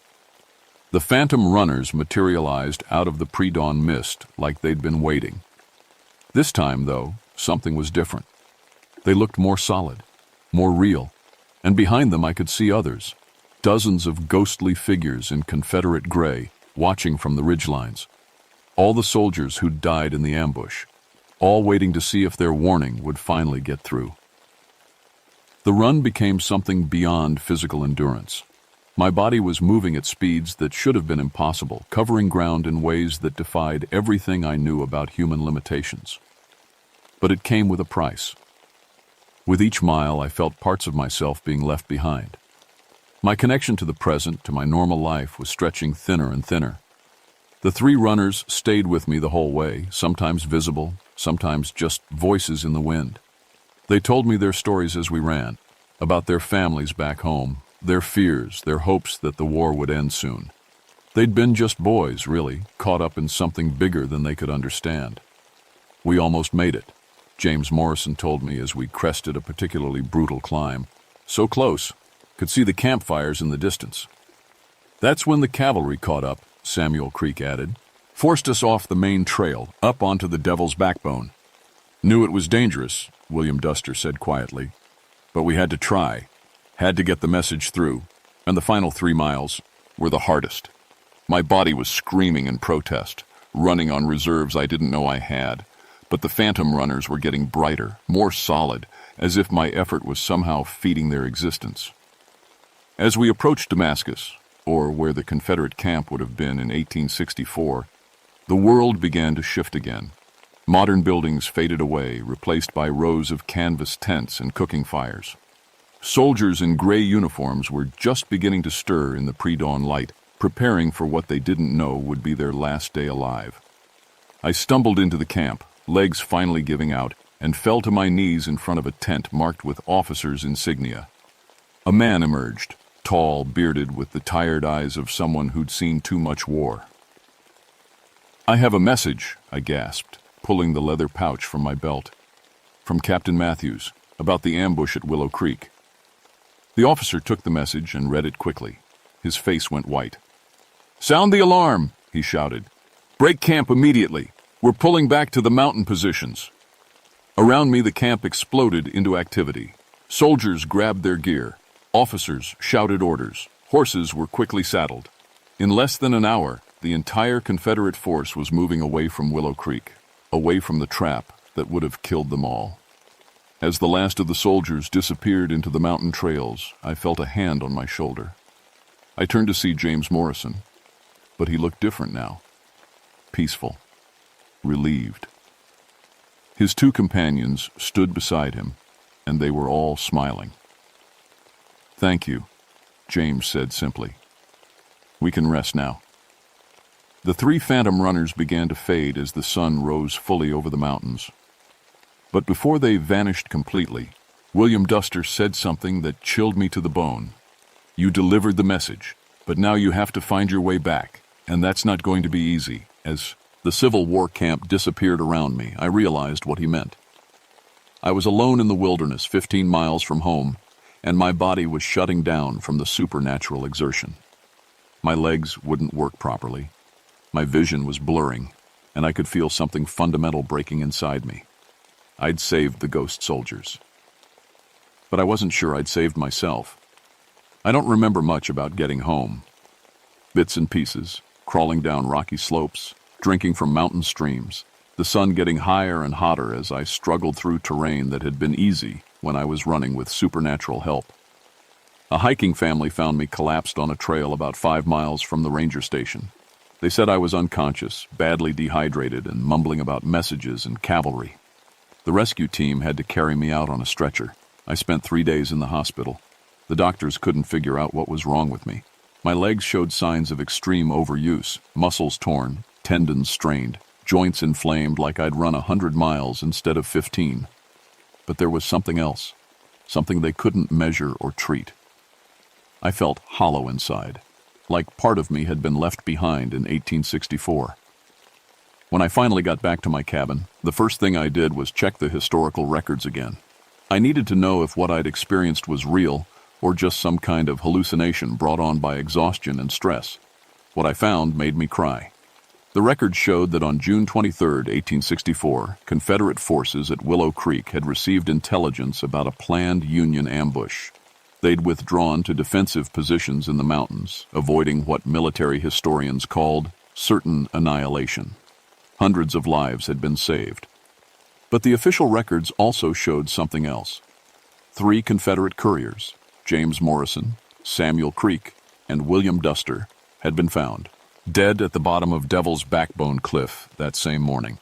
The phantom runners materialized out of the pre-dawn mist like they'd been waiting. This time, though, something was different. They looked more solid, more real, and behind them I could see others, dozens of ghostly figures in Confederate gray, watching from the ridgelines. All the soldiers who'd died in the ambush, all waiting to see if their warning would finally get through. The run became something beyond physical endurance. My body was moving at speeds that should have been impossible, covering ground in ways that defied everything I knew about human limitations. But it came with a price. With each mile, I felt parts of myself being left behind. My connection to the present, to my normal life, was stretching thinner and thinner. The 3 runners stayed with me the whole way, sometimes visible, sometimes just voices in the wind. They told me their stories as we ran, about their families back home, their fears, their hopes that the war would end soon. They'd been just boys, really, caught up in something bigger than they could understand. We almost made it, James Morrison told me as we crested a particularly brutal climb. So close, could see the campfires in the distance. That's when the cavalry caught up, Samuel Creek added. Forced us off the main trail, up onto the Devil's Backbone. Knew it was dangerous, William Duster said quietly. But we had to try, had to get the message through, and the final 3 miles were the hardest. My body was screaming in protest, running on reserves I didn't know I had, but the phantom runners were getting brighter, more solid, as if my effort was somehow feeding their existence. As we approached Damascus, or where the Confederate camp would have been in 1864, the world began to shift again. Modern buildings faded away, replaced by rows of canvas tents and cooking fires. Soldiers in gray uniforms were just beginning to stir in the pre-dawn light, preparing for what they didn't know would be their last day alive. I stumbled into the camp, legs finally giving out, and fell to my knees in front of a tent marked with officers' insignia. A man emerged, tall, bearded, with the tired eyes of someone who'd seen too much war. "I have a message," I gasped, pulling the leather pouch from my belt. "From Captain Matthews, about the ambush at Willow Creek." The officer took the message and read it quickly. His face went white. "Sound the alarm," he shouted. "Break camp immediately. We're pulling back to the mountain positions." Around me, the camp exploded into activity. Soldiers grabbed their gear. Officers shouted orders. Horses were quickly saddled. In less than an hour, the entire Confederate force was moving away from Willow Creek, away from the trap that would have killed them all. As the last of the soldiers disappeared into the mountain trails, I felt a hand on my shoulder. I turned to see James Morrison, but he looked different now. Peaceful. Relieved. His two companions stood beside him, and they were all smiling. "Thank you," James said simply. "We can rest now." The three phantom runners began to fade as the sun rose fully over the mountains. But before they vanished completely, William Duster said something that chilled me to the bone. "You delivered the message, but now you have to find your way back, and that's not going to be easy." As the Civil War camp disappeared around me, I realized what he meant. I was alone in the wilderness, 15 miles from home, and my body was shutting down from the supernatural exertion. My legs wouldn't work properly. My vision was blurring, and I could feel something fundamental breaking inside me. I'd saved the ghost soldiers. But I wasn't sure I'd saved myself. I don't remember much about getting home. Bits and pieces, crawling down rocky slopes, drinking from mountain streams, the sun getting higher and hotter as I struggled through terrain that had been easy when I was running with supernatural help. A hiking family found me collapsed on a trail about 5 miles from the ranger station. They said I was unconscious, badly dehydrated, and mumbling about messages and cavalry. The rescue team had to carry me out on a stretcher. I spent 3 days in the hospital. The doctors couldn't figure out what was wrong with me. My legs showed signs of extreme overuse, muscles torn, tendons strained, joints inflamed like I'd run 100 miles instead of 15. But there was something else, something they couldn't measure or treat. I felt hollow inside, like part of me had been left behind in 1864. When I finally got back to my cabin, the first thing I did was check the historical records again. I needed to know if what I'd experienced was real or just some kind of hallucination brought on by exhaustion and stress. What I found made me cry. The records showed that on June 23, 1864, Confederate forces at Willow Creek had received intelligence about a planned Union ambush. They'd withdrawn to defensive positions in the mountains, avoiding what military historians called certain annihilation. Hundreds of lives had been saved. But the official records also showed something else. 3 Confederate couriers, James Morrison, Samuel Creek, and William Duster, had been found, dead at the bottom of Devil's Backbone Cliff that same morning.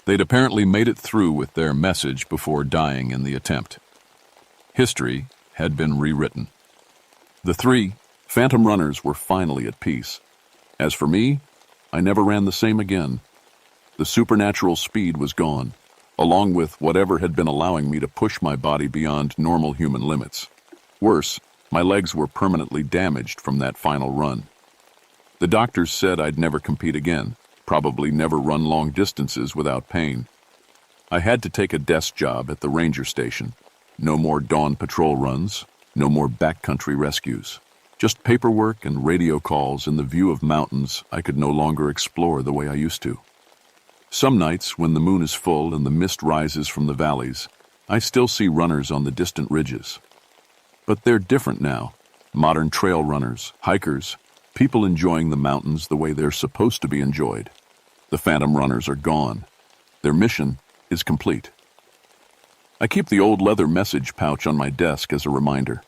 They'd apparently made it through with their message before dying in the attempt. History had been rewritten. The 3 phantom runners were finally at peace. As for me, I never ran the same again. The supernatural speed was gone, along with whatever had been allowing me to push my body beyond normal human limits. Worse, my legs were permanently damaged from that final run. The doctors said I'd never compete again, probably never run long distances without pain. I had to take a desk job at the ranger station. No more dawn patrol runs, no more backcountry rescues. Just paperwork and radio calls in the view of mountains I could no longer explore the way I used to. Some nights, when the moon is full and the mist rises from the valleys, I still see runners on the distant ridges. But they're different now. Modern trail runners, hikers, people enjoying the mountains the way they're supposed to be enjoyed. The phantom runners are gone. Their mission is complete. I keep the old leather message pouch on my desk as a reminder.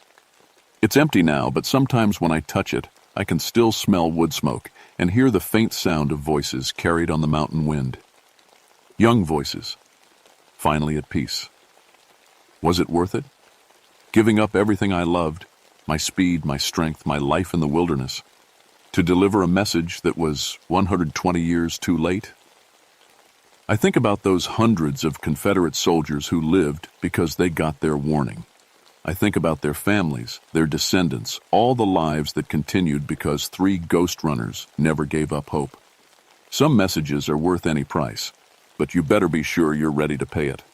It's empty now, but sometimes when I touch it, I can still smell wood smoke and hear the faint sound of voices carried on the mountain wind. Young voices, finally at peace. Was it worth it? Giving up everything I loved, my speed, my strength, my life in the wilderness, to deliver a message that was 120 years too late? I think about those hundreds of Confederate soldiers who lived because they got their warning. I think about their families, their descendants, all the lives that continued because 3 ghost runners never gave up hope. Some messages are worth any price, but you better be sure you're ready to pay it.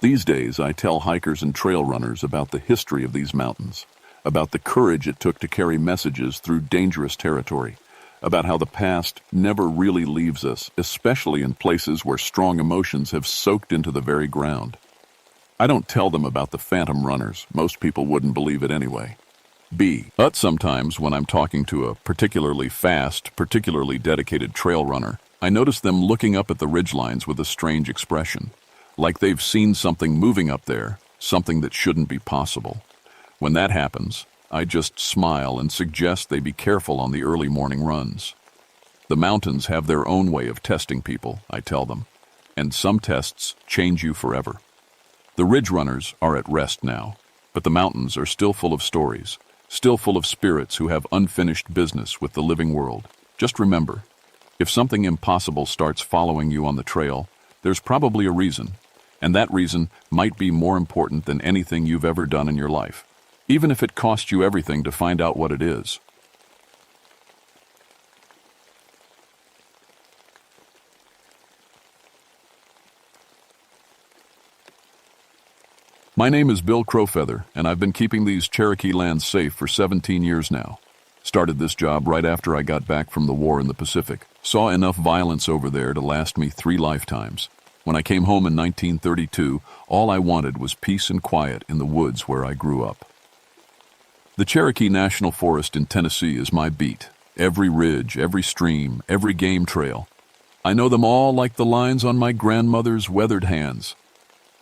These days, I tell hikers and trail runners about the history of these mountains, about the courage it took to carry messages through dangerous territory, about how the past never really leaves us, especially in places where strong emotions have soaked into the very ground. I don't tell them about the phantom runners. Most people wouldn't believe it anyway. But sometimes when I'm talking to a particularly fast, particularly dedicated trail runner, I notice them looking up at the ridgelines with a strange expression, like they've seen something moving up there, something that shouldn't be possible. When that happens, I just smile and suggest they be careful on the early morning runs. The mountains have their own way of testing people, I tell them, and some tests change you forever. The ridge runners are at rest now, but the mountains are still full of stories, still full of spirits who have unfinished business with the living world. Just remember, if something impossible starts following you on the trail, there's probably a reason, and that reason might be more important than anything you've ever done in your life, even if it cost you everything to find out what it is. My name is Bill Crowfeather, and I've been keeping these Cherokee lands safe for 17 years now. Started this job right after I got back from the war in the Pacific. Saw enough violence over there to last me 3 lifetimes. When I came home in 1932, all I wanted was peace and quiet in the woods where I grew up. The Cherokee National Forest in Tennessee is my beat. Every ridge, every stream, every game trail. I know them all like the lines on my grandmother's weathered hands.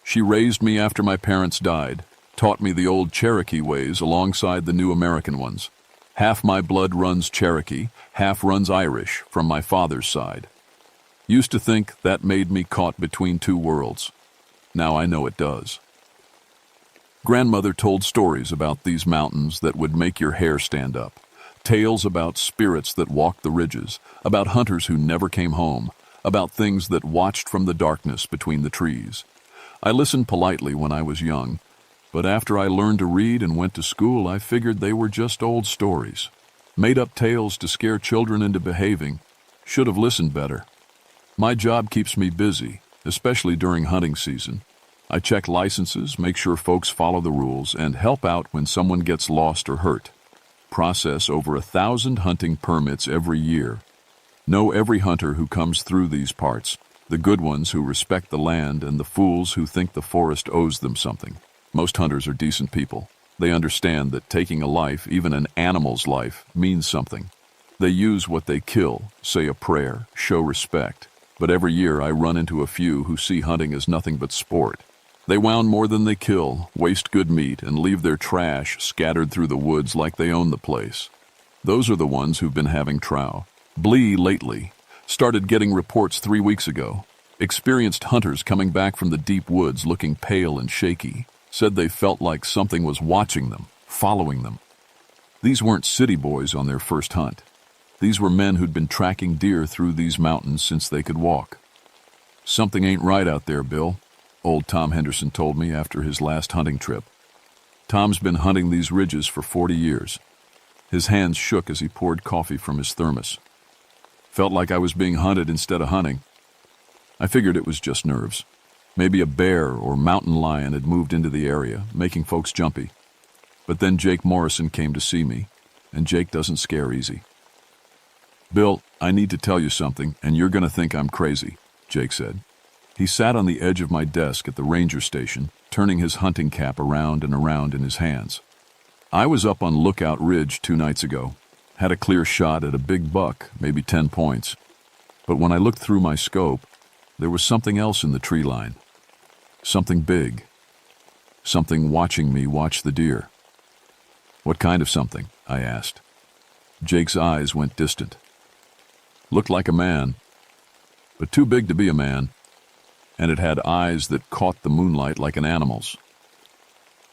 She raised me after my parents died, taught me the old Cherokee ways alongside the new American ones. Half my blood runs Cherokee, half runs Irish from my father's side. Used to think that made me caught between 2 worlds. Now I know it does. Grandmother told stories about these mountains that would make your hair stand up. Tales about spirits that walked the ridges, about hunters who never came home, about things that watched from the darkness between the trees. I listened politely when I was young, but after I learned to read and went to school, I figured they were just old stories. Made-up tales to scare children into behaving. Should have listened better. My job keeps me busy, especially during hunting season. I check licenses, make sure folks follow the rules, and help out when someone gets lost or hurt. Process over 1,000 hunting permits every year. Know every hunter who comes through these parts, the good ones who respect the land and the fools who think the forest owes them something. Most hunters are decent people. They understand that taking a life, even an animal's life, means something. They use what they kill, say a prayer, show respect. But every year I run into a few who see hunting as nothing but sport. They wound more than they kill, waste good meat, and leave their trash scattered through the woods like they own the place. Those are the ones who've been having trow. Blee lately. Started getting reports 3 weeks ago. Experienced hunters coming back from the deep woods looking pale and shaky. Said they felt like something was watching them, following them. These weren't city boys on their first hunt. These were men who'd been tracking deer through these mountains since they could walk. Something ain't right out there, Bill, old Tom Henderson told me after his last hunting trip. Tom's been hunting these ridges for 40 years. His hands shook as he poured coffee from his thermos. Felt like I was being hunted instead of hunting. I figured it was just nerves. Maybe a bear or mountain lion had moved into the area, making folks jumpy. But then Jake Morrison came to see me, and Jake doesn't scare easy. Bill, I need to tell you something, and you're going to think I'm crazy, Jake said. He sat on the edge of my desk at the ranger station, turning his hunting cap around and around in his hands. I was up on Lookout Ridge 2 nights ago. Had a clear shot at a big buck, maybe 10 points. But when I looked through my scope, there was something else in the tree line. Something big. Something watching me watch the deer. What kind of something? I asked. Jake's eyes went distant. Looked like a man, but too big to be a man, and it had eyes that caught the moonlight like an animal's.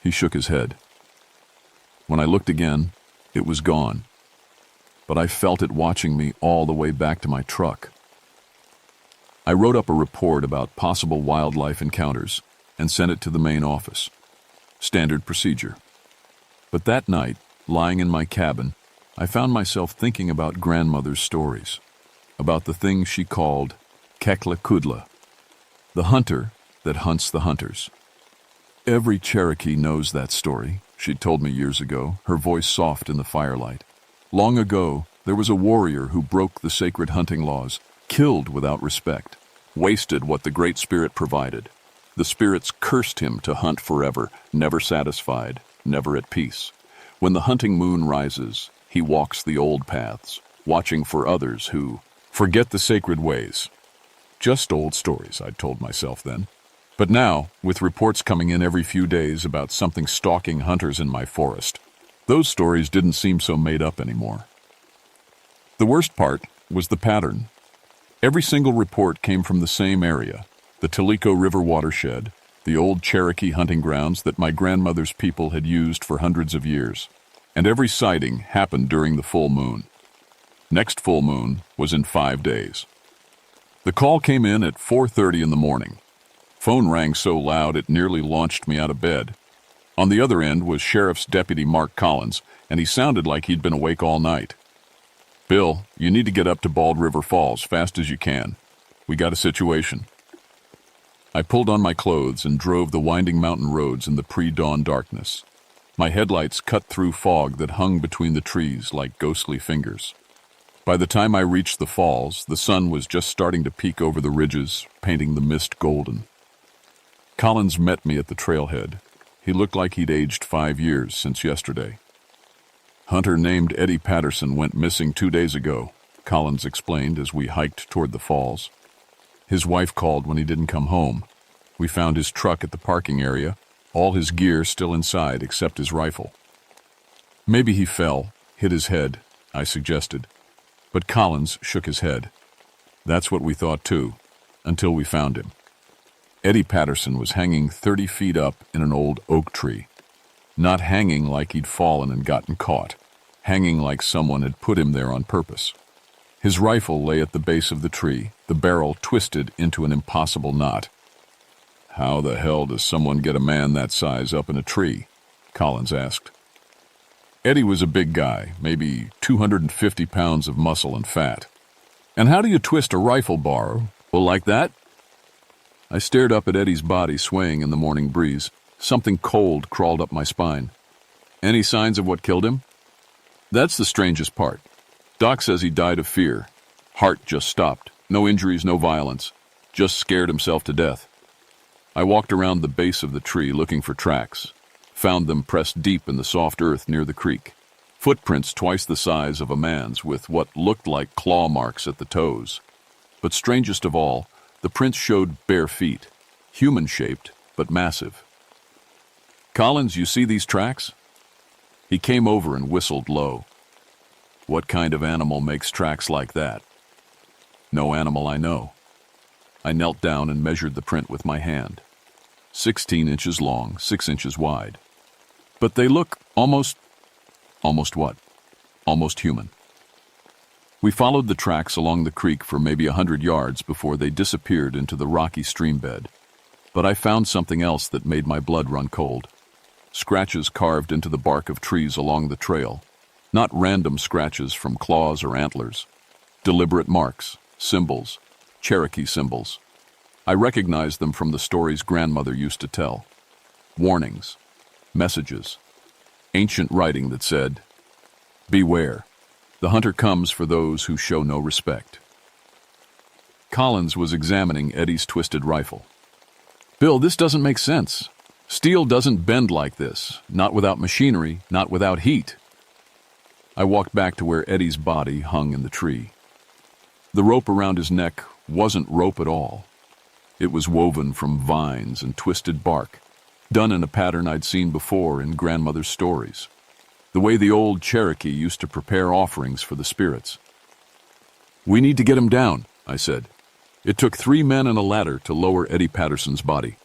He shook his head. When I looked again, it was gone, but I felt it watching me all the way back to my truck. I wrote up a report about possible wildlife encounters and sent it to the main office. Standard procedure. But that night, lying in my cabin, I found myself thinking about grandmother's stories, about the thing she called Kekla Kudla, the hunter that hunts the hunters. Every Cherokee knows that story, she told me years ago, her voice soft in the firelight. Long ago, there was a warrior who broke the sacred hunting laws, killed without respect, wasted what the Great Spirit provided. The spirits cursed him to hunt forever, never satisfied, never at peace. When the hunting moon rises, he walks the old paths, watching for others who forget the sacred ways. Just old stories, I'd told myself then. But now, with reports coming in every few days about something stalking hunters in my forest, those stories didn't seem so made up anymore. The worst part was the pattern. Every single report came from the same area, the Tellico River watershed, the old Cherokee hunting grounds that my grandmother's people had used for hundreds of years. And every sighting happened during the full moon. Next full moon was in 5 days. The call came in at 4:30 in the morning. Phone rang so loud it nearly launched me out of bed. On the other end was Sheriff's Deputy Mark Collins, and he sounded like he'd been awake all night. "Bill, you need to get up to Bald River Falls fast as you can. We got a situation." I pulled on my clothes and drove the winding mountain roads in the pre-dawn darkness. My headlights cut through fog that hung between the trees like ghostly fingers. By the time I reached the falls, the sun was just starting to peek over the ridges, painting the mist golden. Collins met me at the trailhead. He looked like he'd aged 5 years since yesterday. "Hunter named Eddie Patterson went missing 2 days ago," Collins explained as we hiked toward the falls. "His wife called when he didn't come home. We found his truck at the parking area, all his gear still inside except his rifle." "Maybe he fell, hit his head," I suggested. But Collins shook his head. "That's what we thought too, until we found him." Eddie Patterson was hanging 30 feet up in an old oak tree. Not hanging like he'd fallen and gotten caught, hanging like someone had put him there on purpose. His rifle lay at the base of the tree, the barrel twisted into an impossible knot. "How the hell does someone get a man that size up in a tree?" Collins asked. Eddie was a big guy, maybe 250 pounds of muscle and fat. "And how do you twist a rifle barrel? Well, like that?" I stared up at Eddie's body swaying in the morning breeze. Something cold crawled up my spine. "Any signs of what killed him?" "That's the strangest part. Doc says he died of fear. Heart just stopped. No injuries, no violence. Just scared himself to death." I walked around the base of the tree looking for tracks. Found them pressed deep in the soft earth near the creek. Footprints twice the size of a man's with what looked like claw marks at the toes. But strangest of all, the prints showed bare feet, human-shaped but massive. "Collins, you see these tracks?" He came over and whistled low. "What kind of animal makes tracks like that?" "No animal I know." I knelt down and measured the print with my hand. 16 inches long, 6 inches wide. But they look almost what? Almost human. We followed the tracks along the creek for maybe 100 yards before they disappeared into the rocky stream bed. But I found something else that made my blood run cold. Scratches carved into the bark of trees along the trail. Not random scratches from claws or antlers. Deliberate marks, symbols, Cherokee symbols. I recognized them from the stories grandmother used to tell. Warnings, messages, ancient writing that said, "Beware. The hunter comes for those who show no respect." Collins was examining Eddie's twisted rifle. "Bill, this doesn't make sense. Steel doesn't bend like this, not without machinery, not without heat." I walked back to where Eddie's body hung in the tree. The rope around his neck wasn't rope at all. It was woven from vines and twisted bark, done in a pattern I'd seen before in grandmother's stories. The way the old Cherokee used to prepare offerings for the spirits. "We need to get him down," I said. It took 3 men and a ladder to lower Eddie Patterson's body.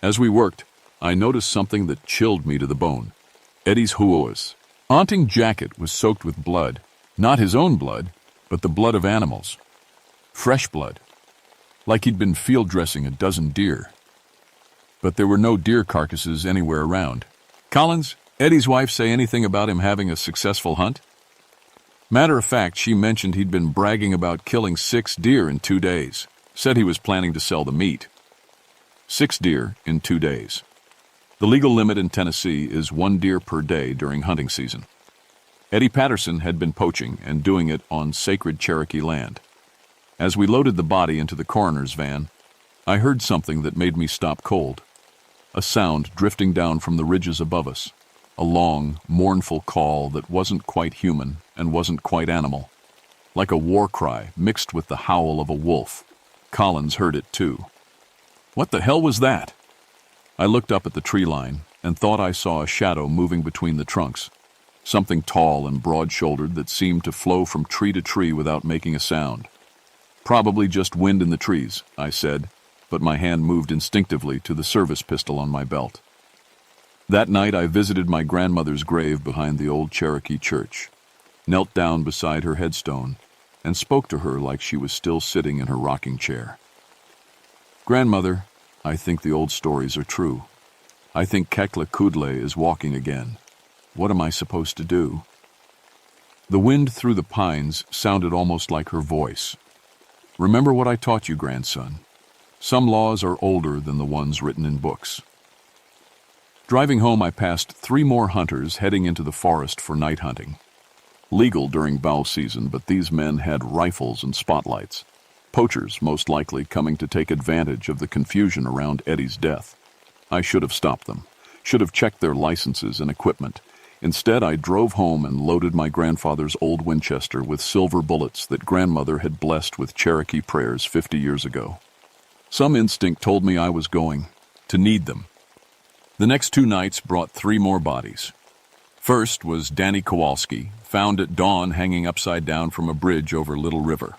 As we worked, I noticed something that chilled me to the bone. Eddie's huoas, haunting jacket was soaked with blood. Not his own blood, but the blood of animals. Fresh blood. Like he'd been field dressing a dozen deer. but there were no deer carcasses anywhere around. Collins, Eddie's wife, say anything about him having a successful hunt? Matter of fact, she mentioned he'd been bragging about killing 6 deer in 2 days. Said he was planning to sell the meat. 6 deer in 2 days. The legal limit in Tennessee is 1 deer per day during hunting season. Eddie Patterson had been poaching and doing it on sacred Cherokee land. As we loaded the body into the coroner's van, I heard something that made me stop cold. A sound drifting down from the ridges above us. A long, mournful call that wasn't quite human and wasn't quite animal. Like a war cry mixed with the howl of a wolf. Collins heard it too. What the hell was that? I looked up at the tree line and thought I saw a shadow moving between the trunks. Something tall and broad-shouldered that seemed to flow from tree to tree without making a sound. Probably just wind in the trees, I said, but my hand moved instinctively to the service pistol on my belt. That night I visited my grandmother's grave behind the old Cherokee church, knelt down beside her headstone, and spoke to her like she was still sitting in her rocking chair. Grandmother, I think the old stories are true. I think Kekla Kudle is walking again. What am I supposed to do? The wind through the pines sounded almost like her voice. Remember what I taught you, grandson. Some laws are older than the ones written in books. Driving home, I passed 3 more hunters heading into the forest for night hunting. Legal during bow season, but these men had rifles and spotlights. Poachers, most likely, coming to take advantage of the confusion around Eddie's death. I should have stopped them, should have checked their licenses and equipment. Instead, I drove home and loaded my grandfather's old Winchester with silver bullets that grandmother had blessed with Cherokee prayers 50 years ago. Some instinct told me I was going to need them. The next 2 nights brought 3 more bodies. First was Danny Kowalski, found at dawn hanging upside down from a bridge over Little River.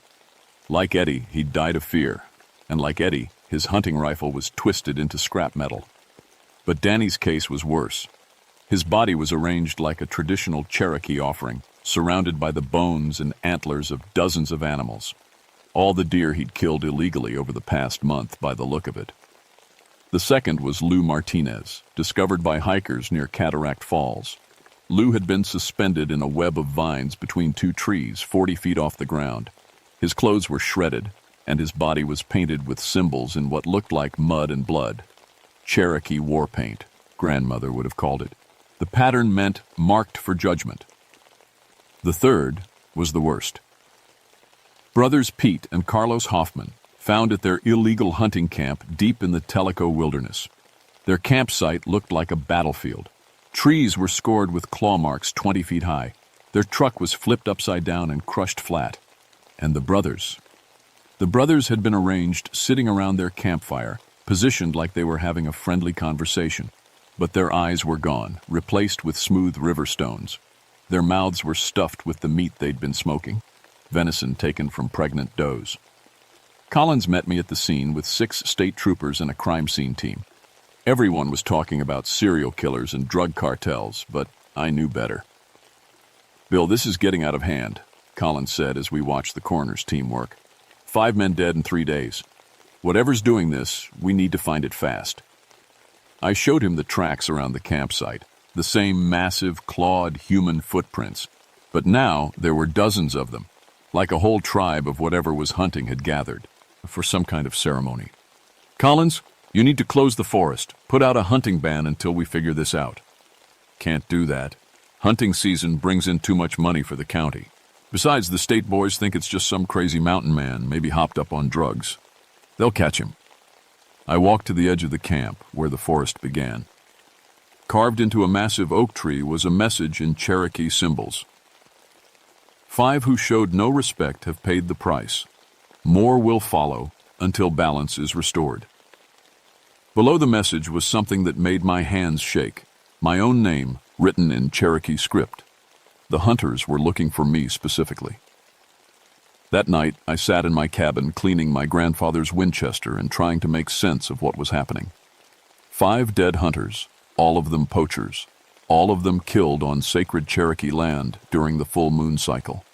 Like Eddie, he'd died of fear, and like Eddie, his hunting rifle was twisted into scrap metal. But Danny's case was worse. His body was arranged like a traditional Cherokee offering, surrounded by the bones and antlers of dozens of animals. All the deer he'd killed illegally over the past month by the look of it. The second was Lou Martinez, discovered by hikers near Cataract Falls. Lou had been suspended in a web of vines between 2 trees 40 feet off the ground. His clothes were shredded, and his body was painted with symbols in what looked like mud and blood. Cherokee war paint, grandmother would have called it. The pattern meant marked for judgment. The third was the worst. Brothers Pete and Carlos Hoffman, found at their illegal hunting camp deep in the Tellico wilderness. Their campsite looked like a battlefield. Trees were scored with claw marks 20 feet high. Their truck was flipped upside down and crushed flat. And the brothers. The brothers had been arranged sitting around their campfire, positioned like they were having a friendly conversation. But their eyes were gone, replaced with smooth river stones. Their mouths were stuffed with the meat they'd been smoking, venison taken from pregnant does. Collins met me at the scene with 6 state troopers and a crime scene team. Everyone was talking about serial killers and drug cartels, but I knew better. Bill, this is getting out of hand, Collins said as we watched the coroner's team work. 5 men dead in 3 days. Whatever's doing this, we need to find it fast. I showed him the tracks around the campsite, the same massive, clawed human footprints. But now there were dozens of them, like a whole tribe of whatever was hunting had gathered, for some kind of ceremony. Collins, you need to close the forest, put out a hunting ban until we figure this out. Can't do that. Hunting season brings in too much money for the county. Besides, the state boys think it's just some crazy mountain man, maybe hopped up on drugs. They'll catch him. I walked to the edge of the camp, where the forest began. Carved into a massive oak tree was a message in Cherokee symbols. 5 who showed no respect have paid the price. More will follow until balance is restored. Below the message was something that made my hands shake. My own name, written in Cherokee script. The hunters were looking for me specifically. That night, I sat in my cabin cleaning my grandfather's Winchester and trying to make sense of what was happening. 5 dead hunters, all of them poachers, all of them killed on sacred Cherokee land during the full moon cycle.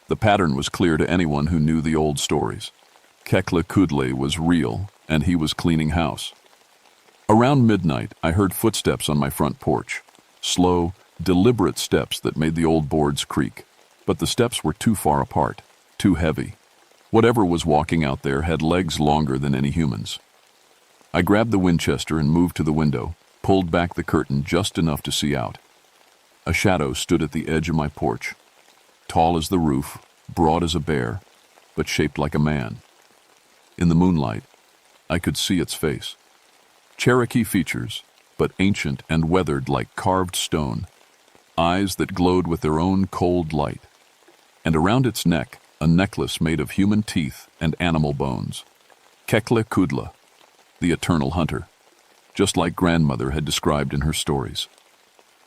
The pattern was clear to anyone who knew the old stories. Kekla Kudle was real, and he was cleaning house. Around midnight, I heard footsteps on my front porch. Slow, deliberate steps that made the old boards creak. But the steps were too far apart, too heavy. Whatever was walking out there had legs longer than any humans. I grabbed the Winchester and moved to the window, pulled back the curtain just enough to see out. A shadow stood at the edge of my porch, tall as the roof, broad as a bear, but shaped like a man. In the moonlight, I could see its face. Cherokee features, but ancient and weathered like carved stone, eyes that glowed with their own cold light, and around its neck, a necklace made of human teeth and animal bones. Kekle Kudla, the eternal hunter, just like grandmother had described in her stories.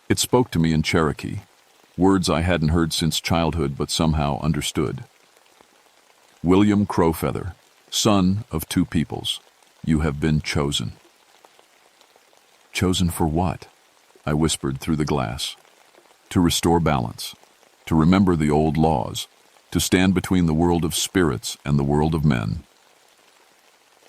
It spoke to me in Cherokee, words I hadn't heard since childhood but somehow understood. William Crowfeather, son of two peoples, you have been chosen. Chosen for what? I whispered through the glass. To restore balance, to remember the old laws, to stand between the world of spirits and the world of men.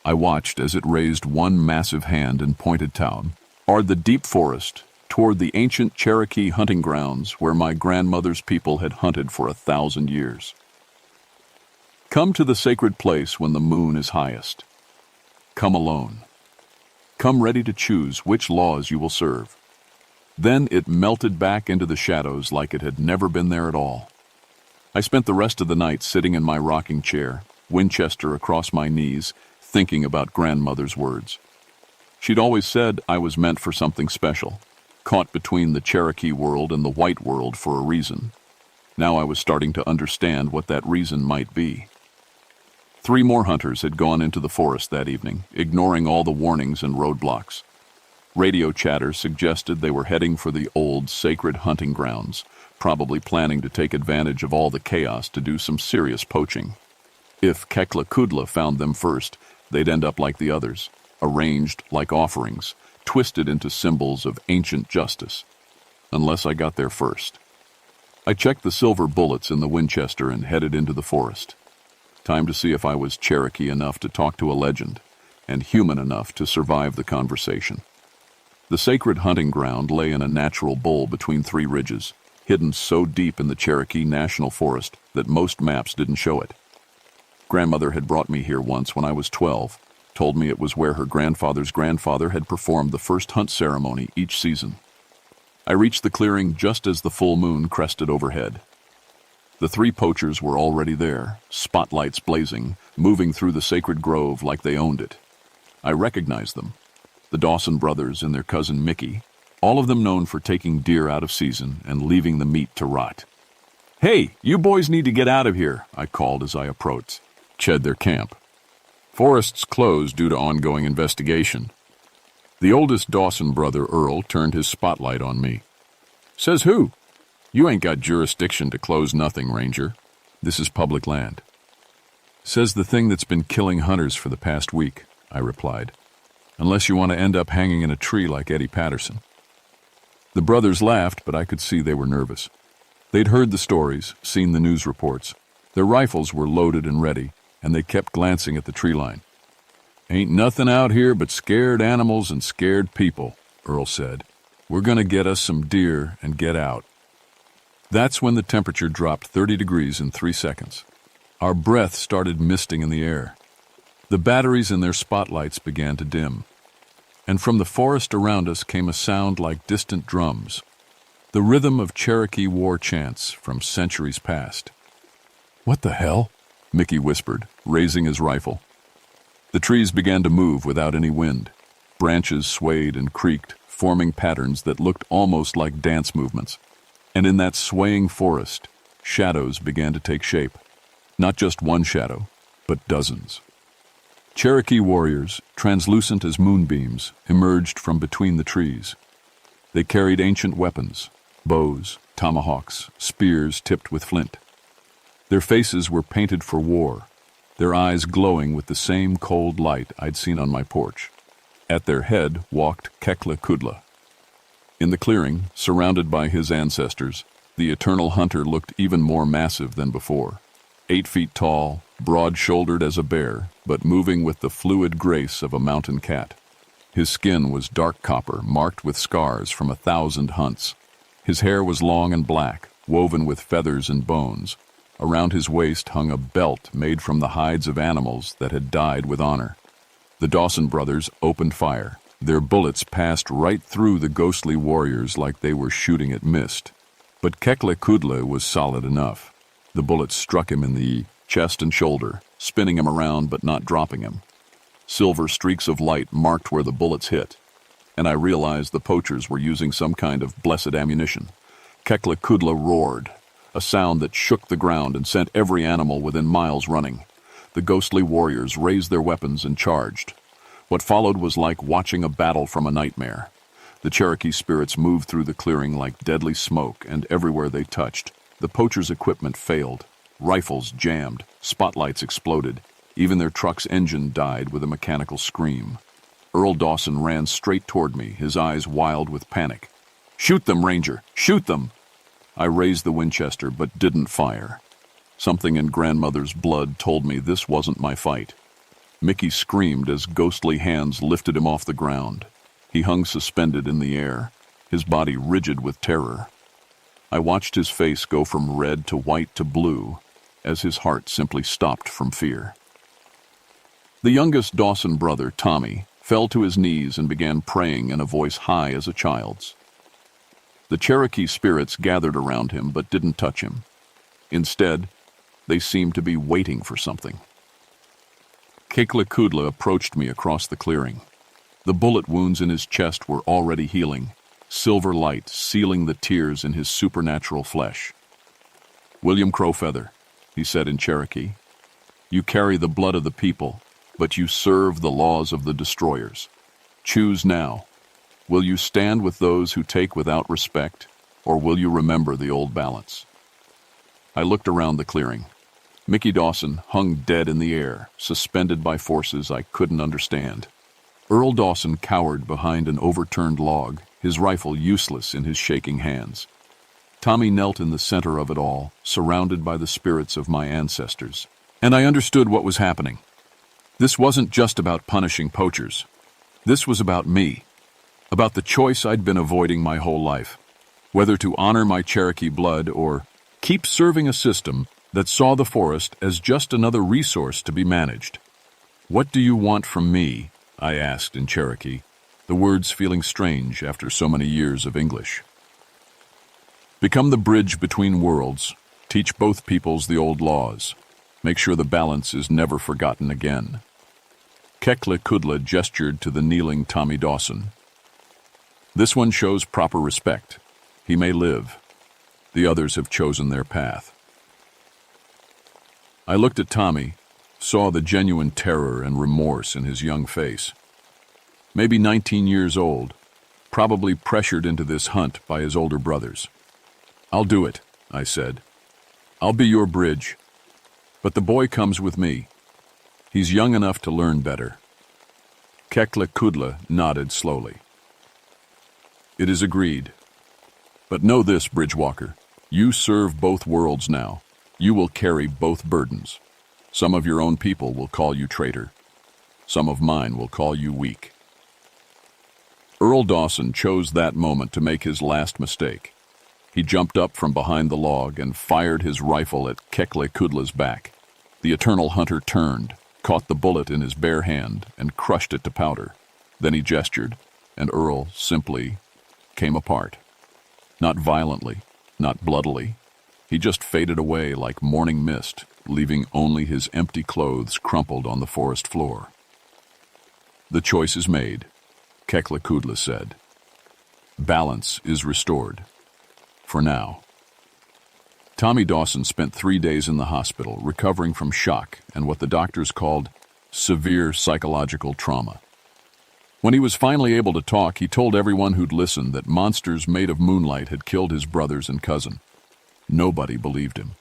I watched as it raised one massive hand and pointed toward the deep forest, toward the ancient Cherokee hunting grounds where my grandmother's people had hunted for 1,000 years. Come to the sacred place when the moon is highest. Come alone. Come ready to choose which laws you will serve. Then it melted back into the shadows like it had never been there at all. I spent the rest of the night sitting in my rocking chair, Winchester across my knees, thinking about grandmother's words. She'd always said I was meant for something special, caught between the Cherokee world and the white world for a reason. Now I was starting to understand what that reason might be. 3 more hunters had gone into the forest that evening, ignoring all the warnings and roadblocks. Radio chatter suggested they were heading for the old, sacred hunting grounds, probably planning to take advantage of all the chaos to do some serious poaching. If Kekle Kudla found them first, they'd end up like the others, arranged like offerings, twisted into symbols of ancient justice. Unless I got there first. I checked the silver bullets in the Winchester and headed into the forest. Time to see if I was Cherokee enough to talk to a legend, and human enough to survive the conversation. The sacred hunting ground lay in a natural bowl between 3 ridges, hidden so deep in the Cherokee National Forest that most maps didn't show it. Grandmother had brought me here once when I was 12, told me it was where her grandfather's grandfather had performed the first hunt ceremony each season. I reached the clearing just as the full moon crested overhead. The 3 poachers were already there, spotlights blazing, moving through the sacred grove like they owned it. I recognized them. The Dawson brothers and their cousin Mickey, all of them known for taking deer out of season and leaving the meat to rot. "Hey, you boys need to get out of here," I called as I approached. Ched their camp. Forest's closed due to ongoing investigation. The oldest Dawson brother, Earl, turned his spotlight on me. "Says who? You ain't got jurisdiction to close nothing, Ranger. This is public land." "Says the thing that's been killing hunters for the past week," I replied. "Unless you want to end up hanging in a tree like Eddie Patterson." The brothers laughed, but I could see they were nervous. They'd heard the stories, seen the news reports. Their rifles were loaded and ready, and they kept glancing at the tree line. "Ain't nothing out here but scared animals and scared people," Earl said. "We're gonna get us some deer and get out." That's when the temperature dropped 30 degrees in 3 seconds. Our breath started misting in the air. The batteries in their spotlights began to dim. And from the forest around us came a sound like distant drums, the rhythm of Cherokee war chants from centuries past. "What the hell?" Mickey whispered, raising his rifle. The trees began to move without any wind. Branches swayed and creaked, forming patterns that looked almost like dance movements. And in that swaying forest, shadows began to take shape. Not just one shadow, but dozens. Cherokee warriors, translucent as moonbeams, emerged from between the trees. They carried ancient weapons, bows, tomahawks, spears tipped with flint. Their faces were painted for war, their eyes glowing with the same cold light I'd seen on my porch. At their head walked Kekle Kudla. In the clearing, surrounded by his ancestors, the eternal hunter looked even more massive than before. 8 feet tall, broad-shouldered as a bear, but moving with the fluid grace of a mountain cat. His skin was dark copper, marked with scars from 1,000 hunts. His hair was long and black, woven with feathers and bones. Around his waist hung a belt made from the hides of animals that had died with honor. The Dawson brothers opened fire. Their bullets passed right through the ghostly warriors like they were shooting at mist. But Kekle was solid enough. The bullets struck him in the chest and shoulder, spinning him around but not dropping him. Silver streaks of light marked where the bullets hit, and I realized the poachers were using some kind of blessed ammunition. Kekle roared, a sound that shook the ground and sent every animal within miles running. The ghostly warriors raised their weapons and charged. What followed was like watching a battle from a nightmare. The Cherokee spirits moved through the clearing like deadly smoke, and everywhere they touched, the poachers' equipment failed. Rifles jammed, spotlights exploded. Even their truck's engine died with a mechanical scream. Earl Dawson ran straight toward me, his eyes wild with panic. "Shoot them, Ranger! Shoot them!" I raised the Winchester but didn't fire. Something in grandmother's blood told me this wasn't my fight. Mickey screamed as ghostly hands lifted him off the ground. He hung suspended in the air, his body rigid with terror. I watched his face go from red to white to blue as his heart simply stopped from fear. The youngest Dawson brother, Tommy, fell to his knees and began praying in a voice high as a child's. The Cherokee spirits gathered around him but didn't touch him. Instead, they seemed to be waiting for something. Kekle approached me across the clearing. The bullet wounds in his chest were already healing, silver light sealing the tears in his supernatural flesh. "William Crowfeather," he said in Cherokee, "you carry the blood of the people, but you serve the laws of the destroyers. Choose now. Will you stand with those who take without respect, or will you remember the old balance?" I looked around the clearing. Mickey Dawson hung dead in the air, suspended by forces I couldn't understand. Earl Dawson cowered behind an overturned log, his rifle useless in his shaking hands. Tommy knelt in the center of it all, surrounded by the spirits of my ancestors. And I understood what was happening. This wasn't just about punishing poachers. This was about me, about the choice I'd been avoiding my whole life, whether to honor my Cherokee blood or keep serving a system that saw the forest as just another resource to be managed. "What do you want from me?" I asked in Cherokee, the words feeling strange after so many years of English. "Become the bridge between worlds, teach both peoples the old laws, make sure the balance is never forgotten again." Kekle gestured to the kneeling Tommy Dawson. "This one shows proper respect. He may live. The others have chosen their path." I looked at Tommy, saw the genuine terror and remorse in his young face. Maybe 19 years old, probably pressured into this hunt by his older brothers. "I'll do it," I said. "I'll be your bridge. But the boy comes with me. He's young enough to learn better." Kekle nodded slowly. "It is agreed. But know this, Bridgewalker, you serve both worlds now. You will carry both burdens. Some of your own people will call you traitor. Some of mine will call you weak." Earl Dawson chose that moment to make his last mistake. He jumped up from behind the log and fired his rifle at Kekle's back. The Eternal Hunter turned, caught the bullet in his bare hand, and crushed it to powder. Then he gestured, and Earl simply came apart. Not violently, not bloodily. He just faded away like morning mist, leaving only his empty clothes crumpled on the forest floor. "The choice is made," Kekle said. "Balance is restored. For now." Tommy Dawson spent 3 days in the hospital, recovering from shock and what the doctors called severe psychological trauma. When he was finally able to talk, he told everyone who'd listened that monsters made of moonlight had killed his brothers and cousin. Nobody believed him.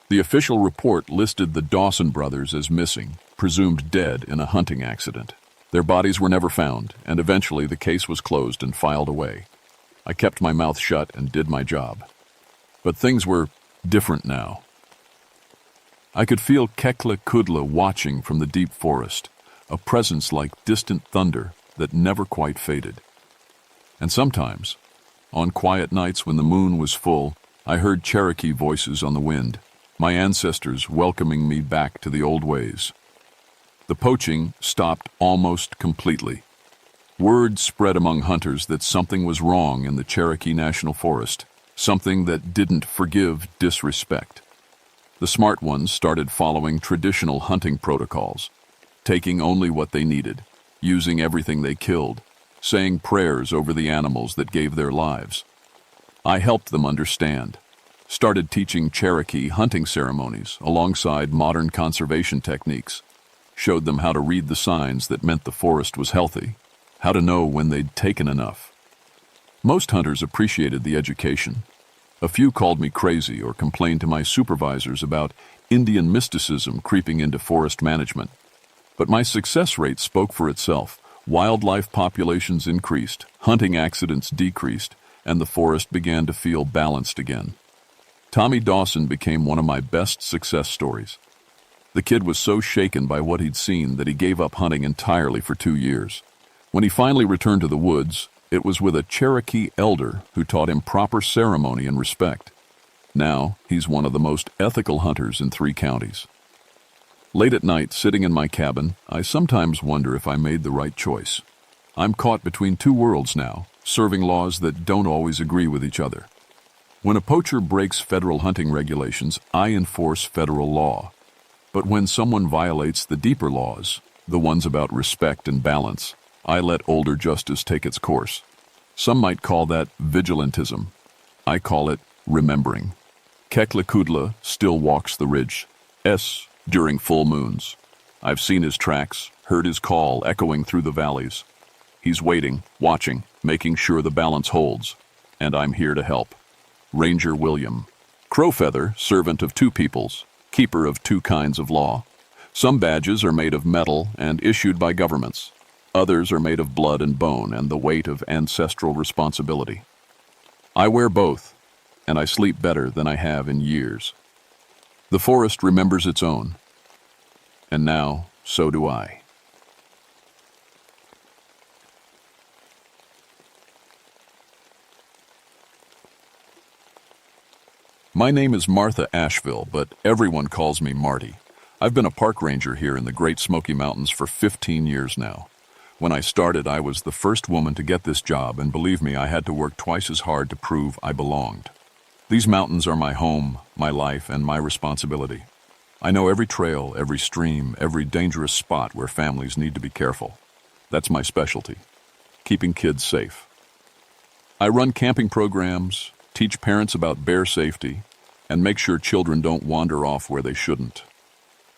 The official report listed the Dawson brothers as missing, presumed dead in a hunting accident. Their bodies were never found, and eventually the case was closed and filed away. I kept my mouth shut and did my job. But things were different now. I could feel Kekle watching from the deep forest, a presence like distant thunder, that never quite faded. And sometimes, on quiet nights when the moon was full, I heard Cherokee voices on the wind, my ancestors welcoming me back to the old ways. The poaching stopped almost completely. Word spread among hunters that something was wrong in the Cherokee National Forest, something that didn't forgive disrespect. The smart ones started following traditional hunting protocols, taking only what they needed, using everything they killed, saying prayers over the animals that gave their lives. I helped them understand, started teaching Cherokee hunting ceremonies alongside modern conservation techniques, showed them how to read the signs that meant the forest was healthy, how to know when they'd taken enough. Most hunters appreciated the education. A few called me crazy or complained to my supervisors about Indian mysticism creeping into forest management. But my success rate spoke for itself. Wildlife populations increased, hunting accidents decreased, and the forest began to feel balanced again. Tommy Dawson became one of my best success stories. The kid was so shaken by what he'd seen that he gave up hunting entirely for 2 years. When he finally returned to the woods, it was with a Cherokee elder who taught him proper ceremony and respect. Now, he's one of the most ethical hunters in 3 counties. Late at night, sitting in my cabin, I sometimes wonder if I made the right choice. I'm caught between 2 worlds now, serving laws that don't always agree with each other. When a poacher breaks federal hunting regulations, I enforce federal law. But when someone violates the deeper laws, the ones about respect and balance, I let older justice take its course. Some might call that vigilantism. I call it remembering. Keklakudla still walks the ridge during full moons. I've seen his tracks, heard his call echoing through the valleys. He's waiting, watching, making sure the balance holds. And I'm here to help. Ranger William. Crowfeather, servant of 2 peoples, keeper of 2 kinds of law. Some badges are made of metal and issued by governments. Others are made of blood and bone and the weight of ancestral responsibility. I wear both, and I sleep better than I have in years. The forest remembers its own, and now so do I. My name is Martha Asheville, but everyone calls me Marty. I've been a park ranger here in the Great Smoky Mountains for 15 years now. When I started, I was the first woman to get this job, and believe me, I had to work twice as hard to prove I belonged. These mountains are my home, my life, and my responsibility. I know every trail, every stream, every dangerous spot where families need to be careful. That's my specialty, keeping kids safe. I run camping programs, teach parents about bear safety, and make sure children don't wander off where they shouldn't.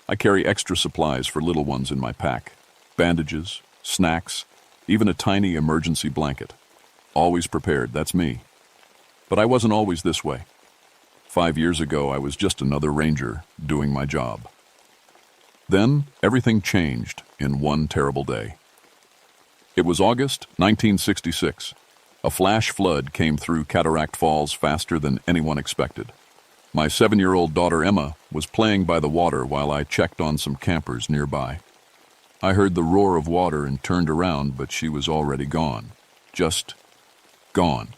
I carry extra supplies for little ones in my pack, bandages, snacks, even a tiny emergency blanket. Always prepared, that's me. But I wasn't always this way. 5 years ago, I was just another ranger doing my job. Then, everything changed in one terrible day. It was August 1966. A flash flood came through Cataract Falls faster than anyone expected. My 7-year-old daughter Emma was playing by the water while I checked on some campers nearby. I heard the roar of water and turned around, but she was already gone. Just gone.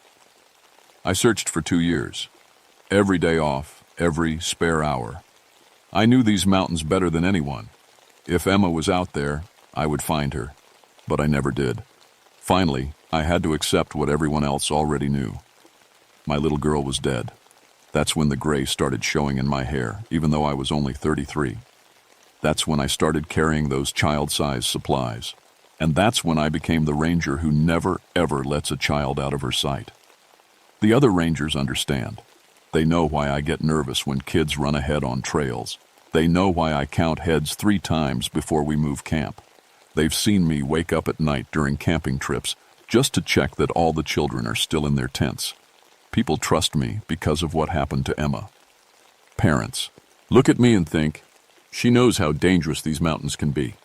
I searched for 2 years. Every day off, every spare hour. I knew these mountains better than anyone. If Emma was out there, I would find her. But I never did. Finally, I had to accept what everyone else already knew. My little girl was dead. That's when the gray started showing in my hair, even though I was only 33. That's when I started carrying those child-sized supplies. And that's when I became the ranger who never, ever lets a child out of her sight. The other rangers understand. They know why I get nervous when kids run ahead on trails. They know why I count heads 3 times before we move camp. They've seen me wake up at night during camping trips just to check that all the children are still in their tents. People trust me because of what happened to Emma. Parents, look at me and think, she knows how dangerous these mountains can be.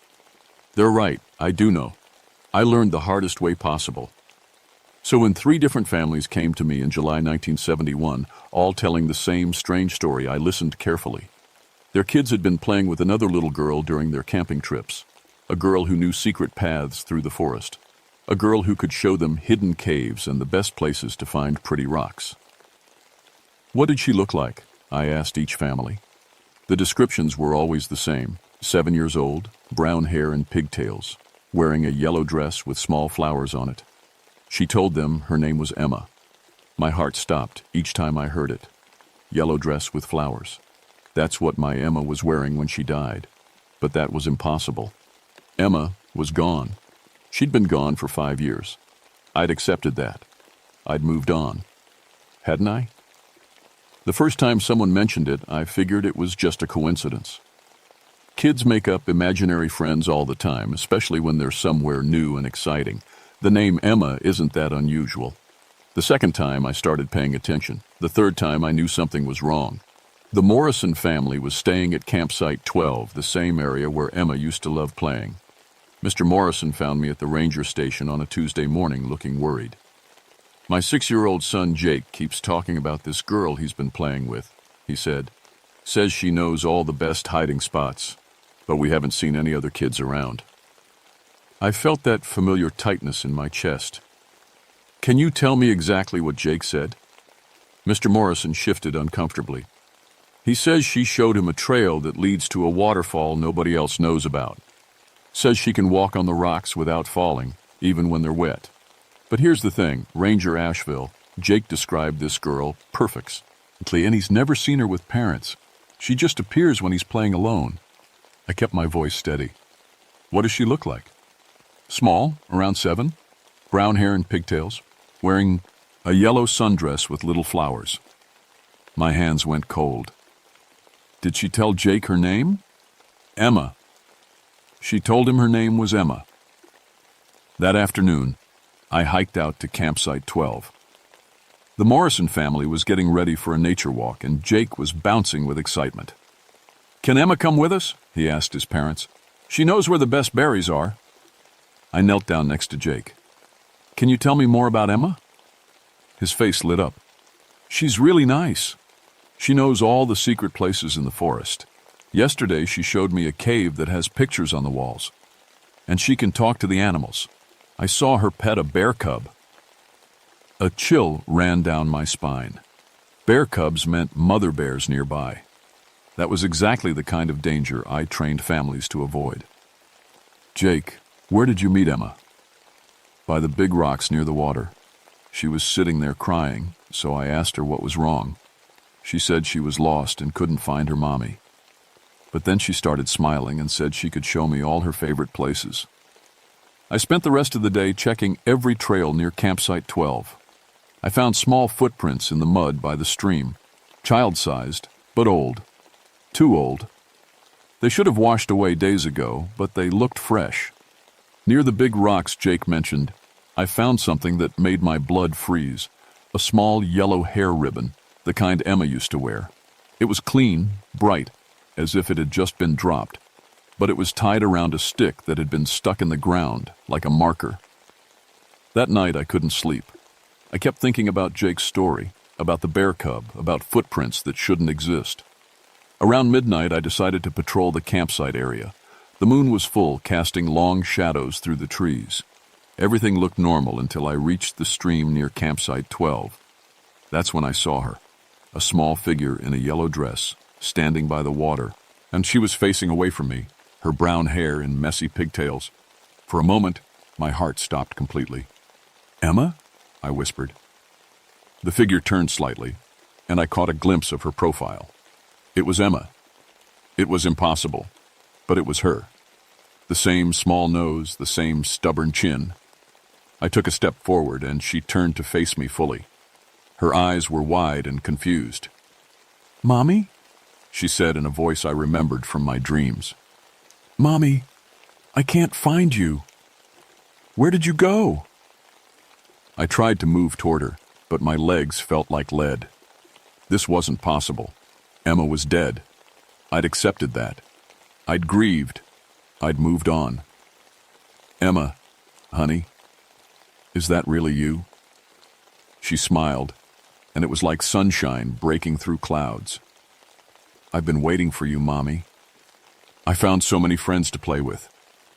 They're right, I do know. I learned the hardest way possible. So when 3 different families came to me in July 1971, all telling the same strange story, I listened carefully. Their kids had been playing with another little girl during their camping trips, a girl who knew secret paths through the forest. a girl who could show them hidden caves and the best places to find pretty rocks. What did she look like? I asked each family. The descriptions were always the same: 7 years old, brown hair and pigtails, wearing a yellow dress with small flowers on it. She told them her name was Emma. My heart stopped each time I heard it. Yellow dress with flowers. That's what my Emma was wearing when she died. But that was impossible. Emma was gone. She'd been gone for 5 years. I'd accepted that. I'd moved on. Hadn't I? The first time someone mentioned it, I figured it was just a coincidence. Kids make up imaginary friends all the time, especially when they're somewhere new and exciting. The name Emma isn't that unusual. The second time I started paying attention. The third time I knew something was wrong. The Morrison family was staying at Campsite 12, the same area where Emma used to love playing. Mr. Morrison found me at the ranger station on a Tuesday morning looking worried. My 6-year-old son Jake keeps talking about this girl he's been playing with, he said. Says she knows all the best hiding spots, but we haven't seen any other kids around. I felt that familiar tightness in my chest. Can you tell me exactly what Jake said? Mr. Morrison shifted uncomfortably. He says she showed him a trail that leads to a waterfall nobody else knows about. Says she can walk on the rocks without falling, even when they're wet. But here's the thing, Ranger Asheville, Jake described this girl perfectly, and he's never seen her with parents. She just appears when he's playing alone. I kept my voice steady. What does she look like? Small, around 7, brown hair and pigtails, wearing a yellow sundress with little flowers. My hands went cold. Did she tell Jake her name? Emma. She told him her name was Emma. That afternoon, I hiked out to Campsite 12. The Morrison family was getting ready for a nature walk, and Jake was bouncing with excitement. Can Emma come with us? He asked his parents. She knows where the best berries are. I knelt down next to Jake. Can you tell me more about Emma? His face lit up. She's really nice. She knows all the secret places in the forest. Yesterday she showed me a cave that has pictures on the walls. And she can talk to the animals. I saw her pet a bear cub. A chill ran down my spine. Bear cubs meant mother bears nearby. That was exactly the kind of danger I trained families to avoid. Jake, where did you meet Emma? By the big rocks near the water. She was sitting there crying, so I asked her what was wrong. She said she was lost and couldn't find her mommy. But then she started smiling and said she could show me all her favorite places. I spent the rest of the day checking every trail near Campsite 12. I found small footprints in the mud by the stream, child-sized, but old. Too old. They should have washed away days ago, but they looked fresh. Near the big rocks Jake mentioned, I found something that made my blood freeze. A small yellow hair ribbon, the kind Emma used to wear. It was clean, bright, as if it had just been dropped. But it was tied around a stick that had been stuck in the ground, like a marker. That night I couldn't sleep. I kept thinking about Jake's story, about the bear cub, about footprints that shouldn't exist. Around midnight I decided to patrol the campsite area. The moon was full, casting long shadows through the trees. Everything looked normal until I reached the stream near Campsite 12. That's when I saw her, a small figure in a yellow dress, standing by the water, and she was facing away from me, her brown hair in messy pigtails. For a moment, my heart stopped completely. Emma? I whispered. The figure turned slightly, and I caught a glimpse of her profile. It was Emma. It was impossible, but it was her. The same small nose, the same stubborn chin. I took a step forward, and she turned to face me fully. Her eyes were wide and confused. Mommy? She said in a voice I remembered from my dreams. Mommy, I can't find you. Where did you go? I tried to move toward her, but my legs felt like lead. This wasn't possible. Emma was dead. I'd accepted that. I'd grieved. I'd moved on. Emma, honey, is that really you? She smiled, and it was like sunshine breaking through clouds. I've been waiting for you, Mommy. I found so many friends to play with.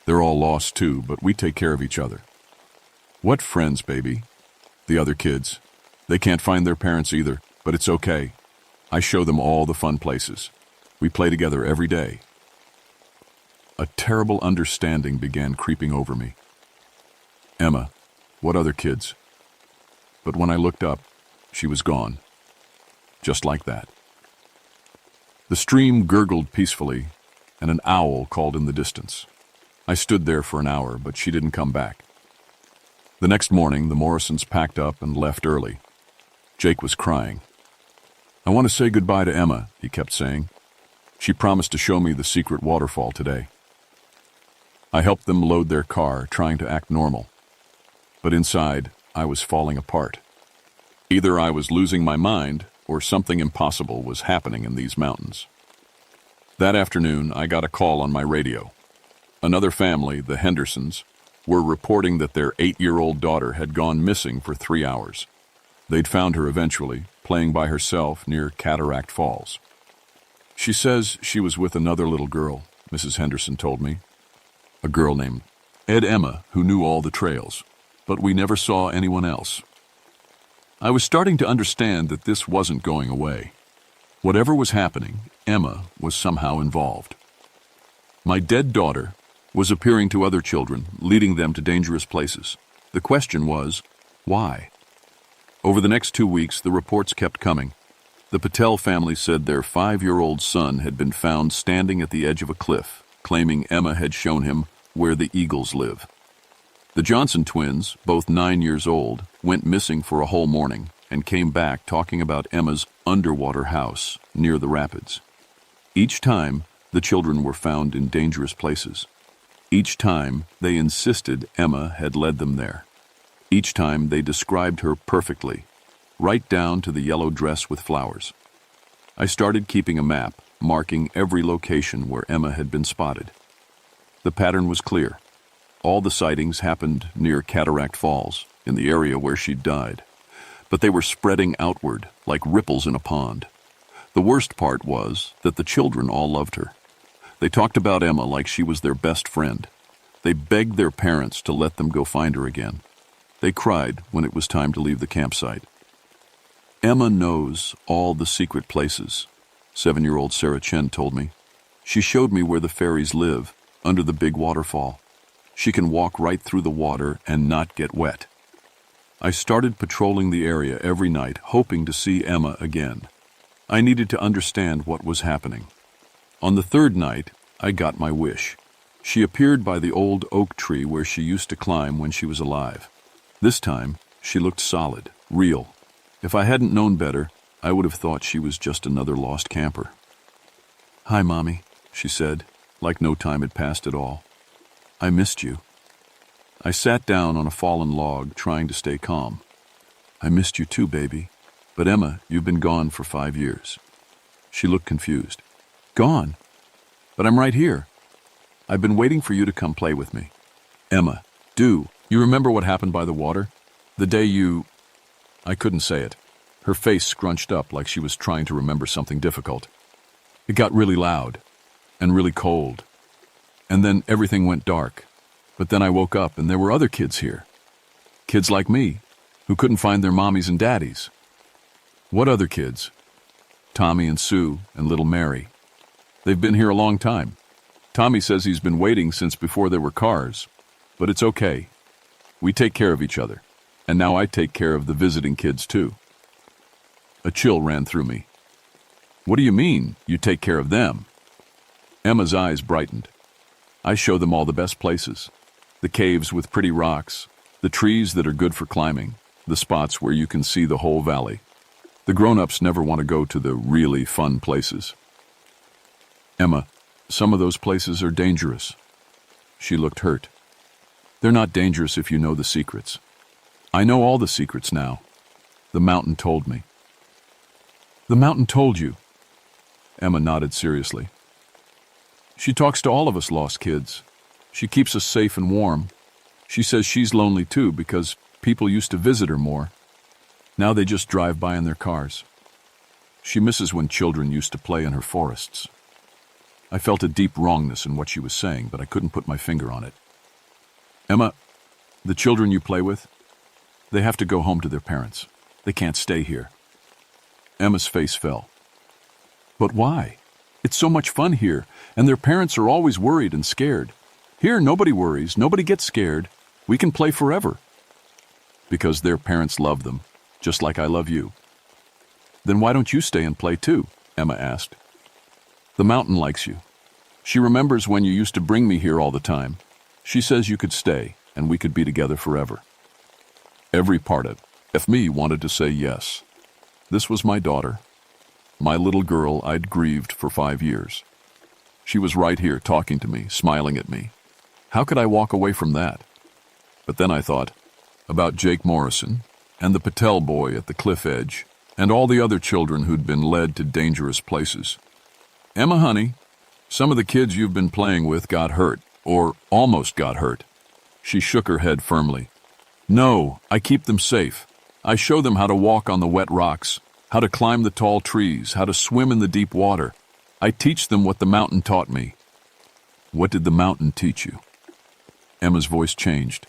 They're all lost too, but we take care of each other. What friends, baby? The other kids. They can't find their parents either, but it's okay. I show them all the fun places. We play together every day. A terrible understanding began creeping over me. Emma, what other kids? But when I looked up, she was gone. Just like that. The stream gurgled peacefully, and an owl called in the distance. I stood there for an hour, but she didn't come back. The next morning, the Morrisons packed up and left early. Jake was crying. I want to say goodbye to Emma, he kept saying. She promised to show me the secret waterfall today. I helped them load their car, trying to act normal. But inside, I was falling apart. Either I was losing my mind, or something impossible was happening in these mountains. That afternoon, I got a call on my radio. Another family, the Hendersons, were reporting that their 8-year-old daughter had gone missing for 3 hours. They'd found her eventually, playing by herself near Cataract Falls. She says she was with another little girl, Mrs. Henderson told me. A girl named Emma, who knew all the trails, but we never saw anyone else. I was starting to understand that this wasn't going away. Whatever was happening, Emma was somehow involved. My dead daughter was appearing to other children, leading them to dangerous places. The question was, why? Over the next 2 weeks, the reports kept coming. The Patel family said their 5-year-old son had been found standing at the edge of a cliff, claiming Emma had shown him where the eagles live. The Johnson twins, both 9 years old, went missing for a whole morning and came back talking about Emma's underwater house near the rapids. Each time, the children were found in dangerous places. Each time, they insisted Emma had led them there. Each time, they described her perfectly, right down to the yellow dress with flowers. I started keeping a map, marking every location where Emma had been spotted. The pattern was clear. All the sightings happened near Cataract Falls, in the area where she'd died. But they were spreading outward, like ripples in a pond. The worst part was that the children all loved her. They talked about Emma like she was their best friend. They begged their parents to let them go find her again. They cried when it was time to leave the campsite. Emma knows all the secret places, 7-year-old Sarah Chen told me. She showed me where the fairies live, under the big waterfall. She can walk right through the water and not get wet. I started patrolling the area every night, hoping to see Emma again. I needed to understand what was happening. On the 3rd night, I got my wish. She appeared by the old oak tree where she used to climb when she was alive. This time, she looked solid, real. If I hadn't known better, I would have thought she was just another lost camper. "Hi, Mommy," she said, like no time had passed at all. "I missed you." I sat down on a fallen log, trying to stay calm. "I missed you too, baby. But Emma, you've been gone for 5 years." She looked confused. "Gone? But I'm right here. I've been waiting for you to come play with me." "Emma, you remember what happened by the water? The day you—" I couldn't say it. Her face scrunched up like she was trying to remember something difficult. "It got really loud and really cold. And then everything went dark. But then I woke up and there were other kids here. Kids like me, who couldn't find their mommies and daddies." "What other kids?" "Tommy and Sue and little Mary. They've been here a long time. Tommy says he's been waiting since before there were cars. But it's okay. We take care of each other. And now I take care of the visiting kids too." A chill ran through me. "What do you mean, you take care of them?" Emma's eyes brightened. "I show them all the best places. The caves with pretty rocks, the trees that are good for climbing, the spots where you can see the whole valley. The grown-ups never want to go to the really fun places." "Emma, some of those places are dangerous." She looked hurt. "They're not dangerous if you know the secrets. I know all the secrets now. The mountain told me." "The mountain told you?" Emma nodded seriously. "She talks to all of us lost kids. She keeps us safe and warm. She says she's lonely too because people used to visit her more. Now they just drive by in their cars. She misses when children used to play in her forests." I felt a deep wrongness in what she was saying, but I couldn't put my finger on it. "Emma, The children you play with? They have to go home to their parents. They can't stay here. Emma's face fell. But why? It's so much fun here, and their parents are always worried and scared. Here, nobody worries, nobody gets scared. We can play forever. Because their parents love them, just like I love you. Then why don't you stay and play too? Emma asked. The mountain likes you. She remembers when you used to bring me here all the time. She says you could stay, and we could be together forever. Every part of me wanted to say yes. This was my daughter. My little girl I'd grieved for 5 years. She was right here talking to me, smiling at me. How could I walk away from that? But then I thought about Jake Morrison and the Patel boy at the cliff edge and all the other children who'd been led to dangerous places. Emma, honey, some of the kids you've been playing with got hurt, or almost got hurt. She shook her head firmly. No, I keep them safe. I show them how to walk on the wet rocks, how to climb the tall trees, how to swim in the deep water. I teach them what the mountain taught me. What did the mountain teach you? Emma's voice changed,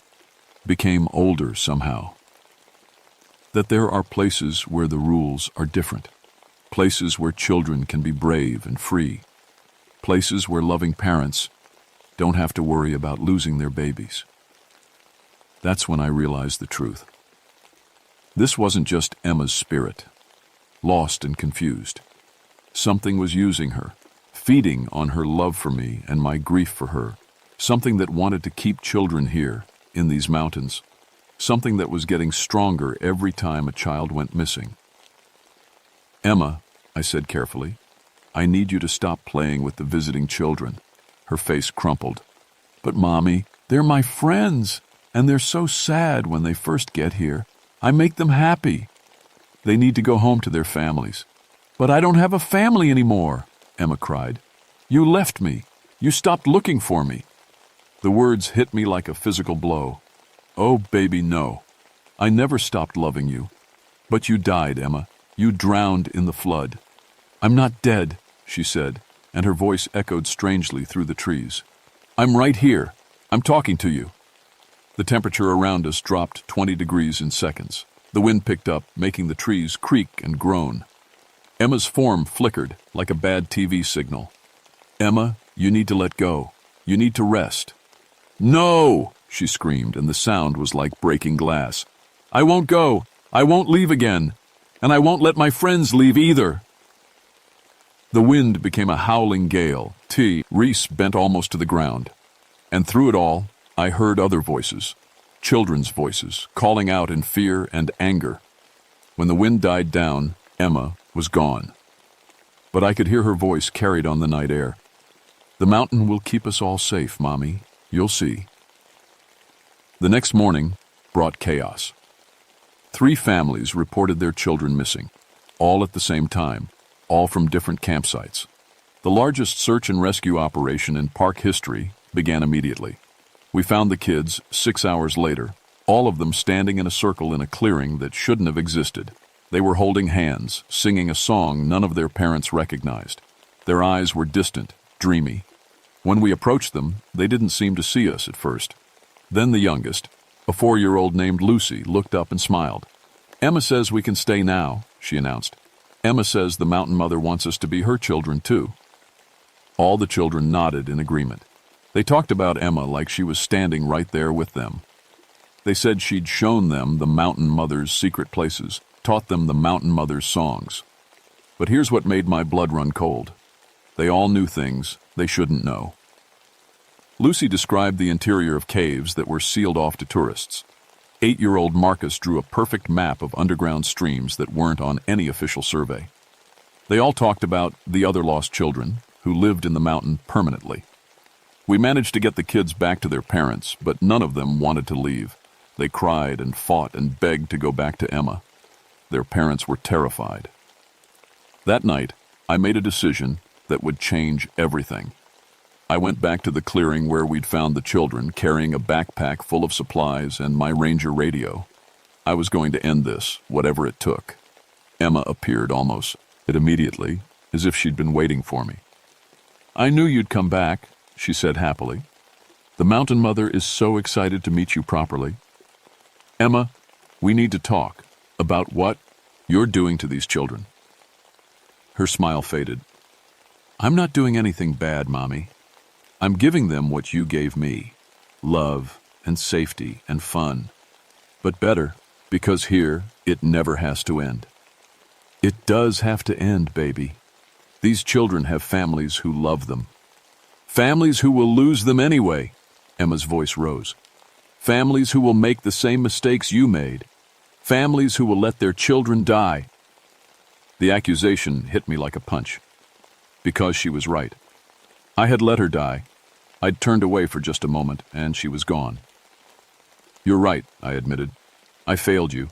became older somehow. That there are places where the rules are different. Places where children can be brave and free. Places where loving parents don't have to worry about losing their babies. That's when I realized the truth. This wasn't just Emma's spirit, lost and confused. Something was using her, feeding on her love for me and my grief for her. Something that wanted to keep children here, in these mountains. Something that was getting stronger every time a child went missing. Emma, I said carefully, I need you to stop playing with the visiting children. Her face crumpled. But Mommy, they're my friends, and they're so sad when they first get here. I make them happy. They need to go home to their families. But I don't have a family anymore, Emma cried. You left me. You stopped looking for me. The words hit me like a physical blow. Oh, baby, no. I never stopped loving you. But you died, Emma. You drowned in the flood. I'm not dead, she said, and her voice echoed strangely through the trees. I'm right here. I'm talking to you. The temperature around us dropped 20 degrees in seconds. The wind picked up, making the trees creak and groan. Emma's form flickered like a bad TV signal. Emma, you need to let go. You need to rest. No, she screamed, and the sound was like breaking glass. I won't go. I won't leave again. And I won't let my friends leave either. The wind became a howling gale. Reese bent almost to the ground. And through it all, I heard other voices, children's voices, calling out in fear and anger. When the wind died down, Emma was gone. But I could hear her voice carried on the night air. The mountain will keep us all safe, Mommy. You'll see. The next morning brought chaos. 3 families reported their children missing, all at the same time, all from different campsites. The largest search and rescue operation in park history began immediately. We found the kids 6 hours later, all of them standing in a circle in a clearing that shouldn't have existed. They were holding hands, singing a song none of their parents recognized. Their eyes were distant, dreamy. When we approached them, they didn't seem to see us at first. Then the youngest, a 4-year-old named Lucy, looked up and smiled. Emma says we can stay now, she announced. Emma says the mountain mother wants us to be her children too. All the children nodded in agreement. They talked about Emma like she was standing right there with them. They said she'd shown them the mountain mother's secret places, taught them the mountain mother's songs. But here's what made my blood run cold. They all knew things they shouldn't know. Lucy described the interior of caves that were sealed off to tourists. 8-year-old Marcus drew a perfect map of underground streams that weren't on any official survey. They all talked about the other lost children who lived in the mountain permanently. We managed to get the kids back to their parents, but none of them wanted to leave. They cried and fought and begged to go back to Emma. Their parents were terrified. That night, I made a decision that would change everything. I went back to the clearing where we'd found the children, carrying a backpack full of supplies and my Ranger radio. I was going to end this, whatever it took. Emma appeared almost immediately, as if she'd been waiting for me. I knew you'd come back, she said happily. The mountain mother is so excited to meet you properly. Emma, we need to talk. About what you're doing to these children. Her smile faded. I'm not doing anything bad, Mommy. I'm giving them what you gave me. Love and safety and fun. But better, because here, it never has to end. It does have to end, baby. These children have families who love them. Families who will lose them anyway. Emma's voice rose. Families who will make the same mistakes you made. Families who will let their children die. The accusation hit me like a punch. Because she was right. I had let her die. I'd turned away for just a moment, and she was gone. You're right, I admitted. I failed you.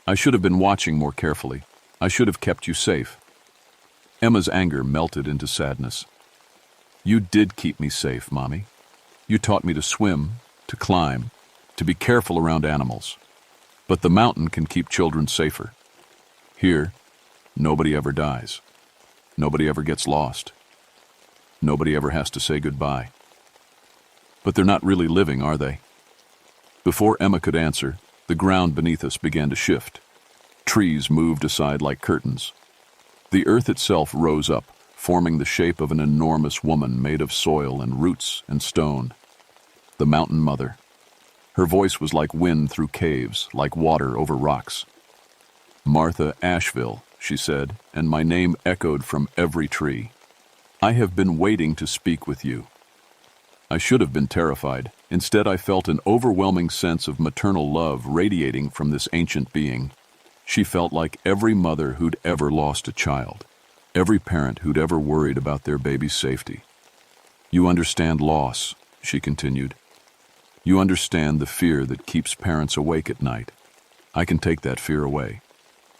I should have been watching more carefully. I should have kept you safe. Emma's anger melted into sadness. You did keep me safe, Mommy. You taught me to swim, to climb, to be careful around animals. But the mountain can keep children safer. Here, nobody ever dies. Nobody ever gets lost. Nobody ever has to say goodbye. But they're not really living, are they? Before Emma could answer, the ground beneath us began to shift. Trees moved aside like curtains. The earth itself rose up, forming the shape of an enormous woman made of soil and roots and stone. The Mountain Mother. Her voice was like wind through caves, like water over rocks. Martha Asheville, she said, and my name echoed from every tree. I have been waiting to speak with you. I should have been terrified. Instead, I felt an overwhelming sense of maternal love radiating from this ancient being. She felt like every mother who'd ever lost a child, every parent who'd ever worried about their baby's safety. You understand loss, she continued. You understand the fear that keeps parents awake at night. I can take that fear away.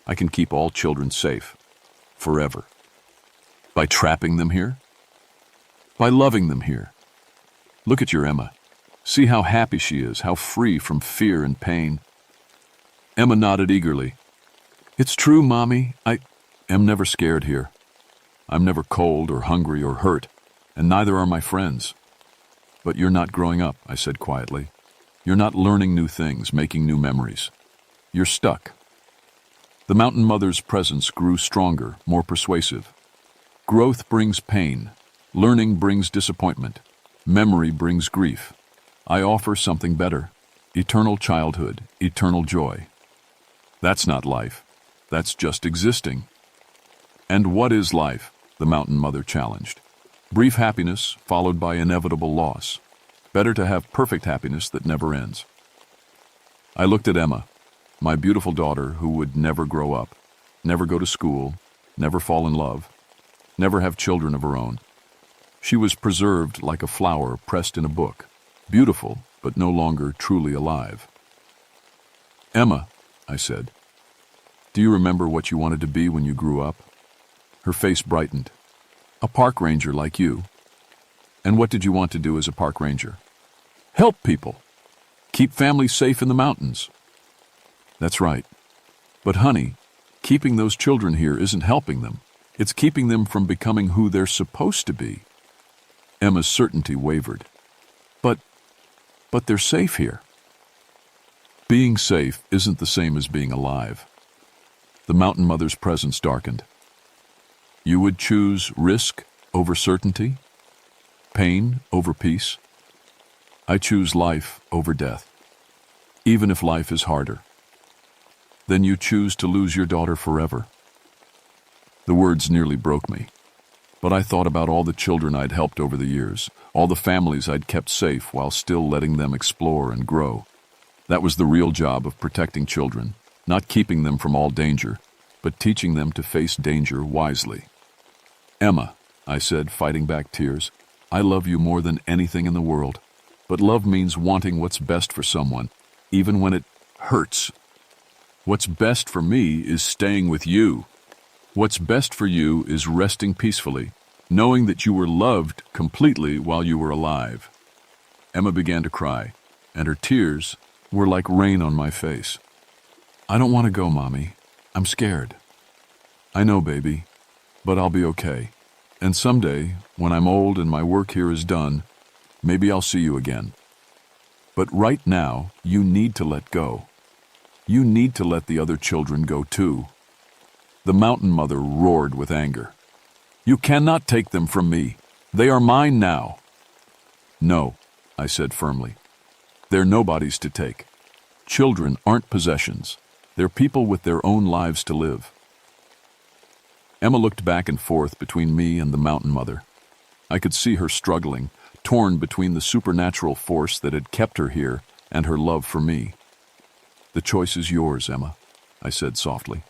I can keep all children safe, forever. By trapping them here? By loving them here. Look at your Emma. See how happy she is, how free from fear and pain. Emma nodded eagerly. It's true, Mommy. I am never scared here. I'm never cold or hungry or hurt, and neither are my friends. But you're not growing up, I said quietly. You're not learning new things, making new memories. You're stuck. The Mountain Mother's presence grew stronger, more persuasive. Growth brings pain. Learning brings disappointment. Memory brings grief. I offer something better. Eternal childhood, eternal joy. That's not life. That's just existing. And what is life? The Mountain Mother challenged. Brief happiness followed by inevitable loss. Better to have perfect happiness that never ends. I looked at Emma, my beautiful daughter who would never grow up, never go to school, never fall in love, never have children of her own. She was preserved like a flower pressed in a book, beautiful but no longer truly alive. Emma, I said, do you remember what you wanted to be when you grew up? Her face brightened. A park ranger like you. And what did you want to do as a park ranger? Help people. Keep families safe in the mountains. That's right. But honey, keeping those children here isn't helping them. It's keeping them from becoming who they're supposed to be. Emma's certainty wavered. But they're safe here. Being safe isn't the same as being alive. The Mountain Mother's presence darkened. You would choose risk over certainty? Pain over peace? I choose life over death, even if life is harder. Then you choose to lose your daughter forever. The words nearly broke me, but I thought about all the children I'd helped over the years, all the families I'd kept safe while still letting them explore and grow. That was the real job of protecting children, not keeping them from all danger, but teaching them to face danger wisely. Emma, I said, fighting back tears, I love you more than anything in the world, but love means wanting what's best for someone, even when it hurts. What's best for me is staying with you. What's best for you is resting peacefully, knowing that you were loved completely while you were alive. Emma began to cry, and her tears were like rain on my face. I don't want to go, Mommy. I'm scared. I know, baby, but I'll be okay. And someday, when I'm old and my work here is done, maybe I'll see you again. But right now, you need to let go. You need to let the other children go too." The mountain mother roared with anger. "You cannot take them from me. They are mine now." "No," I said firmly. "They're nobody's to take. Children aren't possessions. They're people with their own lives to live." Emma looked back and forth between me and the mountain mother. I could see her struggling, torn between the supernatural force that had kept her here and her love for me. "The choice is yours, Emma," I said softly.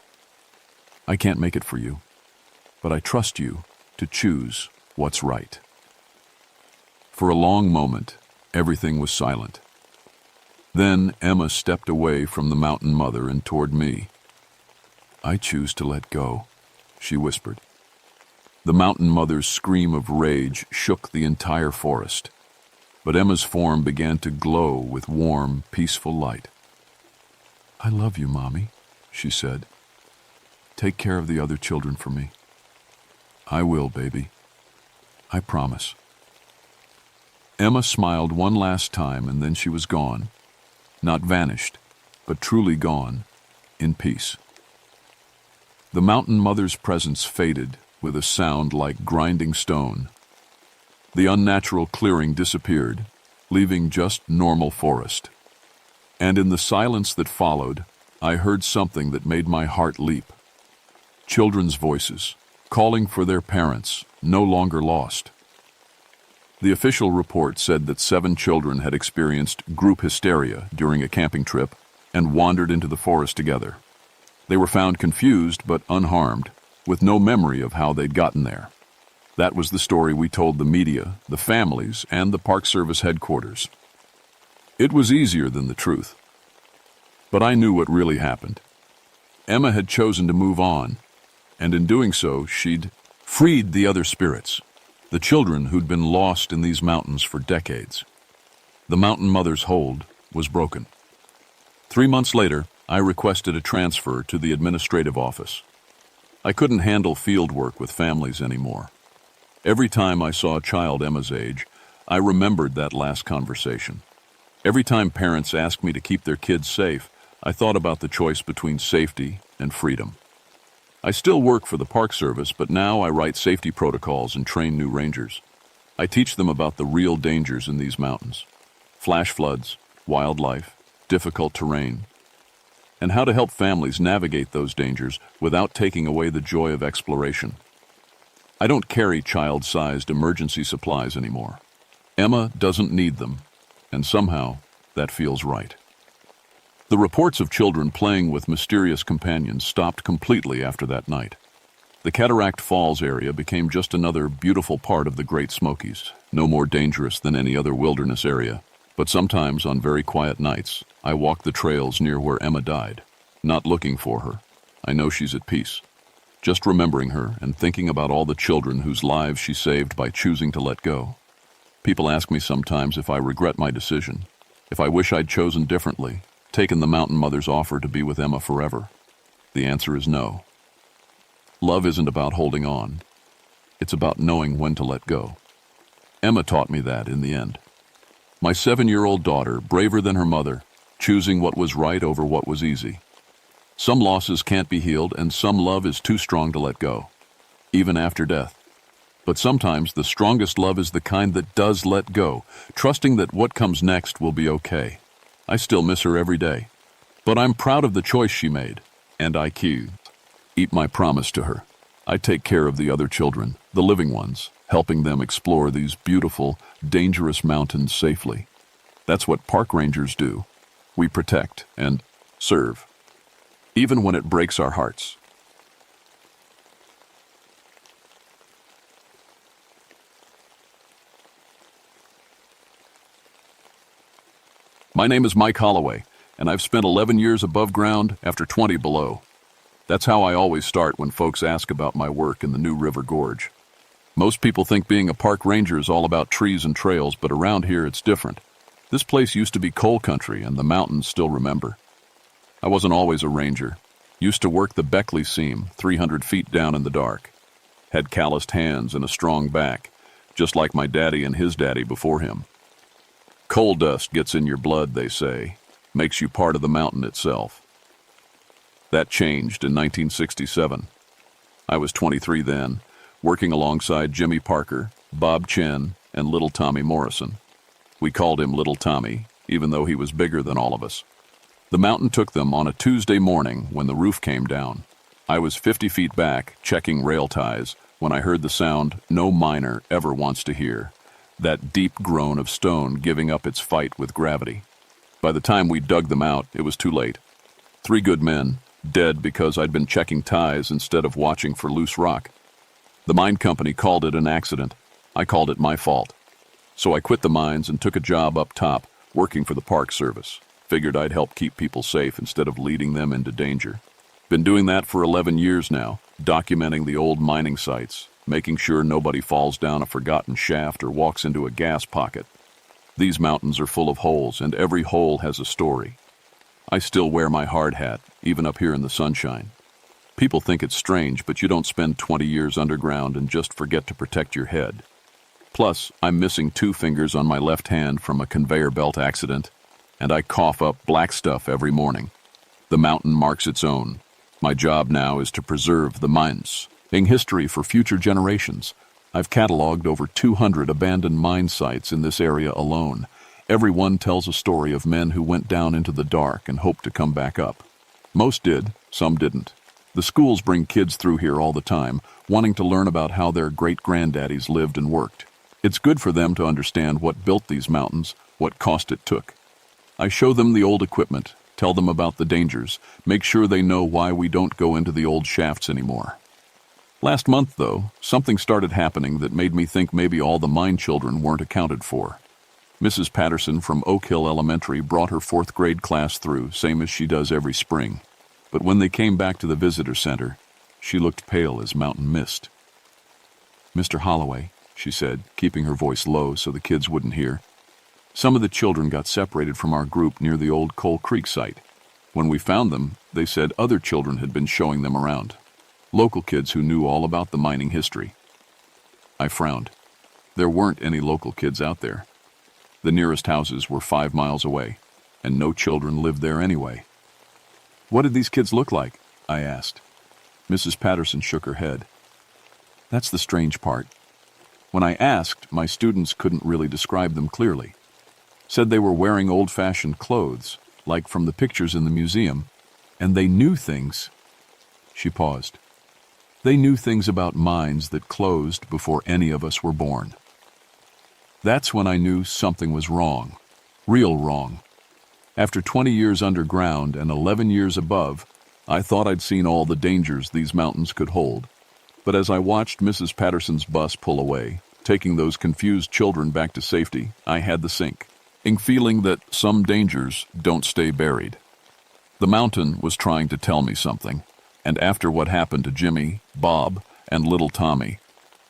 "I can't make it for you, but I trust you to choose what's right." For a long moment, everything was silent. Then Emma stepped away from the mountain mother and toward me. "I choose to let go," she whispered. The mountain mother's scream of rage shook the entire forest, but Emma's form began to glow with warm, peaceful light. "I love you, Mommy," she said. "Take care of the other children for me." "I will, baby. I promise." Emma smiled one last time and then she was gone. Not vanished, but truly gone, in peace. The mountain mother's presence faded with a sound like grinding stone. The unnatural clearing disappeared, leaving just normal forest. And in the silence that followed, I heard something that made my heart leap. Children's voices, calling for their parents, no longer lost. The official report said that 7 children had experienced group hysteria during a camping trip and wandered into the forest together. They were found confused but unharmed, with no memory of how they'd gotten there. That was the story we told the media, the families, and the Park Service headquarters. It was easier than the truth. But I knew what really happened. Emma had chosen to move on, and in doing so, she'd freed the other spirits, the children who'd been lost in these mountains for decades. The mountain mother's hold was broken. 3 months later, I requested a transfer to the administrative office. I couldn't handle field work with families anymore. Every time I saw a child Emma's age, I remembered that last conversation. Every time parents asked me to keep their kids safe, I thought about the choice between safety and freedom. I still work for the Park Service, but now I write safety protocols and train new rangers. I teach them about the real dangers in these mountains: flash floods, wildlife, difficult terrain, and how to help families navigate those dangers without taking away the joy of exploration. I don't carry child-sized emergency supplies anymore. Emma doesn't need them, and somehow that feels right. The reports of children playing with mysterious companions stopped completely after that night. The Cataract Falls area became just another beautiful part of the Great Smokies, no more dangerous than any other wilderness area. But sometimes, on very quiet nights, I walk the trails near where Emma died, not looking for her. I know she's at peace. Just remembering her and thinking about all the children whose lives she saved by choosing to let go. People ask me sometimes if I regret my decision, if I wish I'd chosen differently, taken the mountain mother's offer to be with Emma forever. The answer is no. Love isn't about holding on. It's about knowing when to let go. Emma taught me that in the end. My 7-year-old daughter, braver than her mother, choosing what was right over what was easy. Some losses can't be healed, and some love is too strong to let go, even after death. But sometimes the strongest love is the kind that does let go, trusting that what comes next will be okay. I still miss her every day, but I'm proud of the choice she made, and I keep my promise to her. I take care of the other children, the living ones, helping them explore these beautiful, dangerous mountains safely. That's what park rangers do. We protect and serve, even when it breaks our hearts. My name is Mike Holloway, and I've spent 11 years above ground after 20 below. That's how I always start when folks ask about my work in the New River Gorge. Most people think being a park ranger is all about trees and trails, but around here it's different. This place used to be coal country, and the mountains still remember. I wasn't always a ranger. Used to work the Beckley seam, 300 feet down in the dark. Had calloused hands and a strong back, just like my daddy and his daddy before him. Coal dust gets in your blood, they say, makes you part of the mountain itself. That changed in 1967. I was 23 then, working alongside Jimmy Parker, Bob Chen, and Little Tommy Morrison. We called him Little Tommy, even though he was bigger than all of us. The mountain took them on a Tuesday morning when the roof came down. I was 50 feet back, checking rail ties, when I heard the sound no miner ever wants to hear, that deep groan of stone giving up its fight with gravity. By the time we dug them out, it was too late. 3 good men, dead because I'd been checking ties instead of watching for loose rock. The mine company called it an accident. I called it my fault. So I quit the mines and took a job up top, working for the Park Service. Figured I'd help keep people safe instead of leading them into danger. Been doing that for 11 years now, documenting the old mining sites, making sure nobody falls down a forgotten shaft or walks into a gas pocket. These mountains are full of holes, and every hole has a story. I still wear my hard hat, even up here in the sunshine. People think it's strange, but you don't spend 20 years underground and just forget to protect your head. Plus, I'm missing 2 fingers on my left hand from a conveyor belt accident, and I cough up black stuff every morning. The mountain marks its own. My job now is to preserve the mines, in history for future generations. I've cataloged over 200 abandoned mine sites in this area alone. Every one tells a story of men who went down into the dark and hoped to come back up. Most did, some didn't. The schools bring kids through here all the time, wanting to learn about how their great-granddaddies lived and worked. It's good for them to understand what built these mountains, what cost it took. I show them the old equipment, tell them about the dangers, make sure they know why we don't go into the old shafts anymore. Last month, though, something started happening that made me think maybe all the mine children weren't accounted for. Mrs. Patterson from Oak Hill Elementary brought her 4th grade class through, same as she does every spring. But when they came back to the visitor center, she looked pale as mountain mist. "Mr. Holloway," she said, keeping her voice low so the kids wouldn't hear, "some of the children got separated from our group near the old Coal Creek site. When we found them, they said other children had been showing them around. Local kids who knew all about the mining history." I frowned. There weren't any local kids out there. The nearest houses were 5 miles away, and no children lived there anyway. "What did these kids look like?" I asked. Mrs. Patterson shook her head. "That's the strange part. When I asked, my students couldn't really describe them clearly. Said they were wearing old-fashioned clothes, like from the pictures in the museum, and they knew things." She paused. "They knew things about mines that closed before any of us were born." That's when I knew something was wrong. Real wrong. After 20 years underground and 11 years above, I thought I'd seen all the dangers these mountains could hold. But as I watched Mrs. Patterson's bus pull away, taking those confused children back to safety, I had the sinking feeling that some dangers don't stay buried. The mountain was trying to tell me something, and after what happened to Jimmy, Bob, and little Tommy,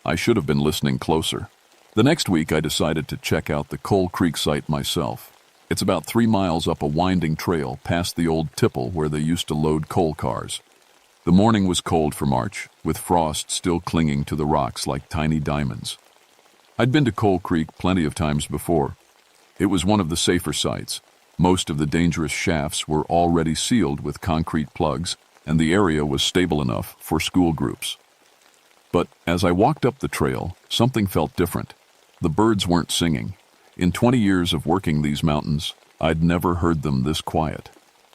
I should have been listening closer. The next week, I decided to check out the Coal Creek site myself. It's about 3 miles up a winding trail past the old tipple where they used to load coal cars. The morning was cold for March, with frost still clinging to the rocks like tiny diamonds. I'd been to Coal Creek plenty of times before. It was one of the safer sites. Most of the dangerous shafts were already sealed with concrete plugs, and the area was stable enough for school groups. But as I walked up the trail, something felt different. The birds weren't singing. In 20 years of working these mountains, I'd never heard them this quiet.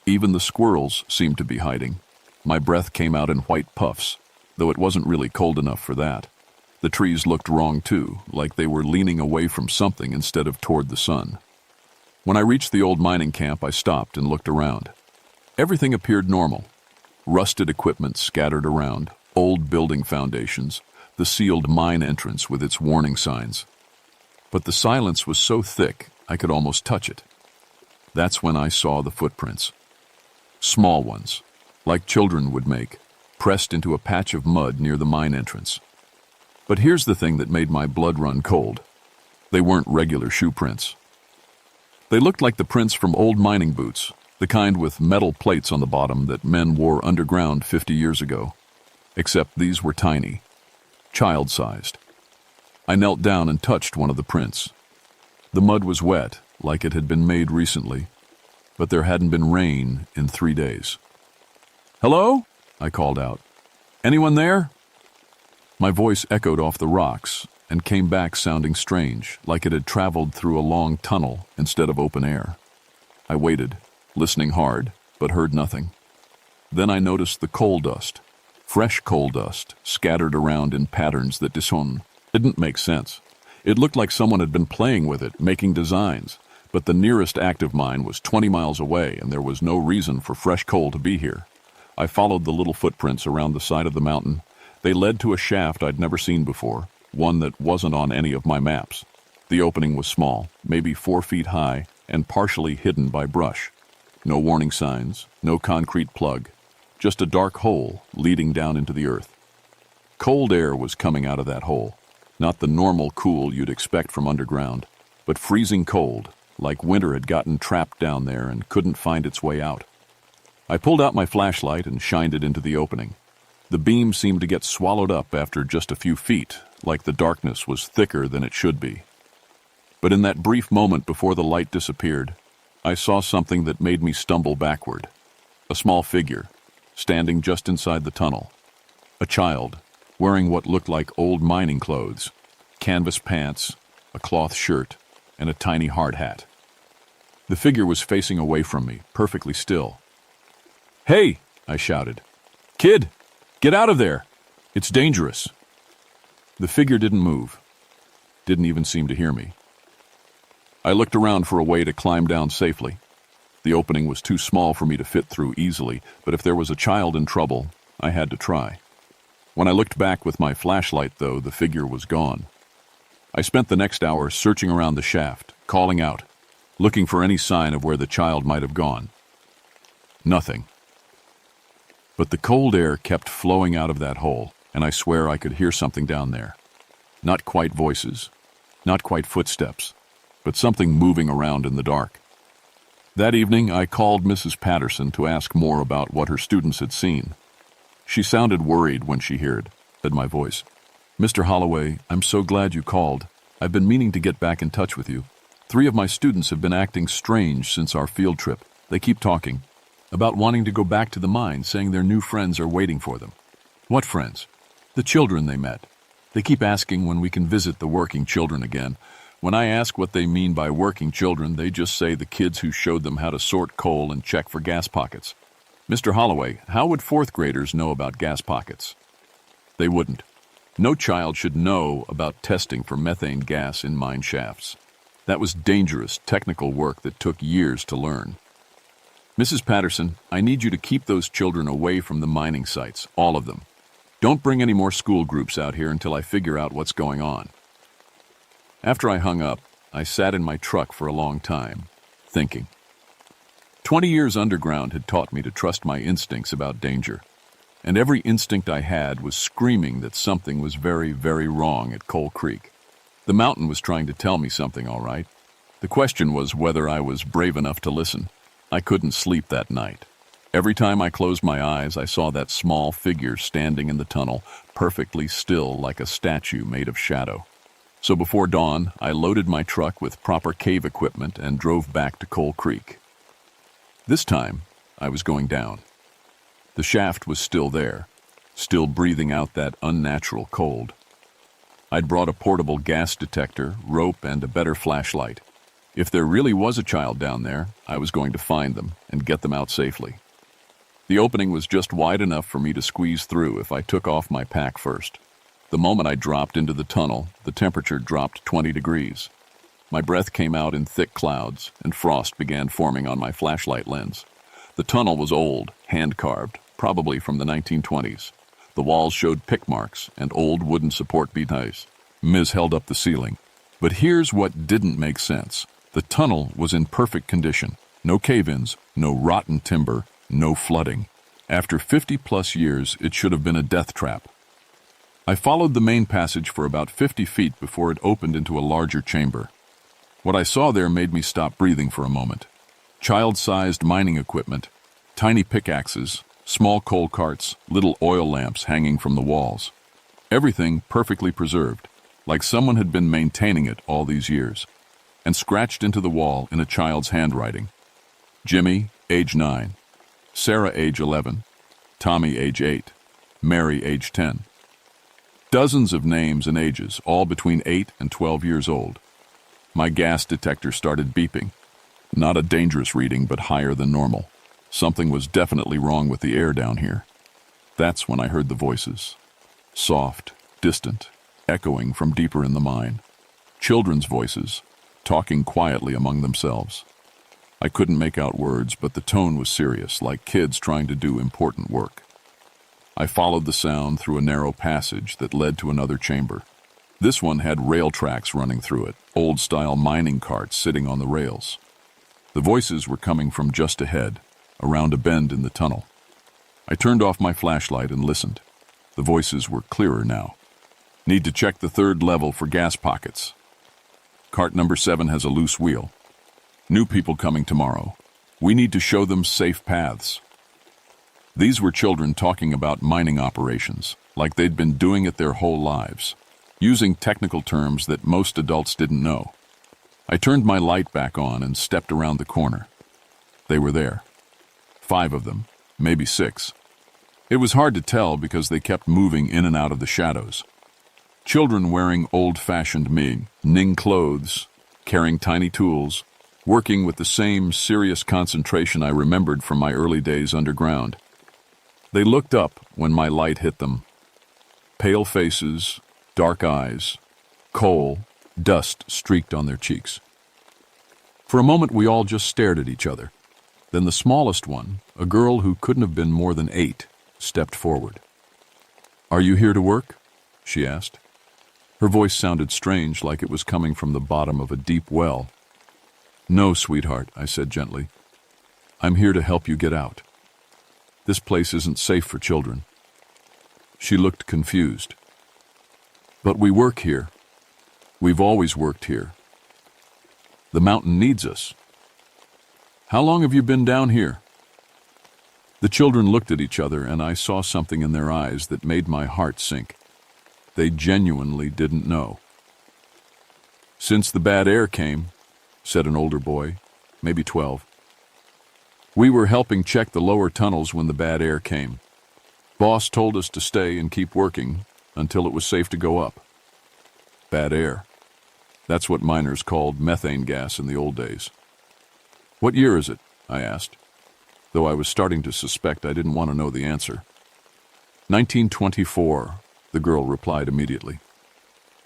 Even the squirrels seemed to be hiding. My breath came out in white puffs, though it wasn't really cold enough for that. The trees looked wrong too, like they were leaning away from something instead of toward the sun. When I reached the old mining camp, I stopped and looked around. Everything appeared normal. Rusted equipment scattered around, old building foundations, the sealed mine entrance with its warning signs. But the silence was so thick, I could almost touch it. That's when I saw the footprints. Small ones, like children would make, pressed into a patch of mud near the mine entrance. But here's the thing that made my blood run cold. They weren't regular shoe prints. They looked like the prints from old mining boots, the kind with metal plates on the bottom that men wore underground 50 years ago. Except these were tiny, child-sized. I knelt down and touched one of the prints. The mud was wet, like it had been made recently, but there hadn't been rain in 3 days. "Hello?" I called out. "Anyone there?" My voice echoed off the rocks and came back sounding strange, like it had traveled through a long tunnel instead of open air. I waited, listening hard, but heard nothing. Then I noticed the coal dust, fresh coal dust, scattered around in patterns that didn't make sense. It looked like someone had been playing with it, making designs, but the nearest active mine was 20 miles away and there was no reason for fresh coal to be here. I followed the little footprints around the side of the mountain. They led to a shaft I'd never seen before, one that wasn't on any of my maps. The opening was small, maybe 4 feet high, and partially hidden by brush. No warning signs, no concrete plug, just a dark hole leading down into the earth. Cold air was coming out of that hole, not the normal cool you'd expect from underground, but freezing cold, like winter had gotten trapped down there and couldn't find its way out. I pulled out my flashlight and shined it into the opening. The beam seemed to get swallowed up after just a few feet, like the darkness was thicker than it should be. But in that brief moment before the light disappeared, I saw something that made me stumble backward. A small figure, standing just inside the tunnel. A child, wearing what looked like old mining clothes, canvas pants, a cloth shirt, and a tiny hard hat. The figure was facing away from me, perfectly still. "Hey!" I shouted. "Kid! Get out of there! It's dangerous!" The figure didn't move, didn't even seem to hear me. I looked around for a way to climb down safely. The opening was too small for me to fit through easily, but if there was a child in trouble, I had to try. When I looked back with my flashlight, though, the figure was gone. I spent the next hour searching around the shaft, calling out, looking for any sign of where the child might have gone. Nothing. But the cold air kept flowing out of that hole, and I swear I could hear something down there. Not quite voices, not quite footsteps, but something moving around in the dark. That evening, I called Mrs. Patterson to ask more about what her students had seen. She sounded worried when she heard my voice. "Mr. Holloway, I'm so glad you called. I've been meaning to get back in touch with you. 3 of my students have been acting strange since our field trip. They keep talking about wanting to go back to the mine, saying their new friends are waiting for them." "What friends?" "The children they met. They keep asking when we can visit the working children again. When I ask what they mean by working children, they just say the kids who showed them how to sort coal and check for gas pockets." "Mr. Holloway, how would 4th graders know about gas pockets?" "They wouldn't. No child should know about testing for methane gas in mine shafts. That was dangerous, technical work that took years to learn. Mrs. Patterson, I need you to keep those children away from the mining sites, all of them. Don't bring any more school groups out here until I figure out what's going on." After I hung up, I sat in my truck for a long time, thinking. 20 years underground had taught me to trust my instincts about danger, and every instinct I had was screaming that something was very, very wrong at Coal Creek. The mountain was trying to tell me something, all right. The question was whether I was brave enough to listen. I couldn't sleep that night. Every time I closed my eyes, I saw that small figure standing in the tunnel, perfectly still like a statue made of shadow. So before dawn, I loaded my truck with proper cave equipment and drove back to Coal Creek. This time, I was going down. The shaft was still there, still breathing out that unnatural cold. I'd brought a portable gas detector, rope, and a better flashlight. If there really was a child down there, I was going to find them and get them out safely. The opening was just wide enough for me to squeeze through if I took off my pack first. The moment I dropped into the tunnel, the temperature dropped 20 degrees. My breath came out in thick clouds, and frost began forming on my flashlight lens. The tunnel was old, hand-carved, probably from the 1920s. The walls showed pick marks and old wooden support beams. Ms. held up the ceiling. But here's what didn't make sense. The tunnel was in perfect condition. No cave-ins, no rotten timber, no flooding. After 50-plus years, it should have been a death trap. I followed the main passage for about 50 feet before it opened into a larger chamber. What I saw there made me stop breathing for a moment. Child-sized mining equipment, tiny pickaxes, small coal carts, little oil lamps hanging from the walls. Everything perfectly preserved, like someone had been maintaining it all these years, and scratched into the wall in a child's handwriting. Jimmy, age 9. Sarah, age 11. Tommy, age 8, Mary, age 10. Dozens of names and ages, all between 8 and 12 years old. My gas detector started beeping. Not a dangerous reading, but higher than normal. Something was definitely wrong with the air down here. That's when I heard the voices. Soft, distant, echoing from deeper in the mine. Children's voices, talking quietly among themselves. I couldn't make out words, but the tone was serious, like kids trying to do important work. I followed the sound through a narrow passage that led to another chamber. This one had rail tracks running through it, old-style mining carts sitting on the rails. The voices were coming from just ahead, around a bend in the tunnel. I turned off my flashlight and listened. The voices were clearer now. Need to check the 3rd level for gas pockets. Cart number 7 has a loose wheel. New people coming tomorrow. We need to show them safe paths. These were children talking about mining operations, like they'd been doing it their whole lives, using technical terms that most adults didn't know. I turned my light back on and stepped around the corner. They were there. 5 of them, maybe 6. It was hard to tell because they kept moving in and out of the shadows. Children wearing old-fashioned Ning clothes, carrying tiny tools, working with the same serious concentration I remembered from my early days underground. They looked up when my light hit them. Pale faces, dark eyes, coal, dust streaked on their cheeks. For a moment we all just stared at each other. Then the smallest one, a girl who couldn't have been more than 8, stepped forward. "Are you here to work?" she asked. Her voice sounded strange, like it was coming from the bottom of a deep well. "No, sweetheart," I said gently. "I'm here to help you get out. This place isn't safe for children." She looked confused. "But we work here. We've always worked here. The mountain needs us. How long have you been down here?" The children looked at each other, and I saw something in their eyes that made my heart sink. They genuinely didn't know. "Since the bad air came," said an older boy, maybe 12. "We were helping check the lower tunnels when the bad air came. Boss told us to stay and keep working until it was safe to go up." Bad air. That's what miners called methane gas in the old days. "What year is it?" I asked, though I was starting to suspect I didn't want to know the answer. 1924, the girl replied immediately.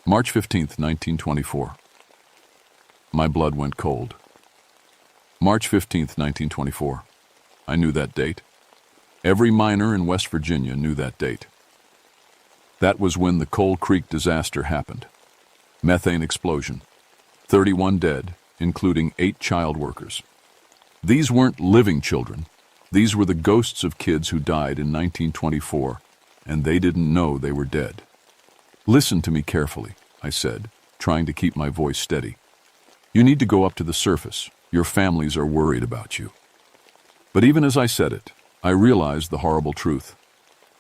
March 15th, 1924. My blood went cold. March 15th, 1924. I knew that date. Every miner in West Virginia knew that date. That was when the Coal Creek disaster happened. Methane explosion. 31 dead, including 8 child workers. These weren't living children. These were the ghosts of kids who died in 1924, and they didn't know they were dead. "Listen to me carefully," I said, trying to keep my voice steady. "You need to go up to the surface. Your families are worried about you." But even as I said it, I realized the horrible truth.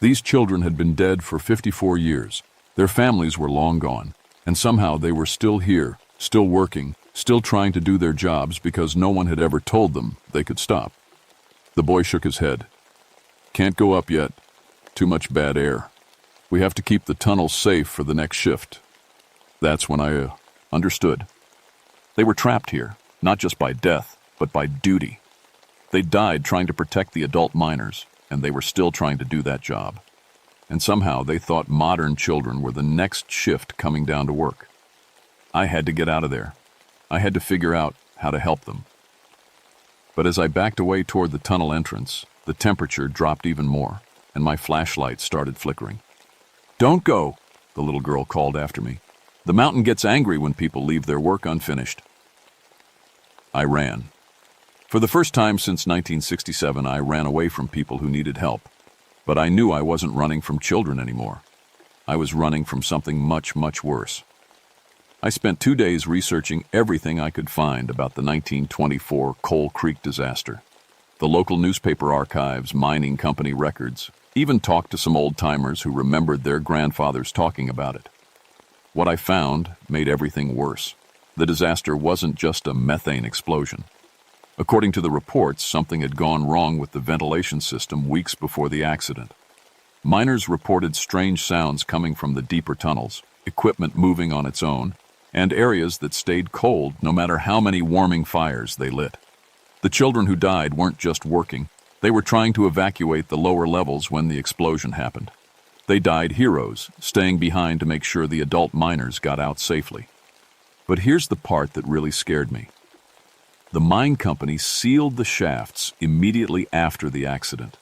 These children had been dead for 54 years. Their families were long gone, and somehow they were still here, still working, still trying to do their jobs because no one had ever told them they could stop. The boy shook his head. "Can't go up yet. Too much bad air. We have to keep the tunnel safe for the next shift." That's when I understood. They were trapped here, not just by death, but by duty. They died trying to protect the adult miners, and they were still trying to do that job. And somehow they thought modern children were the next shift coming down to work. I had to get out of there. I had to figure out how to help them. But as I backed away toward the tunnel entrance, the temperature dropped even more, and my flashlight started flickering. "Don't go," the little girl called after me. "The mountain gets angry when people leave their work unfinished." I ran. For the first time since 1967, I ran away from people who needed help. But I knew I wasn't running from children anymore. I was running from something much, much worse. I spent 2 days researching everything I could find about the 1924 Coal Creek disaster. The local newspaper archives, mining company records, even talked to some old-timers who remembered their grandfathers talking about it. What I found made everything worse. The disaster wasn't just a methane explosion. According to the reports, something had gone wrong with the ventilation system weeks before the accident. Miners reported strange sounds coming from the deeper tunnels, equipment moving on its own, and areas that stayed cold no matter how many warming fires they lit. The children who died weren't just working, they were trying to evacuate the lower levels when the explosion happened. They died heroes, staying behind to make sure the adult miners got out safely. But here's the part that really scared me. The mine company sealed the shafts immediately after the accident.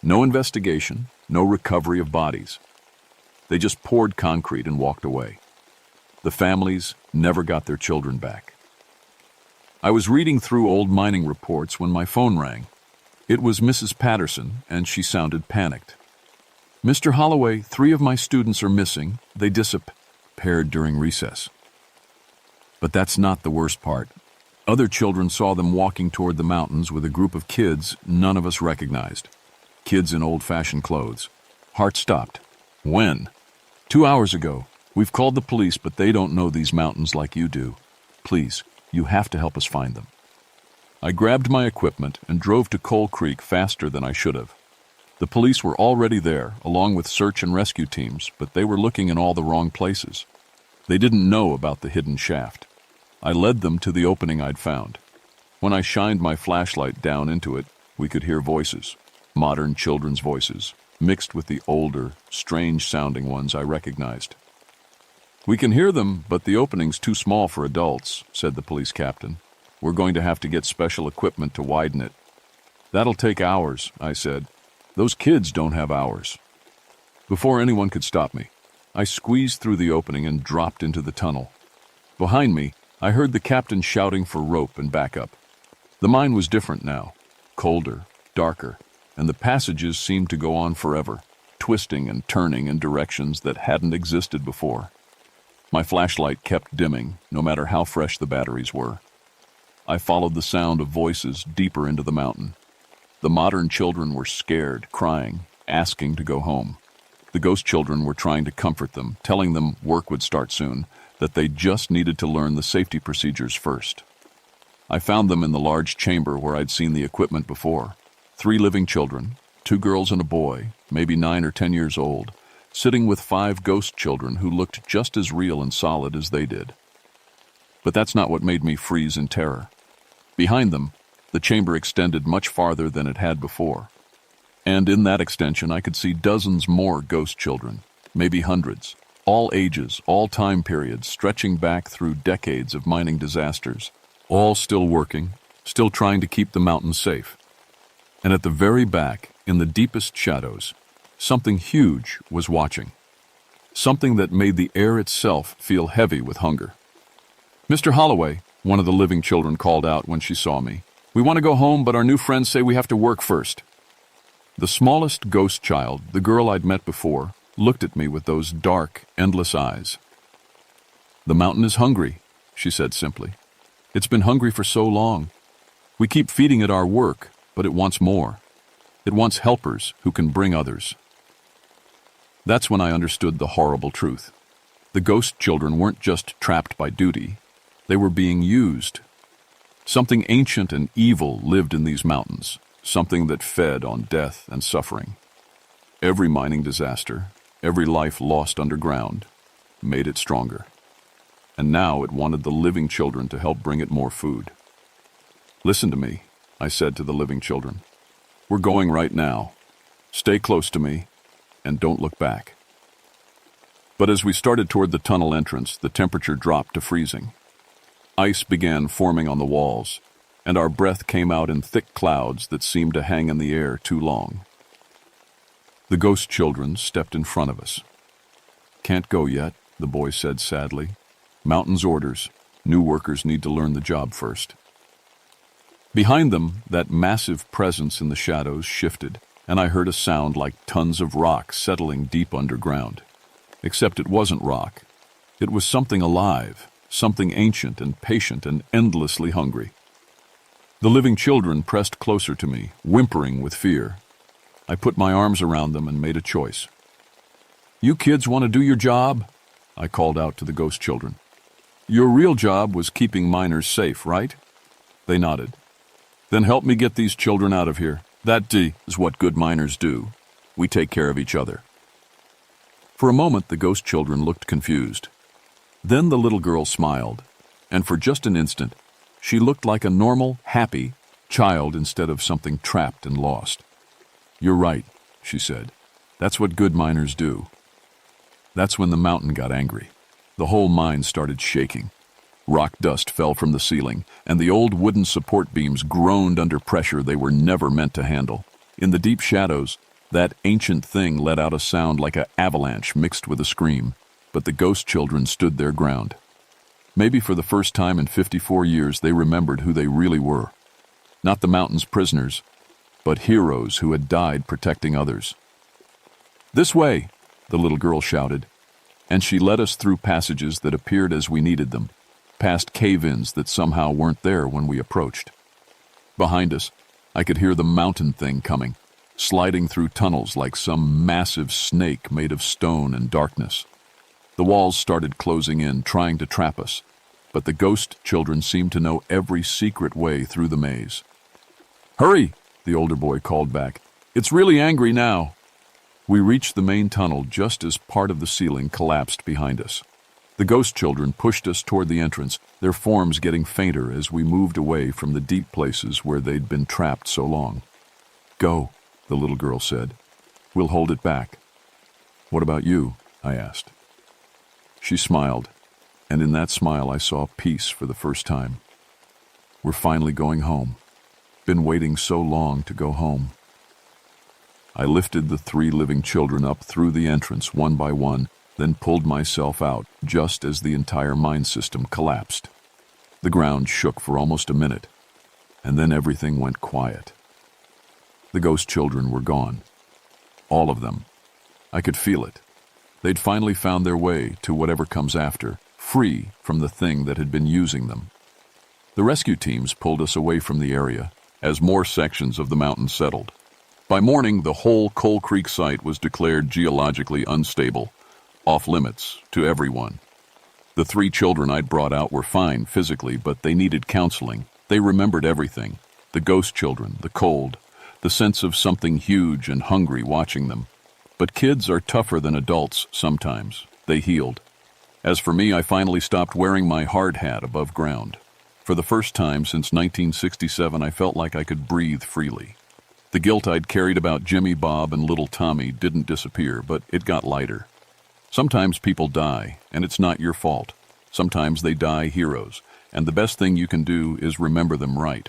No investigation, no recovery of bodies. They just poured concrete and walked away. The families never got their children back. I was reading through old mining reports when my phone rang. It was Mrs. Patterson, and she sounded panicked. "Mr. Holloway, 3 of my students are missing. They disappeared during recess." But that's not the worst part. Other children saw them walking toward the mountains with a group of kids none of us recognized. Kids in old-fashioned clothes. Heart stopped. When? 2 hours ago. We've called the police, but they don't know these mountains like you do. Please, you have to help us find them. I grabbed my equipment and drove to Coal Creek faster than I should have. The police were already there, along with search and rescue teams, but they were looking in all the wrong places. They didn't know about the hidden shaft. I led them to the opening I'd found. When I shined my flashlight down into it, we could hear voices, modern children's voices, mixed with the older, strange-sounding ones I recognized. "We can hear them, but the opening's too small for adults," said the police captain. "We're going to have to get special equipment to widen it." "That'll take hours," I said. "Those kids don't have hours." Before anyone could stop me, I squeezed through the opening and dropped into the tunnel. Behind me, I heard the captain shouting for rope and backup. The mine was different now, colder, darker, and the passages seemed to go on forever, twisting and turning in directions that hadn't existed before. My flashlight kept dimming, no matter how fresh the batteries were. I followed the sound of voices deeper into the mountain. The modern children were scared, crying, asking to go home. The ghost children were trying to comfort them, telling them work would start soon, that they just needed to learn the safety procedures first. I found them in the large chamber where I'd seen the equipment before. 3 living children, 2 girls and a boy, maybe 9 or 10 years old, sitting with 5 ghost children who looked just as real and solid as they did. But that's not what made me freeze in terror. Behind them, the chamber extended much farther than it had before. And in that extension, I could see dozens more ghost children, maybe hundreds, all ages, all time periods, stretching back through decades of mining disasters, all still working, still trying to keep the mountains safe. And at the very back, in the deepest shadows, something huge was watching. Something that made the air itself feel heavy with hunger. "Mr. Holloway," one of the living children called out when she saw me, "we want to go home, but our new friends say we have to work first." The smallest ghost child, the girl I'd met before, looked at me with those dark, endless eyes. "The mountain is hungry," she said simply. "It's been hungry for so long. We keep feeding it our work, but it wants more. It wants helpers who can bring others." That's when I understood the horrible truth. The ghost children weren't just trapped by duty. They were being used. Something ancient and evil lived in these mountains, something that fed on death and suffering. Every mining disaster, every life lost underground, made it stronger. And now it wanted the living children to help bring it more food. "Listen to me," I said to the living children. "We're going right now. Stay close to me, and don't look back." But as we started toward the tunnel entrance, the temperature dropped to freezing. Ice began forming on the walls, and our breath came out in thick clouds that seemed to hang in the air too long. The ghost children stepped in front of us. "Can't go yet," the boy said sadly. "Mountain's orders. New workers need to learn the job first." Behind them, that massive presence in the shadows shifted, and I heard a sound like tons of rock settling deep underground. Except it wasn't rock. It was something alive, something ancient and patient and endlessly hungry. The living children pressed closer to me, whimpering with fear. I put my arms around them and made a choice. "You kids want to do your job?" I called out to the ghost children. "Your real job was keeping miners safe, right?" They nodded. Then help me get these children out of here. That is what good miners do. We take care of each other. For a moment, the ghost children looked confused. Then the little girl smiled, and for just an instant, she looked like a normal, happy child instead of something trapped and lost. You're right, she said. That's what good miners do. That's when the mountain got angry. The whole mine started shaking. Rock dust fell from the ceiling, and the old wooden support beams groaned under pressure they were never meant to handle. In the deep shadows, that ancient thing let out a sound like an avalanche mixed with a scream, but the ghost children stood their ground. Maybe for the first time in 54 years they remembered who they really were. Not the mountain's prisoners, but heroes who had died protecting others. This way, the little girl shouted, and she led us through passages that appeared as we needed them, past cave-ins that somehow weren't there when we approached. Behind us, I could hear the mountain thing coming, sliding through tunnels like some massive snake made of stone and darkness. The walls started closing in, trying to trap us, but the ghost children seemed to know every secret way through the maze. Hurry, the older boy called back. It's really angry now. We reached the main tunnel just as part of the ceiling collapsed behind us. The ghost children pushed us toward the entrance, their forms getting fainter as we moved away from the deep places where they'd been trapped so long. Go, the little girl said. We'll hold it back. What about you? I asked. She smiled, and in that smile I saw peace for the first time. We're finally going home. Been waiting so long to go home. I lifted the 3 living children up through the entrance one by one, then pulled myself out just as the entire mine system collapsed. The ground shook for almost a minute, and then everything went quiet. The ghost children were gone. All of them. I could feel it. They'd finally found their way to whatever comes after, free from the thing that had been using them. The rescue teams pulled us away from the area as more sections of the mountain settled. By morning, the whole Coal Creek site was declared geologically unstable, off limits to everyone. The 3 children I'd brought out were fine physically, but they needed counseling. They remembered everything. The ghost children, the cold, the sense of something huge and hungry watching them. But kids are tougher than adults sometimes. They healed. As for me, I finally stopped wearing my hard hat above ground. For the first time since 1967, I felt like I could breathe freely. The guilt I'd carried about Jimmy, Bob, and little Tommy didn't disappear, but it got lighter. Sometimes people die, and it's not your fault. Sometimes they die heroes, and the best thing you can do is remember them right.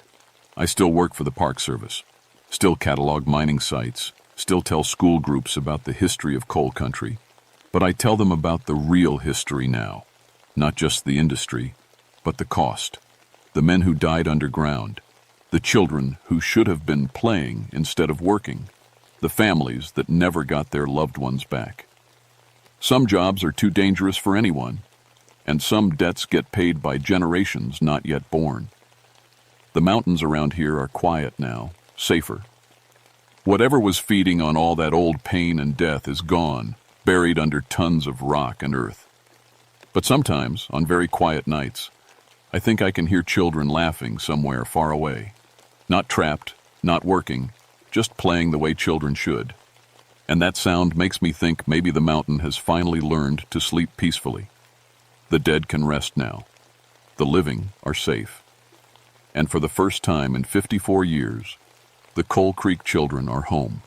I still work for the Park Service, still catalog mining sites, still tell school groups about the history of coal country, but I tell them about the real history now. Not just the industry, but the cost. The men who died underground, the children who should have been playing instead of working, the families that never got their loved ones back. Some jobs are too dangerous for anyone, and some debts get paid by generations not yet born. The mountains around here are quiet now, safer. Whatever was feeding on all that old pain and death is gone, buried under tons of rock and earth. But sometimes, on very quiet nights, I think I can hear children laughing somewhere far away. Not trapped, not working, just playing the way children should. And that sound makes me think maybe the mountain has finally learned to sleep peacefully. The dead can rest now. The living are safe. And for the first time in 54 years, the Coal Creek children are home.